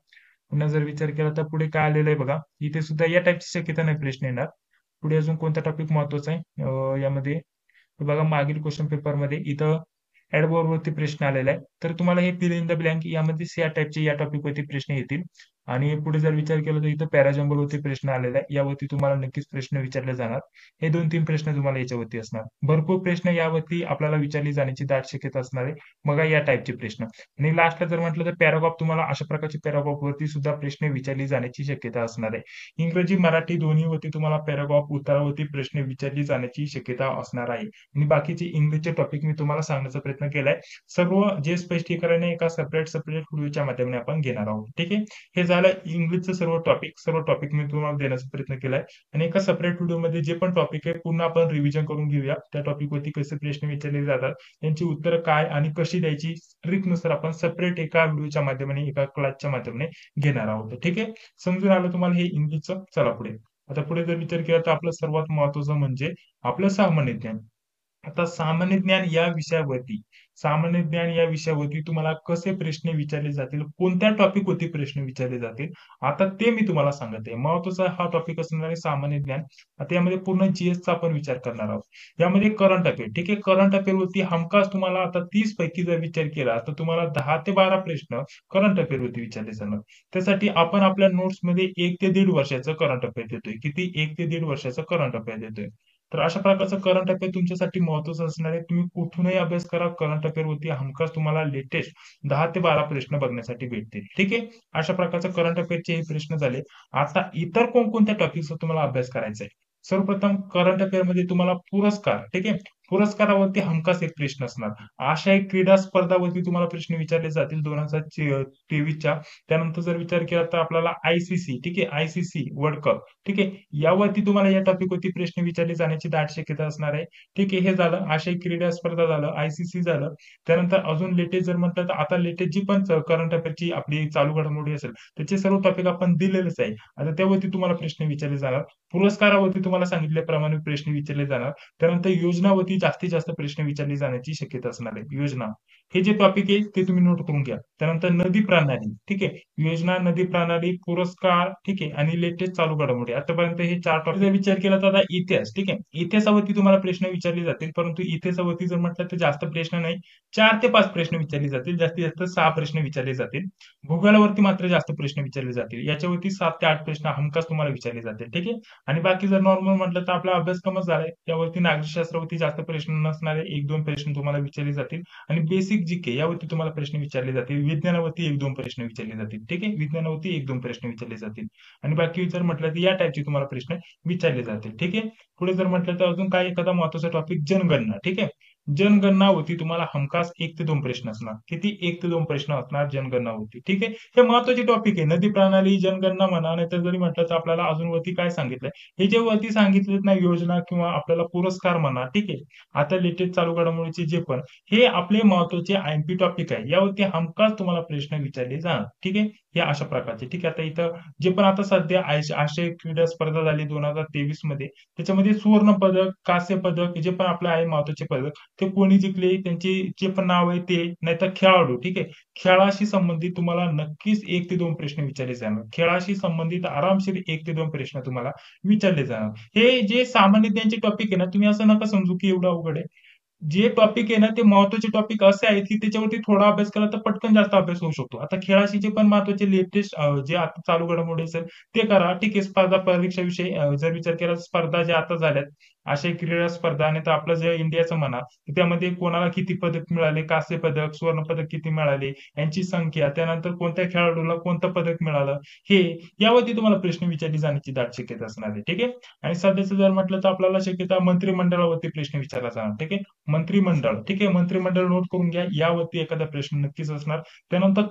पुन्हा जर विचार केला तर पुढे काय आलेलं आहे बघा. इथे सुद्धा या टाईपची शक्यता नाही प्रश्न येणार. पुढे अजून कोणता टॉपिक महत्वाचा आहे यामध्ये बघा. मागील क्वेश्चन पेपरमध्ये इथं ऍडवर्ब वरती प्रश्न आलेला आहे. तर तुम्हाला हे फिल इन द ब्लँक यामध्ये या टाईपचे या टॉपिक वरती प्रश्न येतील. आणि पुढे जर विचार केला तर इथं पॅराजंबल वरती प्रश्न आलेला आहे. यावरती तुम्हाला नक्कीच प्रश्न विचारले जाणार. हे 2-3 प्रश्न तुम्हाला याच्यावरती असणार. भरपूर प्रश्न यावरती आपल्याला विचारली जाण्याची दाट शक्यता असणार आहे. बघा या टाईपचे प्रश्न. आणि लास्टला जर म्हटलं तर पॅराग्राफ, तुम्हाला अशा प्रकारचे पॅराग्राफ वरती सुद्धा प्रश्न विचारली जाण्याची शक्यता असणार आहे. इंग्रजी, मराठी दोन्हीवरती तुम्हाला पॅराग्राफ उत्तरावरती प्रश्न विचारली जाण्याची शक्यता असणार आहे. आणि बाकीचे इंग्लिशचे टॉपिक मी तुम्हाला सांगण्याचा प्रयत्न केलाय. सर्व जे स्पष्टीकरण आहे एका सेपरेट व्हिडिओच्या माध्यमाने आपण घेणार आहोत. ठीक आहे. हे झालं इंग्लिशचं सर्व टॉपिक मी तुम्हाला देण्याचा प्रयत्न केलाय. आणि एका सेपरेट व्हिडिओमध्ये जे पण टॉपिक आहे पुन्हा आपण रिव्हिजन करून घेऊया. त्या टॉपिक वरती कसे प्रश्न विचारले जातात, त्यांची उत्तरं काय आणि कशी द्यायची, ट्रिकनुसार आपण सेपरेट एका व्हिडिओच्या माध्यमाने, एका क्लासच्या माध्यमाने घेणार आहोत. ठीक आहे. समजून आलं तुम्हाला हे इंग्लिशचं. चला पुढे. आता पुढे जर विचार केला तर आपलं सर्वात महत्वाचं म्हणजे आपलं सामान्य ज्ञान. आता सामान्य ज्ञान या विषयावरती तुम्हाला कसे प्रश्न विचारले जातील, कोणत्या टॉपिक वरती प्रश्न विचारले जातील, आता ते मी तुम्हाला सांगत आहे. महत्वाचा हा टॉपिक असणार आहे सामान्य ज्ञान. आता यामध्ये पूर्ण जीएसचा आपण विचार करणार आहोत. यामध्ये करंट अफेअर. ठीक आहे. करंट अफेअर वरती हमखास तुम्हाला आता 30 पैकी जर विचार केला तर तुम्हाला 10 ते 12 प्रश्न करंट अफेअर वरती विचारले जाणार. त्यासाठी आपण आपल्या नोट्स मध्ये 1 ते 1.5 वर्षाचं करंट अफेअर देतोय. किती? 1 ते 1.5 वर्षाचं करंट अफेअर देतोय. तर अशा प्रकारचं करंट अफेअर तुमच्यासाठी महत्वाचं असणार आहे. तुम्ही कुठूनही अभ्यास करा, करंट अफेअर वरती हमखास तुम्हाला लेटेस्ट 10 ते 12 प्रश्न बघण्यासाठी भेटतील. ठीक आहे. अशा प्रकारचं करंट अफेअरचे हे प्रश्न झाले. आता इतर कोणकोणत्या टॉपिकचा तुम्हाला अभ्यास करायचा आहे? सर्वप्रथम करंट अफेअर मध्ये तुम्हाला पुरस्कार. ठीक आहे. पुरस्कारावरती हमखास एक प्रश्न असणार. आशियाई क्रीडा स्पर्धावरती तुम्हाला प्रश्न विचारले जातील 2023च्या. त्यानंतर जर विचार केला तर आपल्याला आयसीसी, ठीक आहे, आयसीसी वर्ल्ड कप, ठीक आहे, यावरती तुम्हाला या टॉपिक वरती प्रश्न विचारले जाण्याची दाट शक्यता असणार आहे. ठीक आहे, हे झालं आशियाई क्रीडा स्पर्धा झालं, आयसीसी झालं. त्यानंतर अजून लेटेस्ट जर म्हटलं तर आता लेटेस्ट जी पण करंट अफेअरची आपली चालू घडामोडी असेल त्याचे सर्व टॉपिक आपण दिलेलेच आहे. आता त्यावरती तुम्हाला प्रश्न विचारले जाणार. पुरस्कारावरती तुम्हाला सांगितल्याप्रमाणे प्रश्न विचारले जाणार. त्यानंतर योजनावरती जास्तीत जास्त प्रश्न विचारले जाण्याची शक्यता असणार आहे. योजना हे जे टॉपिक आहे ते तुम्ही नोट करून घ्या. त्यानंतर नदी प्रणाली, ठीक आहे, योजना, नदी प्रणाली, पुरस्कार, ठीक आहे, आणि लेटेस्ट चालू घडामोडी. आतापर्यंत हे 4 टॉपिक विचार केला तर आता इतिहास, ठीक आहे, इतिहासावरती तुम्हाला प्रश्न विचारले जातील. परंतु इतिहासावरती जर म्हटलं तर जास्त प्रश्न नाही, 4 ते 5 प्रश्न विचारले जातील. जास्तीत जास्त 6 प्रश्न विचारले जातील. भूगोलावरती मात्र जास्त प्रश्न विचारले जातील. याच्यावरती 7 ते 8 प्रश्न हमखास तुम्हाला विचारले जातील. ठीक आहे, आणि बाकी जर नॉर्मल म्हटलं तर आपला अभ्यासक्रमच झालाय. त्यावरती नागरिकशास्त्रावरती जास्त प्रश्न नसणारे 1-2 प्रश्न तुम्हाला विचारले जातील. आणि बेसिक जीके यावरती तुम्हाला प्रश्न विचारले जातील. विज्ञानावरती 1-2 प्रश्न विचारले जातील. ठीक आहे, विज्ञानावरती 1-2 प्रश्न विचारले जातील. आणि बाकी जर म्हटलं तर या टाईपचे तुम्हाला प्रश्न विचारले जातील. ठीक आहे, पुढे जर म्हटलं तर अजून काय एखादा महत्वाचा टॉपिक जनगणना. ठीक आहे, जनगणनावरती तुम्हाला हमखास 1 ते 2 प्रश्न असणार. किती? 1 ते 2 प्रश्न असणार जनगणनावरती. ठीक आहे, हे महत्वाचे टॉपिक आहे. नदी प्रणाली, जनगणना म्हणा, नाहीतर जरी म्हटलं तर आपल्याला अजून वरती काय सांगितलंय, हे जे वरती सांगितलेत ना योजना किंवा आपल्याला पुरस्कार म्हणा, ठीक आहे, आता लेटेस्ट चालू घडामोडीचे जे पण हे आपले महत्वाचे आयएमपी टॉपिक आहे. यावरती हमखास तुम्हाला प्रश्न विचारले जाणार. ठीक आहे, हे अशा प्रकारचे. ठीक आहे, आता इथं जे पण आता सध्या आशियाई क्रीडा स्पर्धा झाली 2023 मध्ये, त्याच्यामध्ये सुवर्ण पदक, कांस्य पदक, जे पण आपले आहे महत्वाचे पदक, ते कोणी जिंकले, त्यांचे जे पण नाव आहे ते, नाहीतर खेळाडू. ठीक आहे, खेळाशी संबंधित तुम्हाला नक्कीच 1 ते 2 प्रश्न विचारले जाणार. खेळाशी संबंधित आरामशीर 1 ते 2 प्रश्न तुम्हाला विचारले जाणार. हे जे सामान्य ज्ञानचे टॉपिक आहे ना, तुम्ही असं नका समजू की एवढं अवघड आहे. जे टॉपिक आहे ना ते महत्वाचे टॉपिक असे आहेत की त्याच्यावरती थोडा अभ्यास केला तर पटकन जास्त अभ्यास होऊ शकतो. आता खेळाशी जे पण महत्वाचे लेटेस्ट जे आता चालू घडामोडी असेल ते करा. ठीक आहे, स्पर्धा परीक्षाविषयी जर विचार केला तर स्पर्धा ज्या आता झाल्यात आशियाई क्रीडा स्पर्धा, आणि तर आपलं जे इंडियाचं म्हणा, त्यामध्ये कोणाला किती पदक मिळाले, कांस्य पदक, स्वर्ण पदक किती मिळाले, यांची संख्या, त्यानंतर कोणत्या खेळाडूला कोणतं पदक मिळालं, हे यावरती तुम्हाला प्रश्न विचारले जाण्याची दाट शक्यता असणार आहे. ठीक आहे, आणि सध्याचं जर म्हटलं तर आपल्याला शक्यता मंत्रिमंडळावरती प्रश्न विचारला जाणार. ठीक आहे, मंत्रिमंडळ, ठीक आहे, मंत्रिमंडळ नोट करून घ्या. यावरती एखादा प्रश्न नक्कीच असणार. त्यानंतर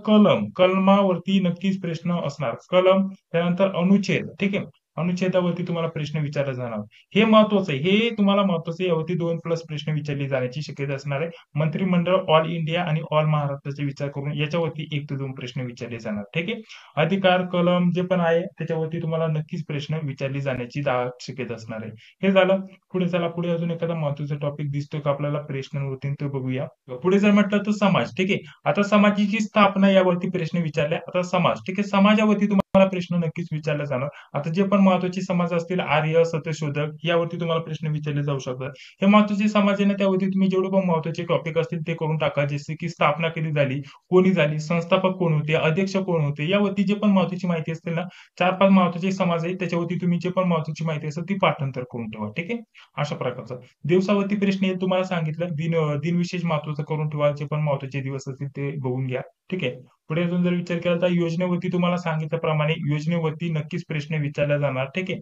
कलमावरती नक्कीच प्रश्न असणार. कलम, त्यानंतर अनुच्छेद, ठीक आहे, अनुच्छेदावरती तुम्हाला प्रश्न विचारला जाणार. हे महत्वाचं आहे, हे तुम्हाला महत्वाचं आहे. यावरती 2+ प्रश्न विचारले जाण्याची शक्यता असणार आहे. मंत्रिमंडळ ऑल इंडिया आणि ऑल महाराष्ट्राचा विचार करून याच्यावरती 1 ते 2 प्रश्न विचारले जाणार. ठीक आहे, अधिकार, कलम जे पण आहे त्याच्यावरती तुम्हाला नक्कीच प्रश्न विचारले जाण्याची शक्यता असणार आहे. हे झालं. पुढे चला, पुढे अजून एखादा महत्वाचा टॉपिक दिसतो का आपल्याला प्रश्नांवरती, तो बघूया. पुढे जर म्हटलं तर समाज. ठीक आहे, आता समाजाची स्थापना यावरती प्रश्न विचारले. आता समाज, ठीक आहे, समाजावरती तुम्हाला प्रश्न नक्कीच विचारला जाणार. आता जे पण महत्वाचे समाज असतील, आर्य, सत्यशोधक, यावरती तुम्हाला प्रश्न विचारले जाऊ शकतात. हे महत्वाचे समाज आहे ना, त्यावरती तुम्ही जेवढे पण महत्वाचे टॉपिक असतील ते करून टाका. जसे की स्थापना कधी झाली, कोणी झाली, संस्थापक कोण होते, अध्यक्ष कोण होते, यावरती जे पण महत्वाची माहिती असतील ना, 4-5 महत्वाचे समाज आहे त्याच्यावरती तुम्ही जे पण महत्वाची माहिती असेल ती पाठांतर करून ठेवा. ठीक आहे, अशा प्रकारचा. दिवसावरती प्रश्न येईल, तुम्हाला सांगितलं दिनविशेष महत्वाचं करून ठेवा. जे पण महत्वाचे दिवस असतील ते बघून घ्या. ठीक आहे, पुढे अजून जर विचार केला तर योजनेवरती तुम्हाला सांगितल्याप्रमाणे योजनेवरती नक्कीच प्रश्न विचारला जाणार. ठीक आहे,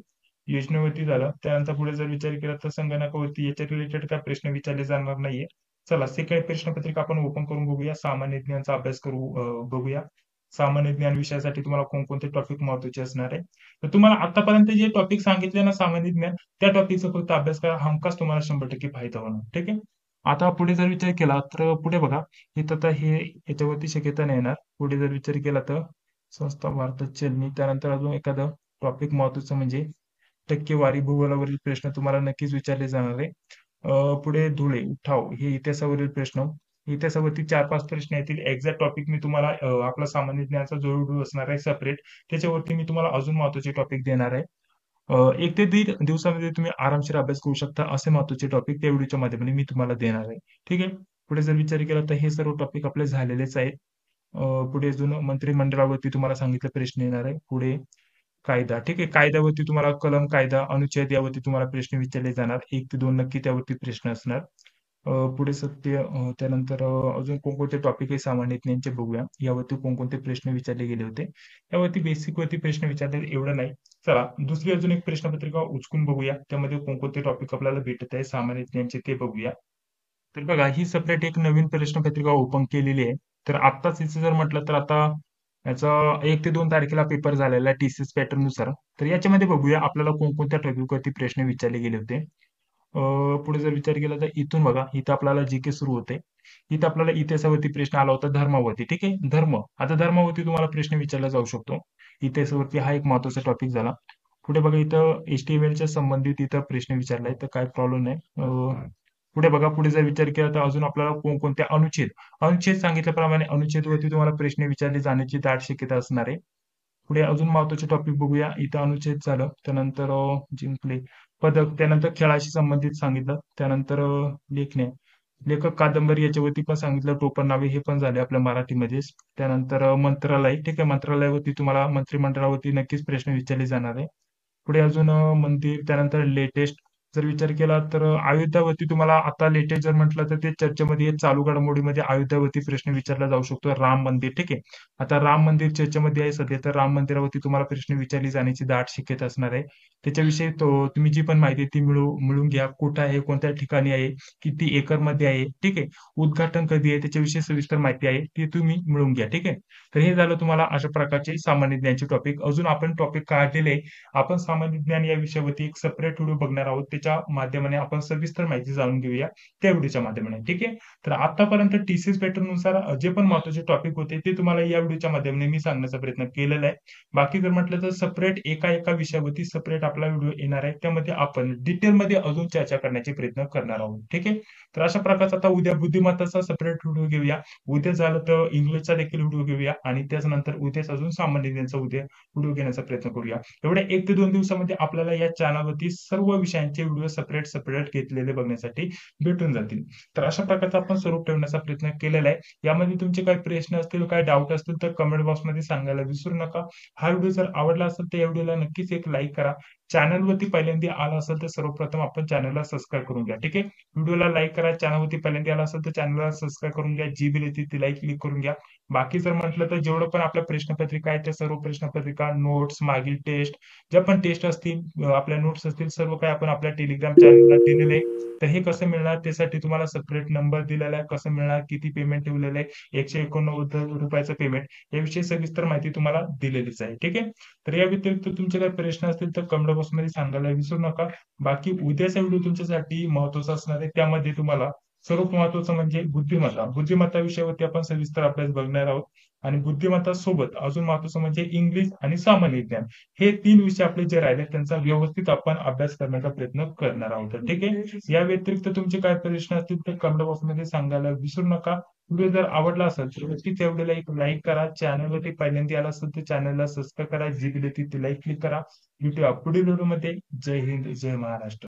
योजनेवरती झालं. त्यानंतर पुढे जर विचार केला तर संगणकावरती याच्या रिलेटेड काय प्रश्न विचारले जाणार नाहीये. चला, सेकंड प्रश्नपत्रिका आपण ओपन करून बघूया. सामान्य ज्ञानचा अभ्यास करू बघूया. सामान्य ज्ञान विषयासाठी तुम्हाला कोणकोणते टॉपिक महत्वाचे असणार आहे. तर तुम्हाला आतापर्यंत जे टॉपिक सांगितले ना सामान्य ज्ञान, त्या टॉपिकचा फक्त अभ्यास करा. हमखास तुम्हाला 100% फायदा होणार. ठीक आहे, आता पुढे जर विचार केला तर पुढे बघा, इथं आता हे याच्यावरती शक्यता नाही येणार. पुढे जर विचार केला तर संस्था, भारतात चलनी, त्यानंतर अजून एखादं टॉपिक महत्वाचं म्हणजे टक्केवारी, भूगोलावरील प्रश्न तुम्हाला नक्कीच विचारले जाणार आहे. पुढे धुळे, उठाव, हे इतिहासावरील प्रश्न. इतिहासावरती 4-5 प्रश्न येतील. एक्झॅक्ट टॉपिक मी तुम्हाला आपला सामान्य ज्ञानाचा जो व्हिडिओ असणार आहे सेपरेट, त्याच्यावरती मी तुम्हाला अजून महत्वाचे टॉपिक देणार आहे. 1 ते 1.5 दिवसामध्ये तुम्ही आरामशीर अभ्यास करू शकता असे महत्वाचे टॉपिक त्या व्हिडिओच्या माध्यमाने मी तुम्हाला देणार आहे. ठीक आहे, पुढे जर विचार केला तर हे सर्व टॉपिक आपले झालेलेच आहेत. पुढे अजून मंत्रिमंडळावरती तुम्हाला सांगितलं प्रश्न येणार आहे. पुढे कायदा, ठीक आहे, कायद्यावरती तुम्हाला कलम, कायदा, अनुच्छेद यावरती तुम्हाला प्रश्न विचारले जाणार. 1 ते 2 नक्की त्यावरती प्रश्न असणार. पुढे सत्य त्यानंतर अजून कोणकोणते टॉपिक आहे सामान्य ज्ञानचे बघूया. यावरती कोणकोणते प्रश्न विचारले गेले होते. यावरती बेसिक वरती प्रश्न विचारले एवढं नाही. चला दुसरी अजून एक प्रश्नपत्रिका उचकून बघूया. त्यामध्ये कोणकोणते टॉपिक आपल्याला भेटत आहे सामान्य ज्ञानचे ते बघूया. तर बघा ही सेपरेट एक नवीन प्रश्नपत्रिका ओपन केलेली आहे. तर आत्ताच हिचं जर म्हटलं तर आता याचा 1 ते 2 तारखेला पेपर झालेला आहे टी-सी-एस पॅटर्न नुसार. तर याच्यामध्ये बघूया आपल्याला कोणकोणत्या टॉपिकवरती प्रश्न विचारले गेले होते. पुढे जर विचार केला तर इथून बघा, इथं आपल्याला जी-के सुरू होते. इथं आपल्याला इतिहासावरती प्रश्न आला होता धर्मावरती. ठीक आहे. धर्म. आता धर्मावरती तुम्हाला प्रश्न विचारला जाऊ शकतो. इतिहासावरती हा एक महत्त्वाचा टॉपिक झाला. पुढे बघा इथं HTML संबंधित इथं प्रश्न विचारलाय तर काही प्रॉब्लेम नाही. पुढे बघा, पुढे जर विचार केला तर अजून आपल्याला कोणकोणत्या अनुच्छेद अनुच्छेद सांगितल्याप्रमाणे अनुच्छेदवरती तुम्हाला प्रश्न विचारले जाण्याची दाट शक्यता असणार आहे. पुढे अजून महत्त्वाचे टॉपिक बघूया. इथं अनुच्छेद झालं. त्यानंतर जिंकले, पदक, त्यानंतर खेळाशी संबंधित सांगितलं. त्यानंतर लेखणे, लेखक, कादंबरी याच्यावरती पण सांगितलं. टोपण नावे हे पण झाले आपल्या मराठीमध्येच. त्यानंतर मंत्रालय, ठीक आहे. मंत्रालयावरती तुम्हाला मंत्रिमंडळावरती नक्कीच प्रश्न विचारले जाणार आहे. पुढे अजून मंदिर, त्यानंतर लेटेस्ट जर विचार केला तर अयोध्यावरती तुम्हाला आता लेटेस्ट जर म्हटलं तर ते चर्चेमध्ये चालू घडामोडीमध्ये अयोध्यावरती प्रश्न विचारला जाऊ शकतो. राम मंदिर, ठीक आहे. आता राम मंदिर चर्चेमध्ये आहे सध्या, तर राम मंदिरावरती तुम्हाला प्रश्न विचारली जाण्याची दाट शक्यता असणार आहे. त्याच्याविषयी तुम्ही जी पण माहिती ती मिळवून घ्या. कुठं आहे, कोणत्या ठिकाणी आहे, किती एकरमध्ये आहे, ठीक आहे. उद्घाटन कधी आहे, त्याच्याविषयी सविस्तर माहिती आहे ती तुम्ही मिळवून घ्या. ठीक आहे. तर हे झालं तुम्हाला अशा प्रकारचे सामान्य ज्ञानचे टॉपिक. अजून आपण टॉपिक काढलेले आपण सामान्य ज्ञान या विषयावरती एक सेपरेट व्हिडिओ बघणार आहोत. त्याच्या माध्यमाने आपण सविस्तर माहिती जाणून घेऊया त्या व्हिडिओच्या माध्यमाने. ठीक आहे. तर आतापर्यंत टी-सी-एस पॅटर्न नुसार जे पण महत्त्वाचे टॉपिक होते ते तुम्हाला या व्हिडिओच्या माध्यमाने मी सांगण्याचा प्रयत्न केलेला आहे. बाकी जर म्हटलं तर सेपरेट एका विषयावरती सेपरेट आपला व्हिडिओ येणार आहे. त्यामध्ये आपण डिटेलमध्ये अजून चर्चा करण्याचे प्रयत्न करणार आहोत. ठीक आहे. तर अशा प्रकारचा आता उद्या बुद्धिमत्ताचा सेपरेट व्हिडिओ घेऊया. उद्या झालं तर इंग्लिशचा देखील व्हिडिओ घेऊया आणि त्याच्यानंतर उद्याच अजून सामान्य ज्ञानचा उद्या व्हिडिओ घेण्याचा प्रयत्न करूया. एवढ्या 1 ते 2 दिवसामध्ये आपल्याला या चॅनलवरती सर्व विषयांचे व्हिडिओ सेपरेट घेतलेले बघण्यासाठी भेटून जातील. तर अशा प्रकारचा आपण स्वरूप ठेवण्याचा प्रयत्न केलेला आहे. यामध्ये तुमचे काही प्रश्न असतील, काही डाऊट असतील तर कमेंट बॉक्समध्ये सांगायला विसरू नका. हा व्हिडिओ जर आवडला असेल तर या व्हिडिओला नक्कीच एक लाईक करा. चॅनलवरती पहिल्यांदा आला असेल तर सर्वप्रथम आपण चॅनलला सबस्क्राईब करून घ्या. ठीक आहे. व्हिडिओला लाईक करा. चॅनलवरती पहिल्यांदा आला असेल तर चॅनलला सबस्क्राईब करून घ्या. जी बिल येते ती लाईक क्लिक करून घ्या. बाकी जर म्हटलं तर जेवढं पण आपल्या प्रश्नपत्रिका आहेत त्या सर्व प्रश्नपत्रिका, नोट्स, मागील टेस्ट, ज्या पण टेस्ट असतील, आपल्या नोट्स असतील, सर्व काही आपण आपल्या टेलिग्राम चॅनलला दिलेले आहे. तर हे कसं मिळणार त्यासाठी तुम्हाला सेपरेट नंबर दिलेला आहे. कसं मिळणार, किती पेमेंट ठेवलेलं आहे, ₹189 पेमेंट, याविषयी सविस्तर माहिती तुम्हाला दिलेलीच आहे. ठीक आहे. तर या व्यतिरिक्त तुमचे काही प्रश्न असतील तर कमेंट बॉक्समध्ये सांगायला विसरू नका. बाकी उद्याचा व्हिडिओ तुमच्यासाठी महत्त्वाचा असणार आहे. त्यामध्ये तुम्हाला सर्वात महत्त्वाचं म्हणजे बुद्धिमत्ता विषयावरती आपण सविस्तर अभ्यास बघणार आहोत. आणि बुद्धिमत्ता सोबत अजून महत्त्वाचं म्हणजे इंग्लिश आणि सामान्य ज्ञान, हे 3 विषय आपले जे राहिले त्यांचा व्यवस्थित आपण अभ्यास करण्याचा प्रयत्न करणार आहोत. ठीक आहे. या व्यतिरिक्त तुमचे काय प्रश्न असतील ते कमेंट बॉक्समध्ये सांगायला विसरू नका. व्हिडिओ जर आवडला असेल तर नक्कीच या व्हिडिओला एक लाईक करा. चॅनलवरती पहिल्यांदा आला असेल तर चॅनलला सबस्क्राईब करा. जी बिल येते ती लाईक क्लिक करा. भेटूया पुढील व्हिडिओमध्ये. जय हिंद, जय महाराष्ट्र.